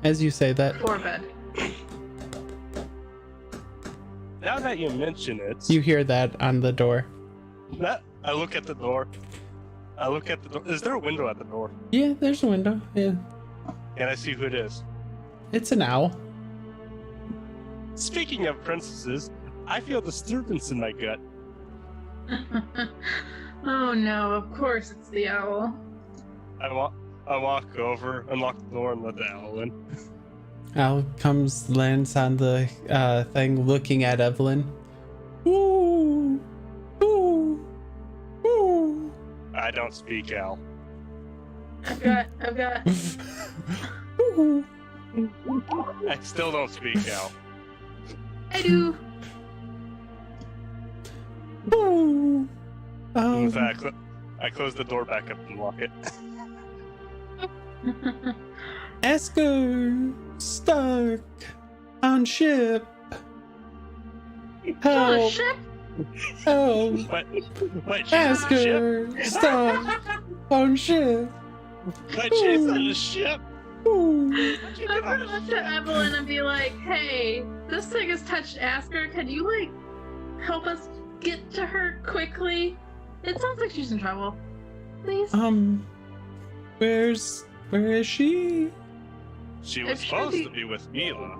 As you say that, for bed. Now that you mention it, you hear that on the door. I look at the door. Is there a window at the door? Yeah, there's a window. Yeah. Can I see who it is? It's an owl. Speaking of princesses, I feel disturbance in my gut. Oh no, of course it's the owl. I walk over, unlock the door, and let the owl in. Owl comes, lands on the thing, looking at Evelyn. Ooh, ooh, ooh. I don't speak owl. I've got. Ooh. I still don't speak owl. I do. Ooh. In fact, I close the door back up and lock it. Asger, stuck on ship. Oh, Help! shit! Help! What? She's on a ship? Asger, stuck on ship. What? She's on a ship? Ooh. How'd you I'm get on gonna a look ship? to Evelyn and be like, hey, this thing has touched Asger. Can you, like, help us get to her quickly? It sounds like she's in trouble. Please? Where is she? She was If she supposed be- to be with Mila.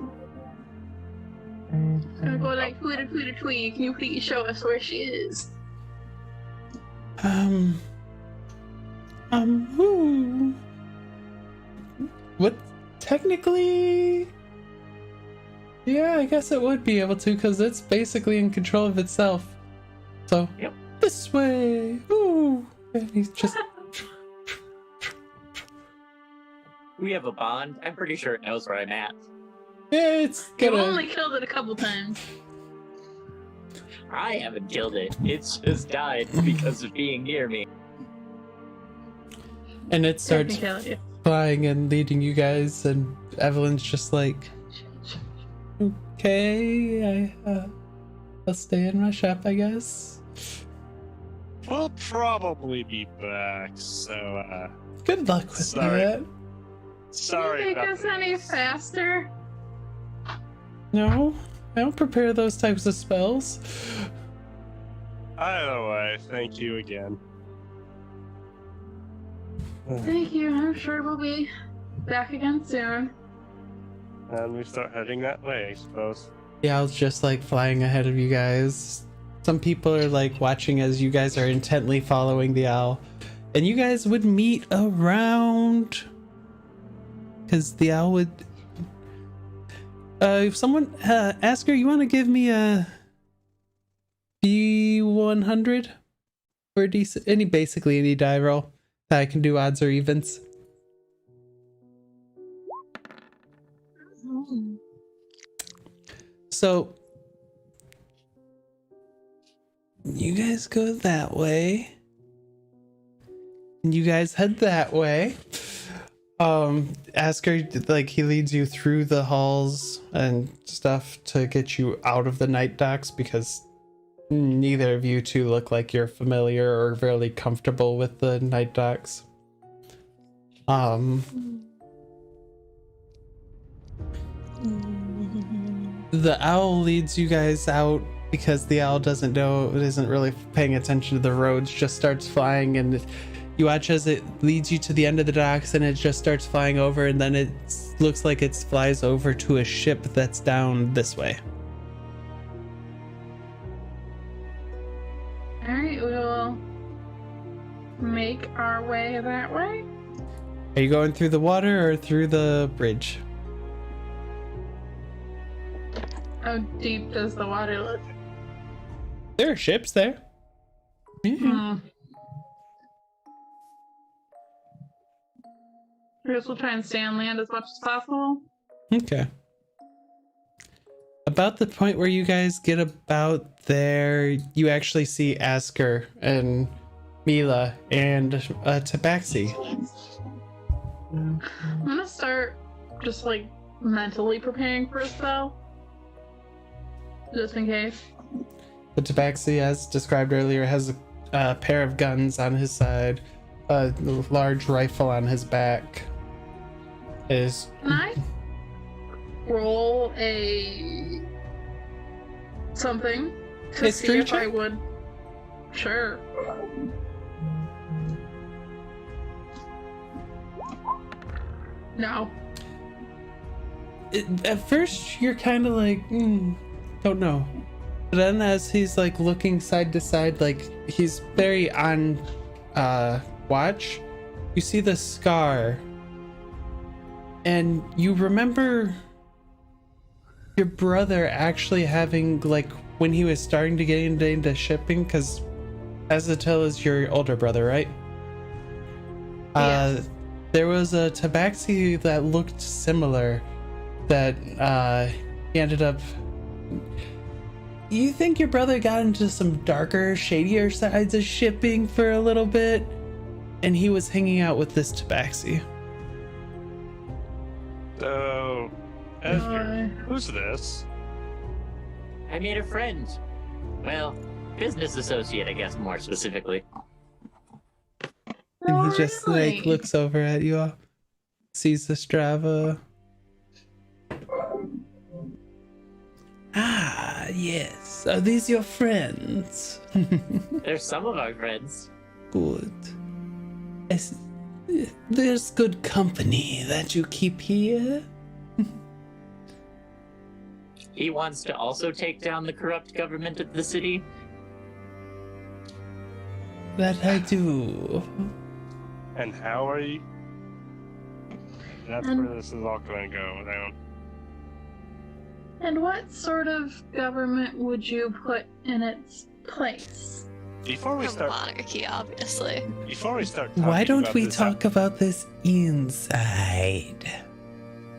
Gonna go like, Pooda Twee, can you please show us where she is? Who? What? Technically, yeah, I guess it would be able to, because it's basically in control of itself. So, Yep. This way. Ooh. And he's just... We have a bond. I'm pretty sure it knows where I'm at. Yeah, it's You gonna... only killed it a couple times. I haven't killed it. It's just died because of being near me. And it starts Technicality. flying and leading you guys, and Evelyn's just like, okay, I'll stay in my shop, I guess. We'll probably be back, so, Good luck with Sorry. that. sorry Can you make about us any this. faster? No, I don't prepare those types of spells. Either way, thank you again. Thank you. I'm sure we'll be back again soon. And we start heading that way, I suppose. The owl's just like flying ahead of you guys. Some people are like watching as you guys are intently following the owl. And you guys would meet around, because the owl would if someone Asger, you want to give me a B100 for a decent basically any die roll that I can do odds or evens? So you guys go that way. And you guys head that way. Asger, like, he leads you through the halls and stuff to get you out of the night docks, because neither of you two look like you're familiar or really comfortable with the night docks. The owl leads you guys out because the owl doesn't know, it isn't really paying attention to the roads, just starts flying, and you watch as it leads you to the end of the docks and it just starts flying over, and then it looks like it flies over to a ship that's down this way. Alright, we'll make our way that way. Are you going through the water or through the bridge? How deep does the water look? There are ships there. I guess we'll try and stay on land as much as possible. Okay. About the point where you guys get about there, you actually see Asger and Mila and Tabaxi. I'm gonna start just like mentally preparing for a spell. Just in case. The Tabaxi, as described earlier, has a pair of guns on his side, a large rifle on his back. Can I roll a something to History see if check? I would? Sure. No. At first, you're kind of like, don't know. But then as he's like looking side to side, like he's very on watch, you see the scar. And you remember your brother actually having, like, when he was starting to get into shipping, because Azatel is your older brother, right? Yes. There was a Tabaxi that looked similar that he ended up... You think your brother got into some darker, shadier sides of shipping for a little bit, and he was hanging out with this Tabaxi. So, Asger, who's this? I made a friend. Well, business associate, I guess, more specifically. And he just like looks over at you all, sees the Strava. Ah, yes. Are these your friends? They're some of our friends. Good. There's good company that you keep here. He wants to also take down the corrupt government of the city. That I do. And how are you? That's where this is all going to go down. And what sort of government would you put in its place? Before we A start, monarchy, obviously. Why don't we talk about this inside?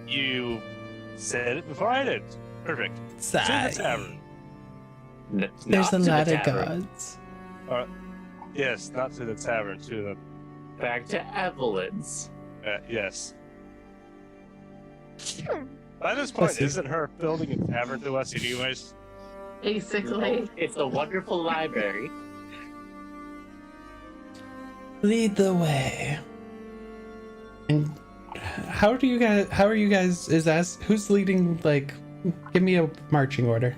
You said it before I did. Perfect. To the Inside. tavern. There's Not a to the lot of tavern. gods. Yes, not to the tavern, to Back to Evelyn's. the. Yes. By this point, Listen. isn't her building a tavern to us, anyways? Basically. It's a wonderful library. Lead the way. And how are you guys? Who's leading? Like, give me a marching order.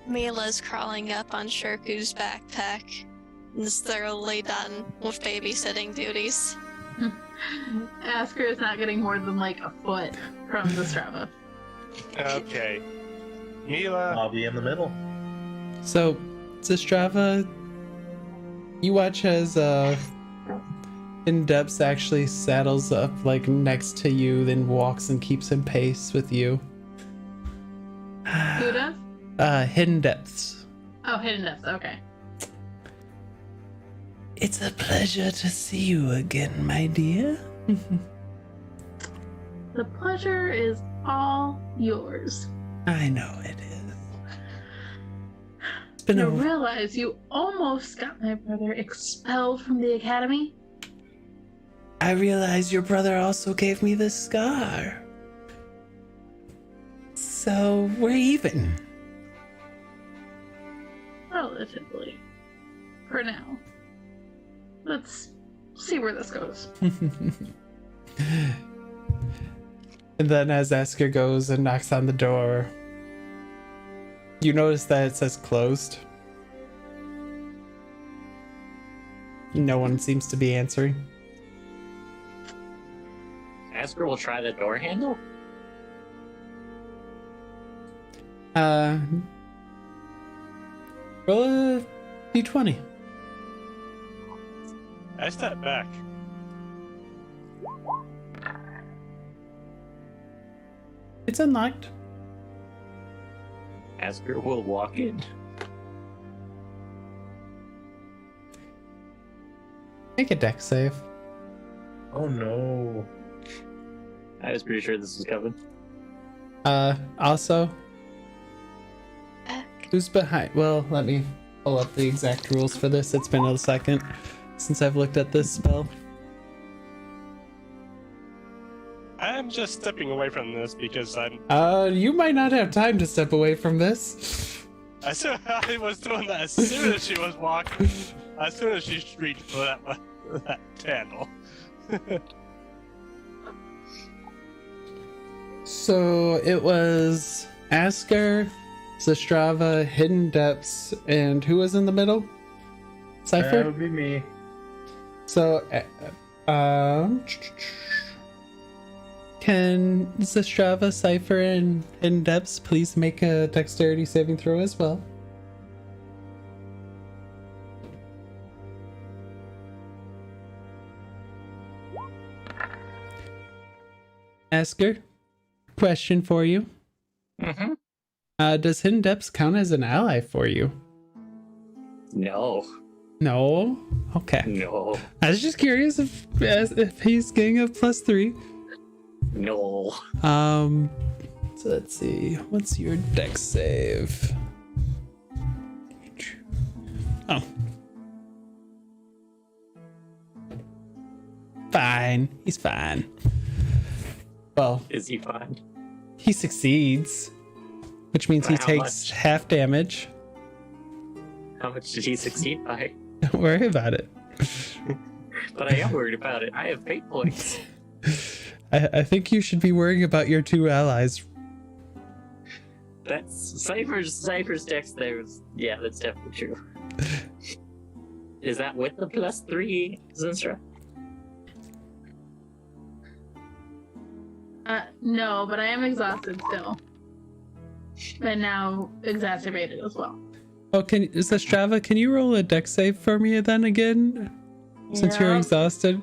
Mila's crawling up on Shirku's backpack. is thoroughly done with babysitting duties. Asger is not getting more than like a foot from the Strava. Okay. Mila. I'll be in the middle. So, Zistrava, you watch as In-Depths actually saddles up like next to you, then walks and keeps in pace with you. Who does? Hidden Depths. Oh, Hidden Depths, okay. It's a pleasure to see you again, my dear. The pleasure is all yours. I know it is. It's been You a realize you almost got my brother expelled from the academy? I realize your brother also gave me the scar. So we're even. Relatively. For now. Let's see where this goes. And then as Asger goes and knocks on the door, you notice that it says closed. No one seems to be answering. Asger will try the door handle. Roll a d20. I step back. It's unlocked. Asger will walk in. Make a dex save. Oh no. I was pretty sure this was coming. Also, who's behind? Well, let me pull up the exact rules for this. It's been a second since I've looked at this spell. I'm just stepping away from this because I'm. You might not have time to step away from this. I was doing that as soon as she was walking. As soon as she reached for that handle. So it was Asger, Zistrava, Hidden Depths, and who was in the middle? That Sifer? would be me. So, can Zistrava, Sifer, and Hidden Depths please make a dexterity saving throw as well? Asger, question for you. Mm-hmm. Does Hidden Depths count as an ally for you? No. No? Okay. No. I was just curious if he's getting a +3. No. So let's see. What's your dex save? Oh. Fine. He's fine. Well, Is he fine? he succeeds, which means By he how takes much? half damage. How much did he succeed by? Don't worry about it. But I am worried about it. I have fate points. I think you should be worrying about your two allies. That's Cypher's dex there. Yeah, that's definitely true. Is that with the +3, Zinstra? No, but I am exhausted still. And now exacerbated as well. Oh, Strava, can you roll a dex save for me then again? Since you're Yeah. exhausted.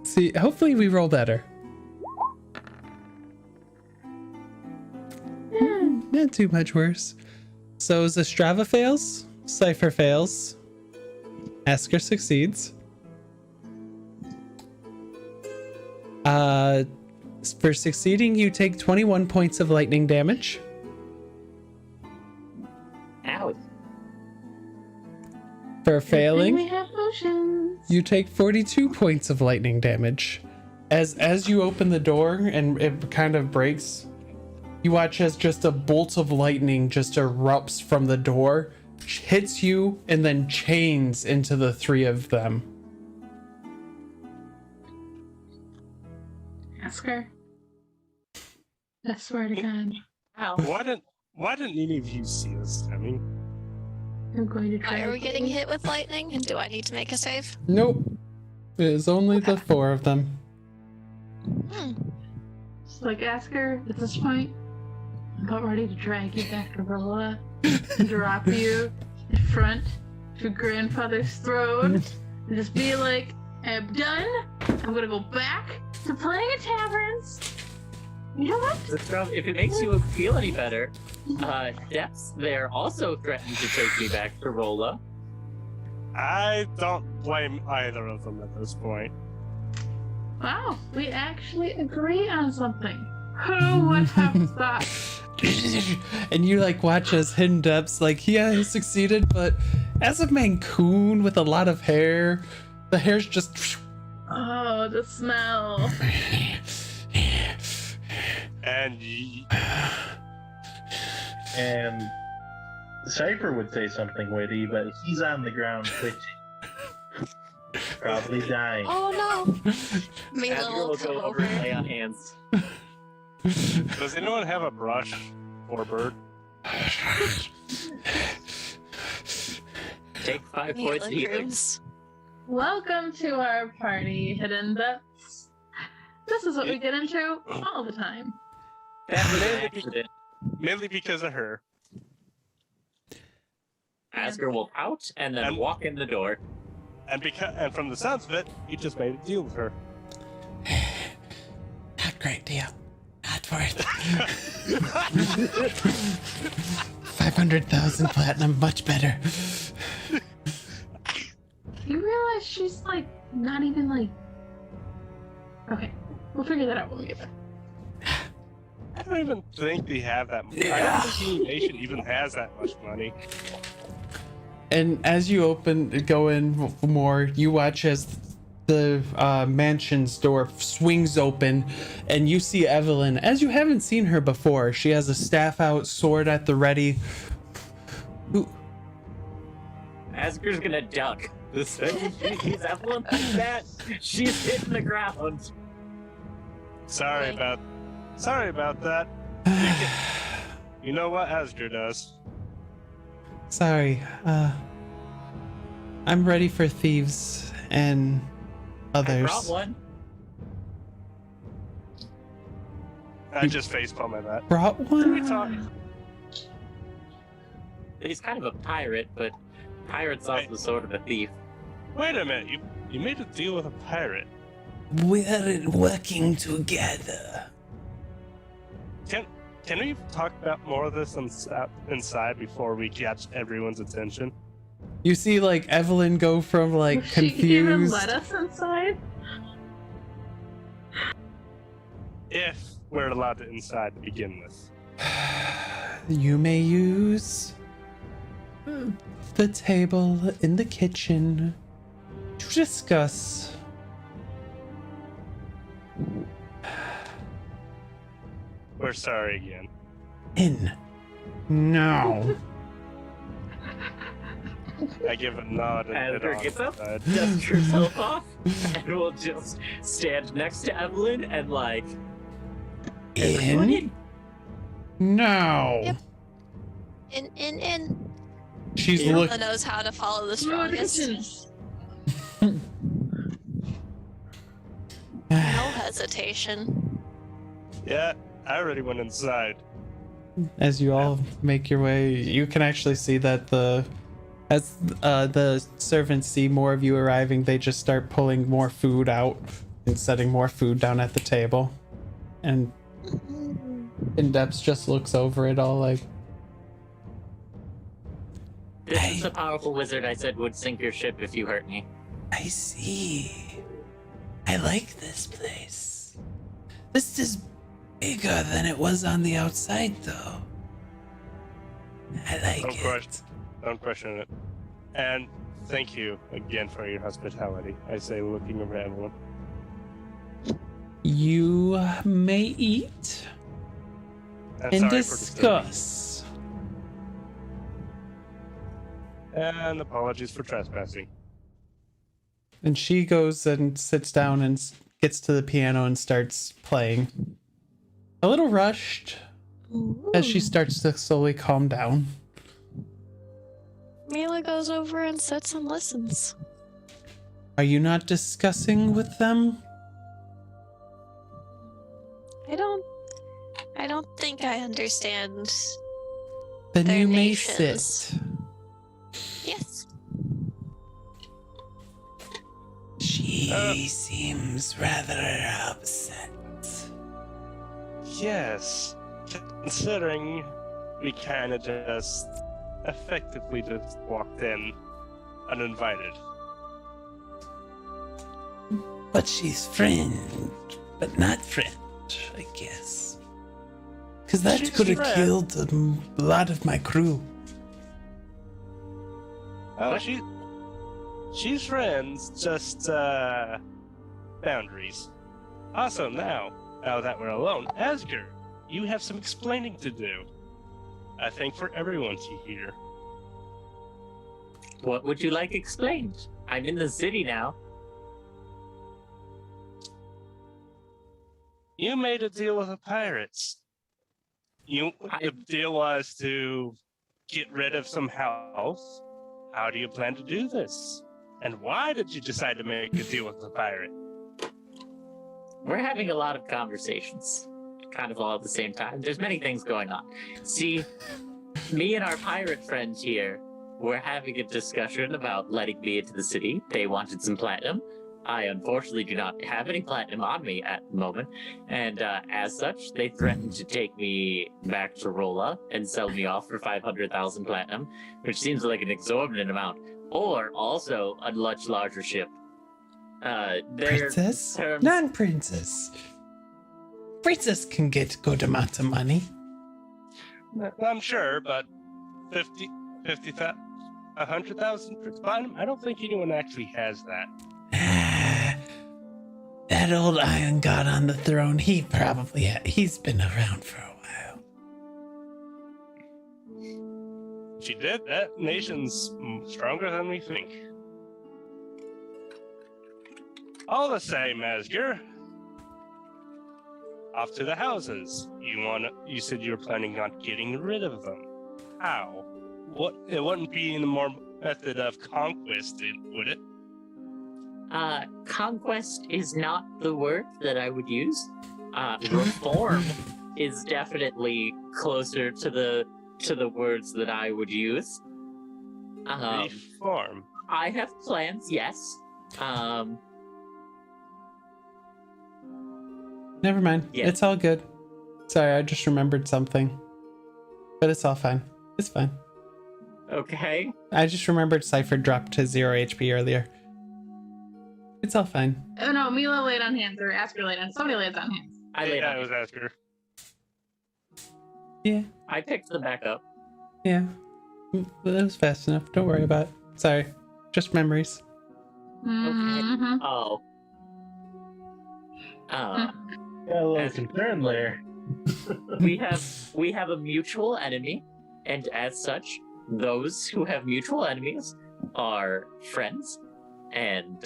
See, hopefully we roll better. Not too much worse. So Zastrava fails, Cypher fails, Asger succeeds. For succeeding, you take 21 points of lightning damage. Ow. For failing, We have potions. you take 42 points of lightning damage. As you open the door and it kind of breaks, you watch as just a bolt of lightning just erupts from the door, hits you, and then chains into the three of them. Asger. I swear to God. Ow. Why didn't any of you see this coming? I'm going to try. Are we getting hit with lightning? And do I need to make a save? Nope. It is only the 4 of them. It's like Asger, at this point, I'm about ready to drag you back to Rolla and drop you in front of your grandfather's throne and just be like, I'm done. I'm gonna go back to playing at taverns. You know what? If it makes you feel any better, Depths there also threatened to take me back to Rolla. I don't blame either of them at this point. Wow, we actually agree on something. Who would have thought? And you like watch as Hidden Depths, like, yeah, he succeeded, but as a Mancoon with a lot of hair, the hair's just. Oh, the smell. And Sifer would say something witty, but he's on the ground twitching. Probably dying. Oh no! Asger Milo will go over and lay on hands. Does anyone have a brush or bird? Take 5 points healing. Welcome to our party, Hidden Depths. This is what we get into all the time. That was an accident. Mainly because of her. Asger will pout and then walk in the door. And from the sounds of it, you just made a deal with her. Not great deal. Not for it. 500,000 platinum, much better. You realize she's like not even like. Okay, we'll figure that out when we get there. I don't even think they have that much. I don't think the nation even has that much money. And as you go in more, you watch as the mansion's door swings open, and you see Evelyn, as you haven't seen her before. She has a staff out, sword at the ready. Asger's gonna duck. He's Evelyn like that. She's hitting the ground. Sorry about that. You know what Asger does. Sorry, I'm ready for thieves and others. I brought one. I just facepalm at that. Brought one? We talk. He's kind of a pirate, but pirate's also sort of a thief. Wait a minute, you made a deal with a pirate. We're working together. Can we talk about more of this inside before we catch everyone's attention? You see, like, Evelyn go from, like, Will she even confused. let us inside? If we're allowed to inside to begin with. You may use the table in the kitchen to discuss. We're sorry again. In. No. I give a nod and Asger gets up, dusts herself off, and will just stand next to Evelyn and like. In? No. Yep. In. She's Milo looking. knows how to follow the strongest. No hesitation. Yeah, I already went inside. As you all make your way, you can actually see that as the servants see more of you arriving, they just start pulling more food out and setting more food down at the table. And In-Depths just looks over it all like, This is a powerful wizard I said would sink your ship if you hurt me. I see. I like this place. This is bigger than it was on the outside, though. I like it. Don't question it. And thank you again for your hospitality. I say, looking over at everyone. You may eat and sorry discuss. And apologies for trespassing. And she goes and sits down and gets to the piano and starts playing. A little rushed as she starts to slowly calm down. Mila goes over and sits and listens. Are you not discussing with them? I don't think I understand. Then Their you may nations. sit. Yes. She seems rather upset. Yes, considering we kind of just effectively just walked in uninvited. But she's friend, but not friend, I guess. Because that She's could have friend. killed a lot of my crew. Oh, she's friends, just boundaries. Also, now that we're alone, Asger, you have some explaining to do. I think for everyone to hear. What would you like explained? I'm in the city now. You made a deal with the pirates. The deal was to get rid of some house. How do you plan to do this? And why did you decide to make a deal with the pirate? We're having a lot of conversations, kind of all at the same time. There's many things going on. See, me and our pirate friend here were having a discussion about letting me into the city. They wanted some platinum. I unfortunately do not have any platinum on me at the moment, and as such, they threatened to take me back to Rolla and sell me off for 500,000 platinum, which seems like an exorbitant amount, or also a much larger ship. Princess? terms- Non-princess. Princess can get good amount of money. I'm sure, but 100,000 for platinum? I don't think anyone actually has that. That old Iron God on the throne, he's been around for a while. She did. That nation's stronger than we think. All the same, Asger. Off to the houses. You said you were planning on getting rid of them. How? It wouldn't be in a more method of conquest, would it? Conquest is not the word that I would use. Reform is definitely closer to the words that I would use. Reform. I have plans, yes. Never mind. Yeah. It's all good. Sorry, I just remembered something. But it's all fine. It's fine. Okay. I just remembered Sifer dropped to 0 HP earlier. It's all fine. Oh no, Mila laid on hands, or Asger laid on. Somebody laid on hands. I laid Yeah, on it was Asger. Yeah, I picked them back up. yeah. But it was fast enough. Don't worry about it. Sorry. Just memories. Mhm. Oh. Got a little As- concerned there. we have a mutual enemy, and as such, those who have mutual enemies are friends, and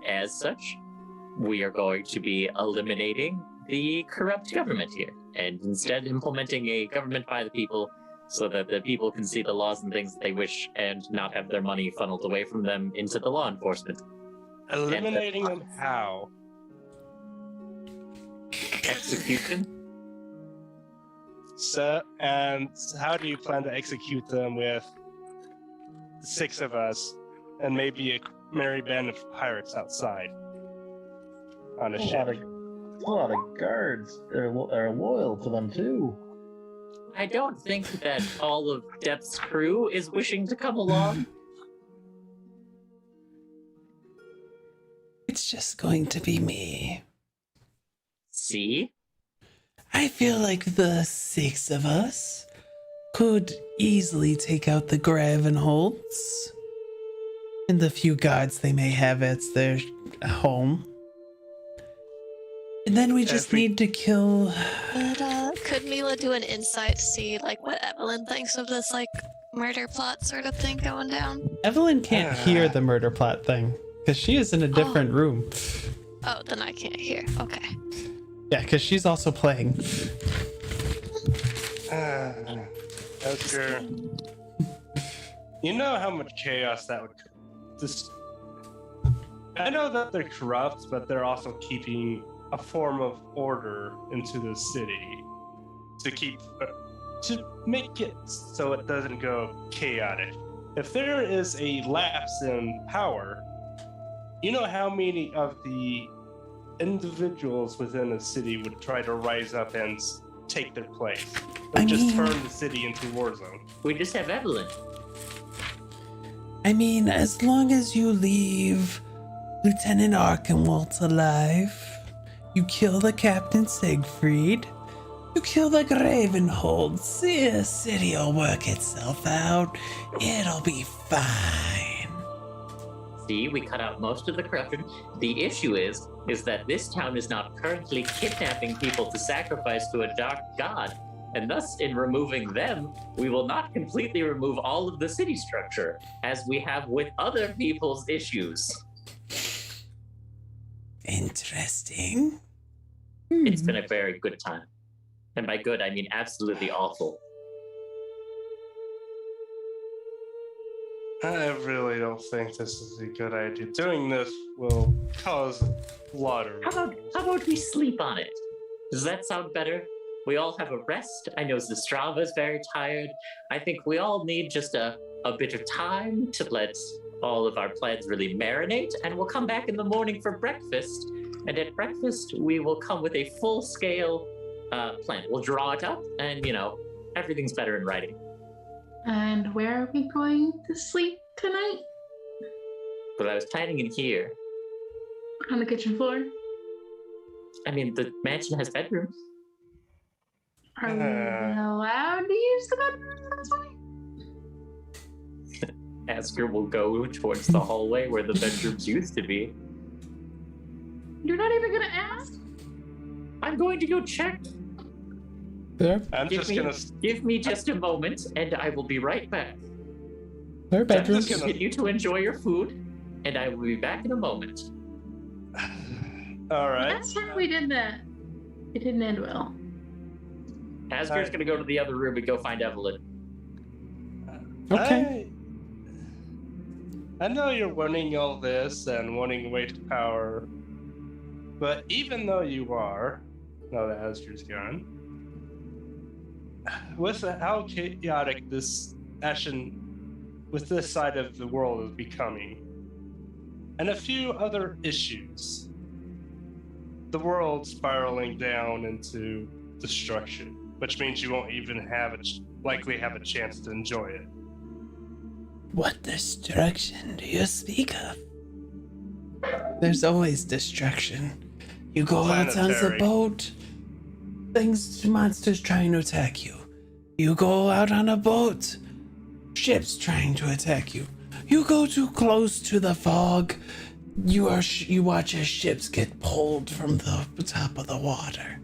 as such, we are going to be eliminating the corrupt government here, and instead implementing a government by the people, so that the people can see the laws and things they wish, and not have their money funneled away from them into the law enforcement. Eliminating them how? Execution. So, and how do you plan to execute them with 6 of us and maybe a merry band of pirates outside on a A ship? lot of guards are loyal to them too. I don't think that all of Depp's crew is wishing to come along. It's just going to be me. See? I feel like the 6 of us could easily take out the Gravenholds and the few guards they may have at their home. And then we just need to kill... But could Mila do an insight to see like what Evelyn thinks of this like murder plot sort of thing going down? Evelyn can't hear the murder plot thing because she is in a different room. Oh, then I can't hear. Okay. Yeah, because she's also playing. Asger. You know how much chaos that would just. I know that they're corrupt, but they're also keeping a form of order into the city to make it so it doesn't go chaotic. If there is a lapse in power, you know how many of the individuals within a city would try to rise up and take their place, or just turn the city into a war zone. We just have Evelyn. I mean, as long as you leave Lieutenant Archenwalt alive, you kill the Captain Siegfried, you kill the Gravenhold, the city will work itself out. It'll be fine. See, we cut out most of the corruption. The issue is that this town is not currently kidnapping people to sacrifice to a dark god, and thus, in removing them, we will not completely remove all of the city structure, as we have with other people's issues. Interesting. It's been a very good time. And by good, I mean absolutely awful. I really don't think this is a good idea. Doing this will cause slaughter. How about we sleep on it? Does that sound better? We all have a rest. I know Lustraught very tired. I think we all need just a bit of time to let all of our plans really marinate, and we'll come back in the morning for breakfast. And at breakfast, we will come with a full-scale plan. We'll draw it up, and, everything's better in writing. And where are we going to sleep tonight? But I was planning in here. On the kitchen floor? I mean, the mansion has bedrooms. Are we allowed to use the bedroom this way? Asger will go towards the hallway where the bedrooms used to be. You're not even gonna ask? I'm going to go check. There, Give me just a moment, and I will be right back. there are bedrooms. Continue to enjoy your food, and I will be back in a moment. All right. Last time we did that, it didn't end well. Asger's going to go to the other room and go find Evelyn. Okay. I know you're wanting all this and wanting a way to power, but even though you are, now that Asger's gone, with how chaotic this action with this side of the world is becoming, and a few other issues, the world spiraling down into destruction, which means you won't even likely have a chance to enjoy it. What destruction do you speak of? There's always destruction. You go out on the boat, monsters trying to attack you. You go out on a boat, ships trying to attack you. You go too close to the fog, you watch as ships get pulled from the top of the water.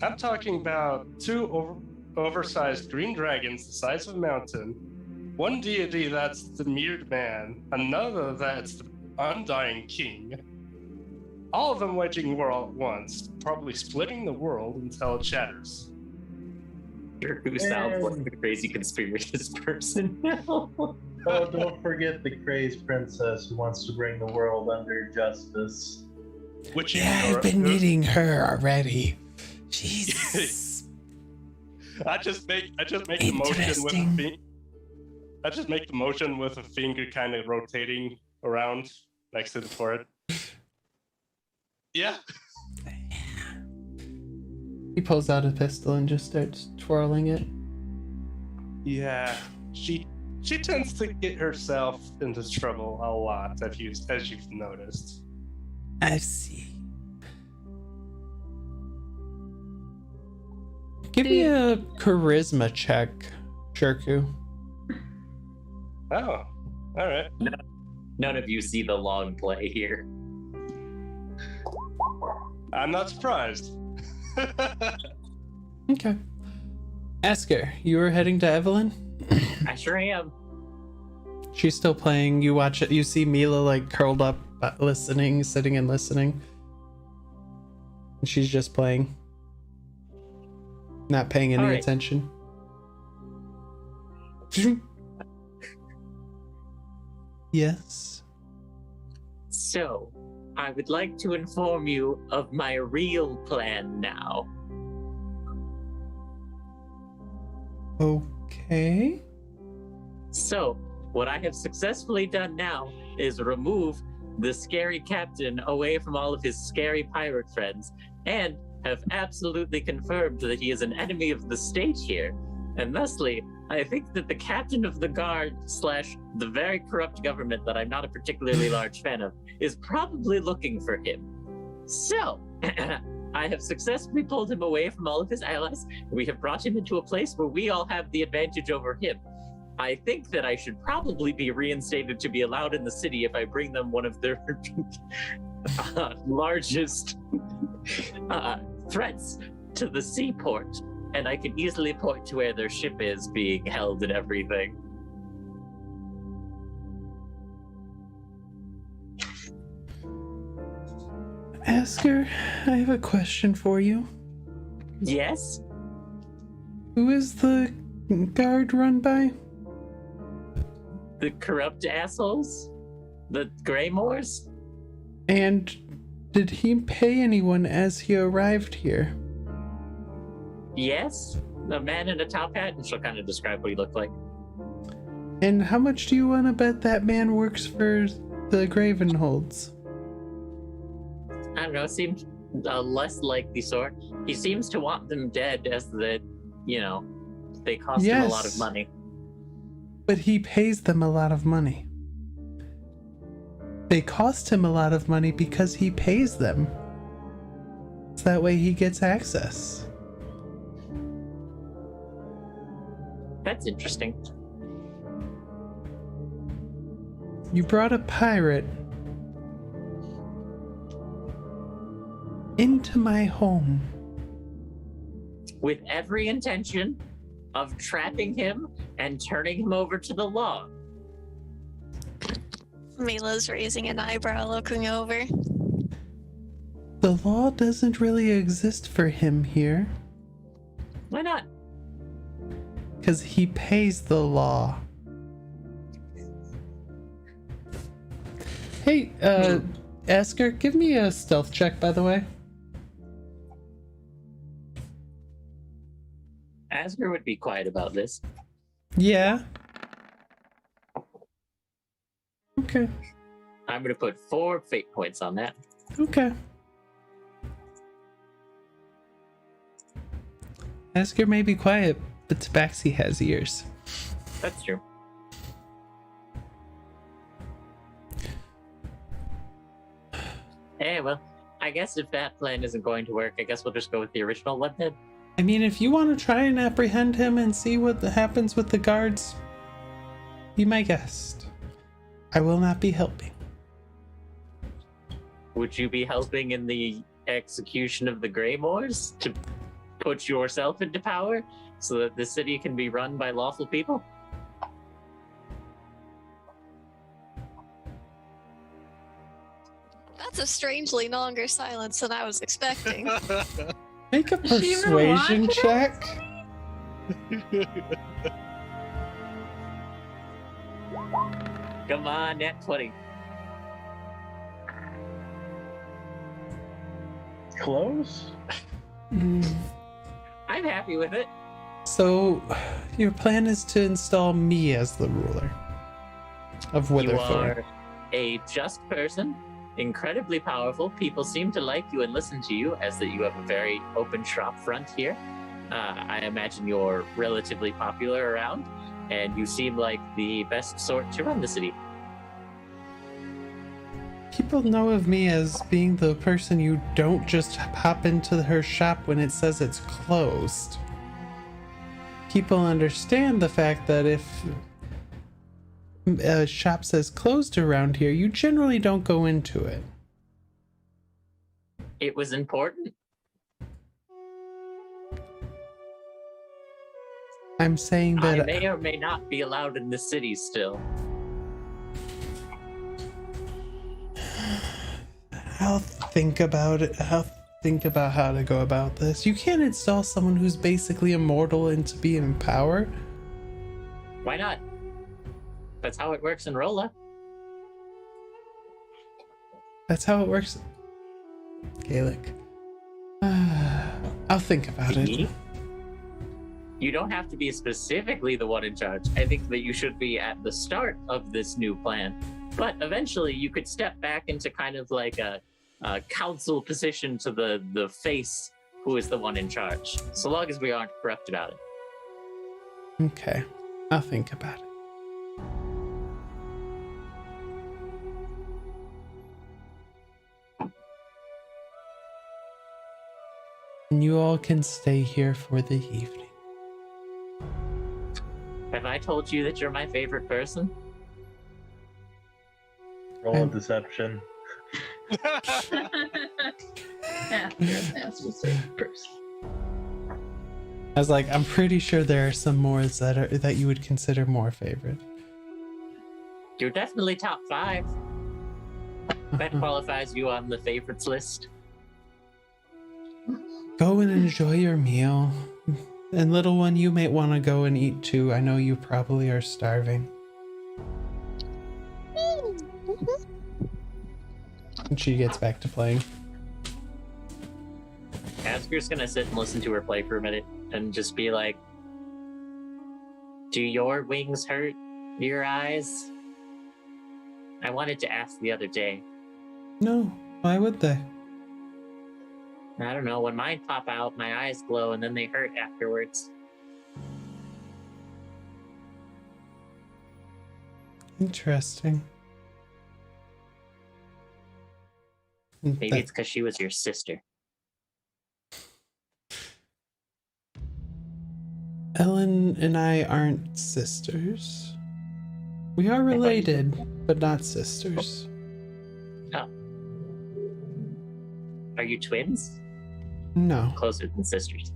I'm talking about two oversized green dragons the size of a mountain. One deity that's the mirrored man, another that's the undying king. All of them waging war all at once, probably splitting the world until it shatters. Who sounds like the crazy conspiracist person now? Oh, don't forget the crazed princess who wants to bring the world under justice. Which I've been meeting her already. She's I just make the motion with a finger. I just make the motion with a finger kind of rotating around next to the forehead. Yeah. He pulls out a pistol and just starts twirling it. Yeah. She tends to get herself into trouble a lot, as you've noticed. I see. Give me a charisma check, Shirku. Oh, all right. None of you see the long play here. I'm not surprised. Okay. Asger, you were heading to Evelyn? I sure am. She's still playing. You watch it. You see Mila curled up, sitting and listening. And she's just playing. Not paying any attention. Yes. So, I would like to inform you of my real plan now. Okay. So, what I have successfully done now is remove the scary captain away from all of his scary pirate friends, and have absolutely confirmed that he is an enemy of the state here. And thusly, I think that the captain of the guard / the very corrupt government that I'm not a particularly large fan of is probably looking for him. So, I have successfully pulled him away from all of his allies. We have brought him into a place where we all have the advantage over him. I think that I should probably be reinstated to be allowed in the city if I bring them one of their largest threats to the seaport. And I can easily point to where their ship is being held and everything. Asger, I have a question for you. Yes? Who is the guard run by? The corrupt assholes? The Greymoors? And did he pay anyone as he arrived here? Yes? A man in a top hat? And she'll kind of describe what he looked like. And how much do you want to bet that man works for the Gravenholds? I don't know, seems less like the sort. He seems to want them dead as the, they cost him a lot of money. But he pays them a lot of money. They cost him a lot of money because he pays them. So that way he gets access. That's interesting. You brought a pirate into my home. With every intention of trapping him and turning him over to the law. Mila's raising an eyebrow, looking over. The law doesn't really exist for him here. Why not? Because he pays the law. Hey, Asger, give me a stealth check, by the way. Asger would be quiet about this. Yeah. Okay. I'm going to put 4 fate points on that. Okay. Asger may be quiet, but Tabaxi has ears. That's true. Well, I guess if that plan isn't going to work, I guess we'll just go with the original one then. I mean, if you want to try and apprehend him and see what happens with the guards, be my guest. I will not be helping. Would you be helping in the execution of the Greymoors to put yourself into power so that the city can be run by lawful people? That's a strangely longer silence than I was expecting. Make a Is she even persuasion watching check. Come on, nat 20. Close? Mm. I'm happy with it. So, your plan is to install me as the ruler of You Witherthorn. are a just person, incredibly powerful. People seem to like you and listen to you, as that you have a very open shop front here. I imagine you're relatively popular around, and you seem like the best sort to run the city. People know of me as being the person you don't just hop into her shop when it says it's closed. People understand the fact that if a shop says closed around here, you generally don't go into it. It was important. I'm saying I that may or may not be allowed in the city still. I'll think about it. I'll think about how to go about this. You can't install someone who's basically immortal into being in power. Why not? That's how it works in Rolla. That's how it works. Gaelic. I'll think about it. You don't have to be specifically the one in charge. I think that you should be at the start of this new plan. But eventually you could step back into kind of like a council position to the face who is the one in charge. So long as we aren't corrupt about it. Okay. I'll think about it. And you all can stay here for the evening. Have I told you that you're my favorite person? Roll a deception. Yeah, that's what's the person. I was like, I'm pretty sure there are some more that you would consider more favorite. You're definitely top 5. That qualifies you on the favorites list. Go and enjoy your meal. And little one, you might want to go and eat too. I know you probably are starving. And she gets back to playing. Asger's gonna sit and listen to her play for a minute and just be like, do your wings hurt your eyes? I wanted to ask the other day. No, why would they? I don't know, when mine pop out, my eyes glow and then they hurt afterwards. Interesting. Maybe it's because she was your sister. Ellen and I aren't sisters. We are related, but not sisters. Oh. Are you twins? No, Closer than sisters.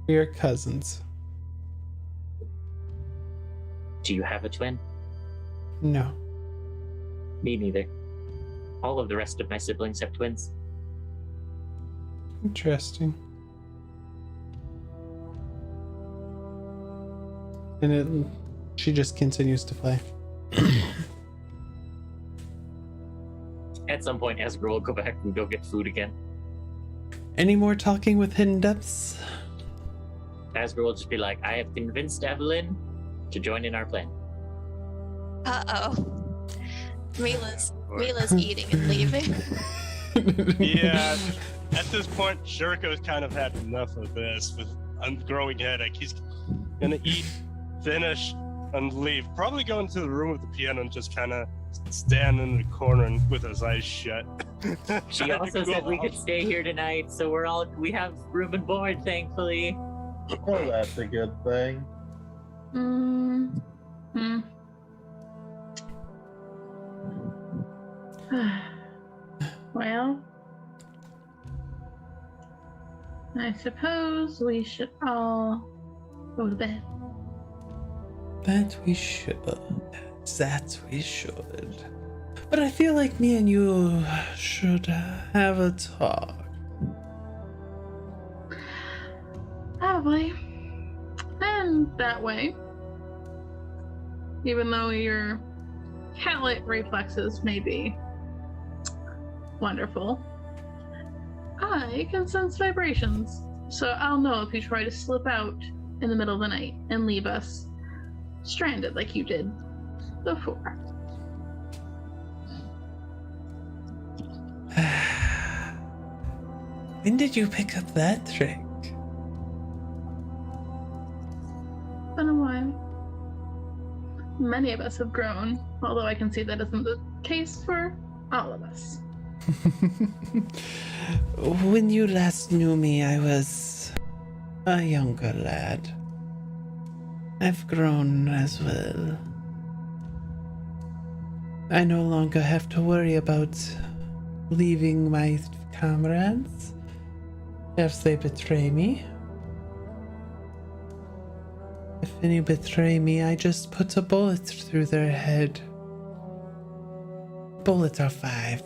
we are cousins. Do you have a twin? No. Me neither. All of the rest of my siblings have twins. Interesting. And she just continues to play. At some point, Asger will go back and go get food again. Any more talking with Hidden Depths? Asger will just be like, I have convinced Evelyn to join in our plan. Uh-oh. Mila's eating and leaving. Yeah, at this point, Jericho's kind of had enough of this with a growing headache. He's gonna eat, finish, and leave. Probably go into the room with the piano and just kind of stand in the corner and with his eyes shut. She also said we could stay here tonight, so we have room and board, thankfully. Well, that's a good thing. Well, I suppose we should all go to bed. That we should. That we should. But I feel like me and you should have a talk. Probably. And that way, even though your cat-like reflexes may be wonderful, I can sense vibrations. So I'll know if you try to slip out in the middle of the night and leave us stranded like you did before. When did you pick up that trick? Been a while. Many of us have grown, although I can see that isn't the case for all of us. When you last knew me, I was a younger lad. I've grown as well. I no longer have to worry about leaving my comrades if they betray me. If any betray me, I just put a bullet through their head. Bullet or 5.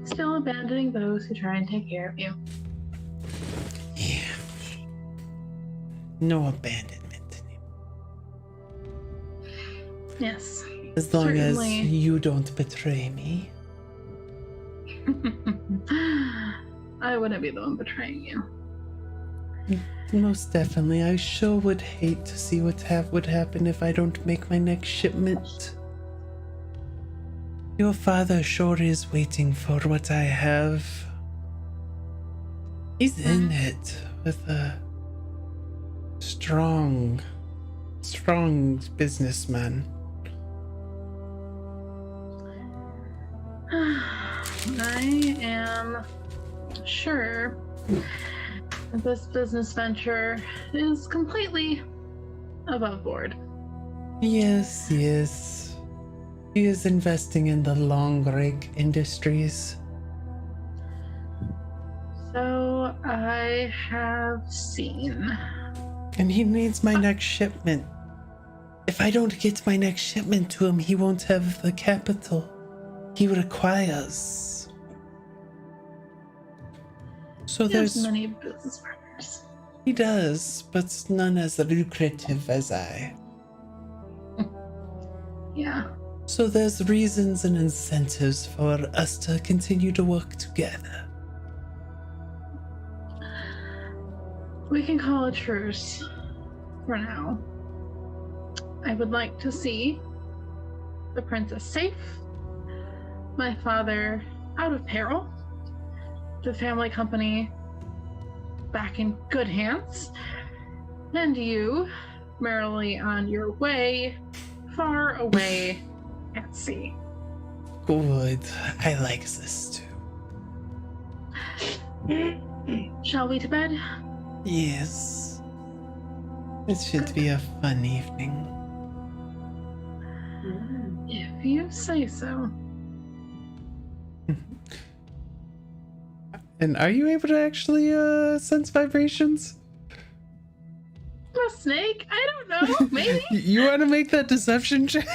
Still abandoning those who try and take care of you. Yeah. No abandonment anymore. Yes. As long Certainly. as you don't betray me. I wouldn't be the one betraying you. Most definitely. I sure would hate to see what would happen if I don't make my next shipment. Your father sure is waiting for what I have. He's in it with a strong businessman. I am sure that this business venture is completely above board. Yes. He is investing in the long rig industries. So I have seen. And he needs my next shipment. If I don't get my next shipment to him, he won't have the capital he requires. So There's there's many business partners. he does, but none as lucrative as I. Yeah. So there's reasons and incentives for us to continue to work together. We can call a truce for now. I would like to see the princess safe, my father out of peril, the family company back in good hands, and you merrily on your way, far away at sea. Good. I like this too. Shall we to bed? Yes. It should be a fun evening. If you say so. And are you able to actually sense vibrations? I'm a snake? I don't know. Maybe. You want to make that deception check?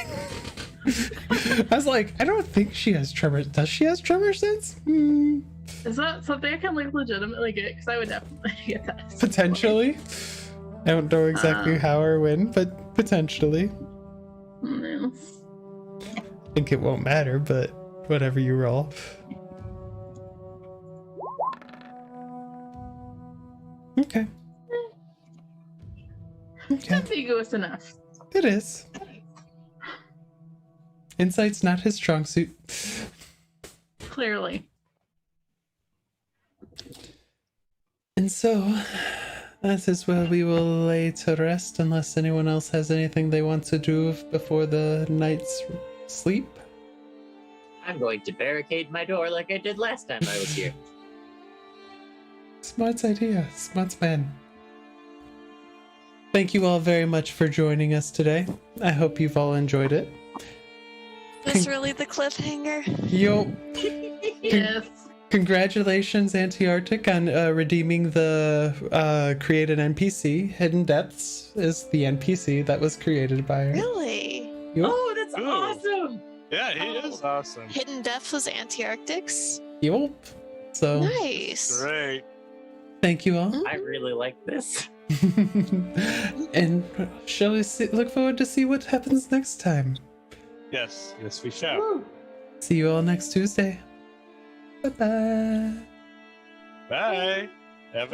I was like, I don't think she has tremor. Does she has tremor sense? Is that something I can like legitimately get? Because I would definitely get that. at some point. Potentially. I don't know exactly how or when, but potentially. Yes. I think it won't matter, but whatever you roll. Okay. Okay. Ambiguous enough. It is. Insight's not his strong suit. Clearly. And so, that is where we will lay to rest, unless anyone else has anything they want to do before the night's sleep. I'm going to barricade my door like I did last time I was here. Smart's idea. Smart's man. Thank you all very much for joining us today. I hope you've all enjoyed it. Is this really the cliffhanger? Yo, Yes. congratulations, Anti-Arctic, on redeeming the created NPC. Hidden Depths is the NPC that was created by her. Really? Yo, Oh, that's Ooh. awesome! Yeah, he is awesome. Hidden Depth was Antarctic's? yo. So, Nice. Great. thank you all. I really like this. And shall we look forward to see what happens next time? Yes, we shall. See you all next Tuesday. Bye-bye. Bye.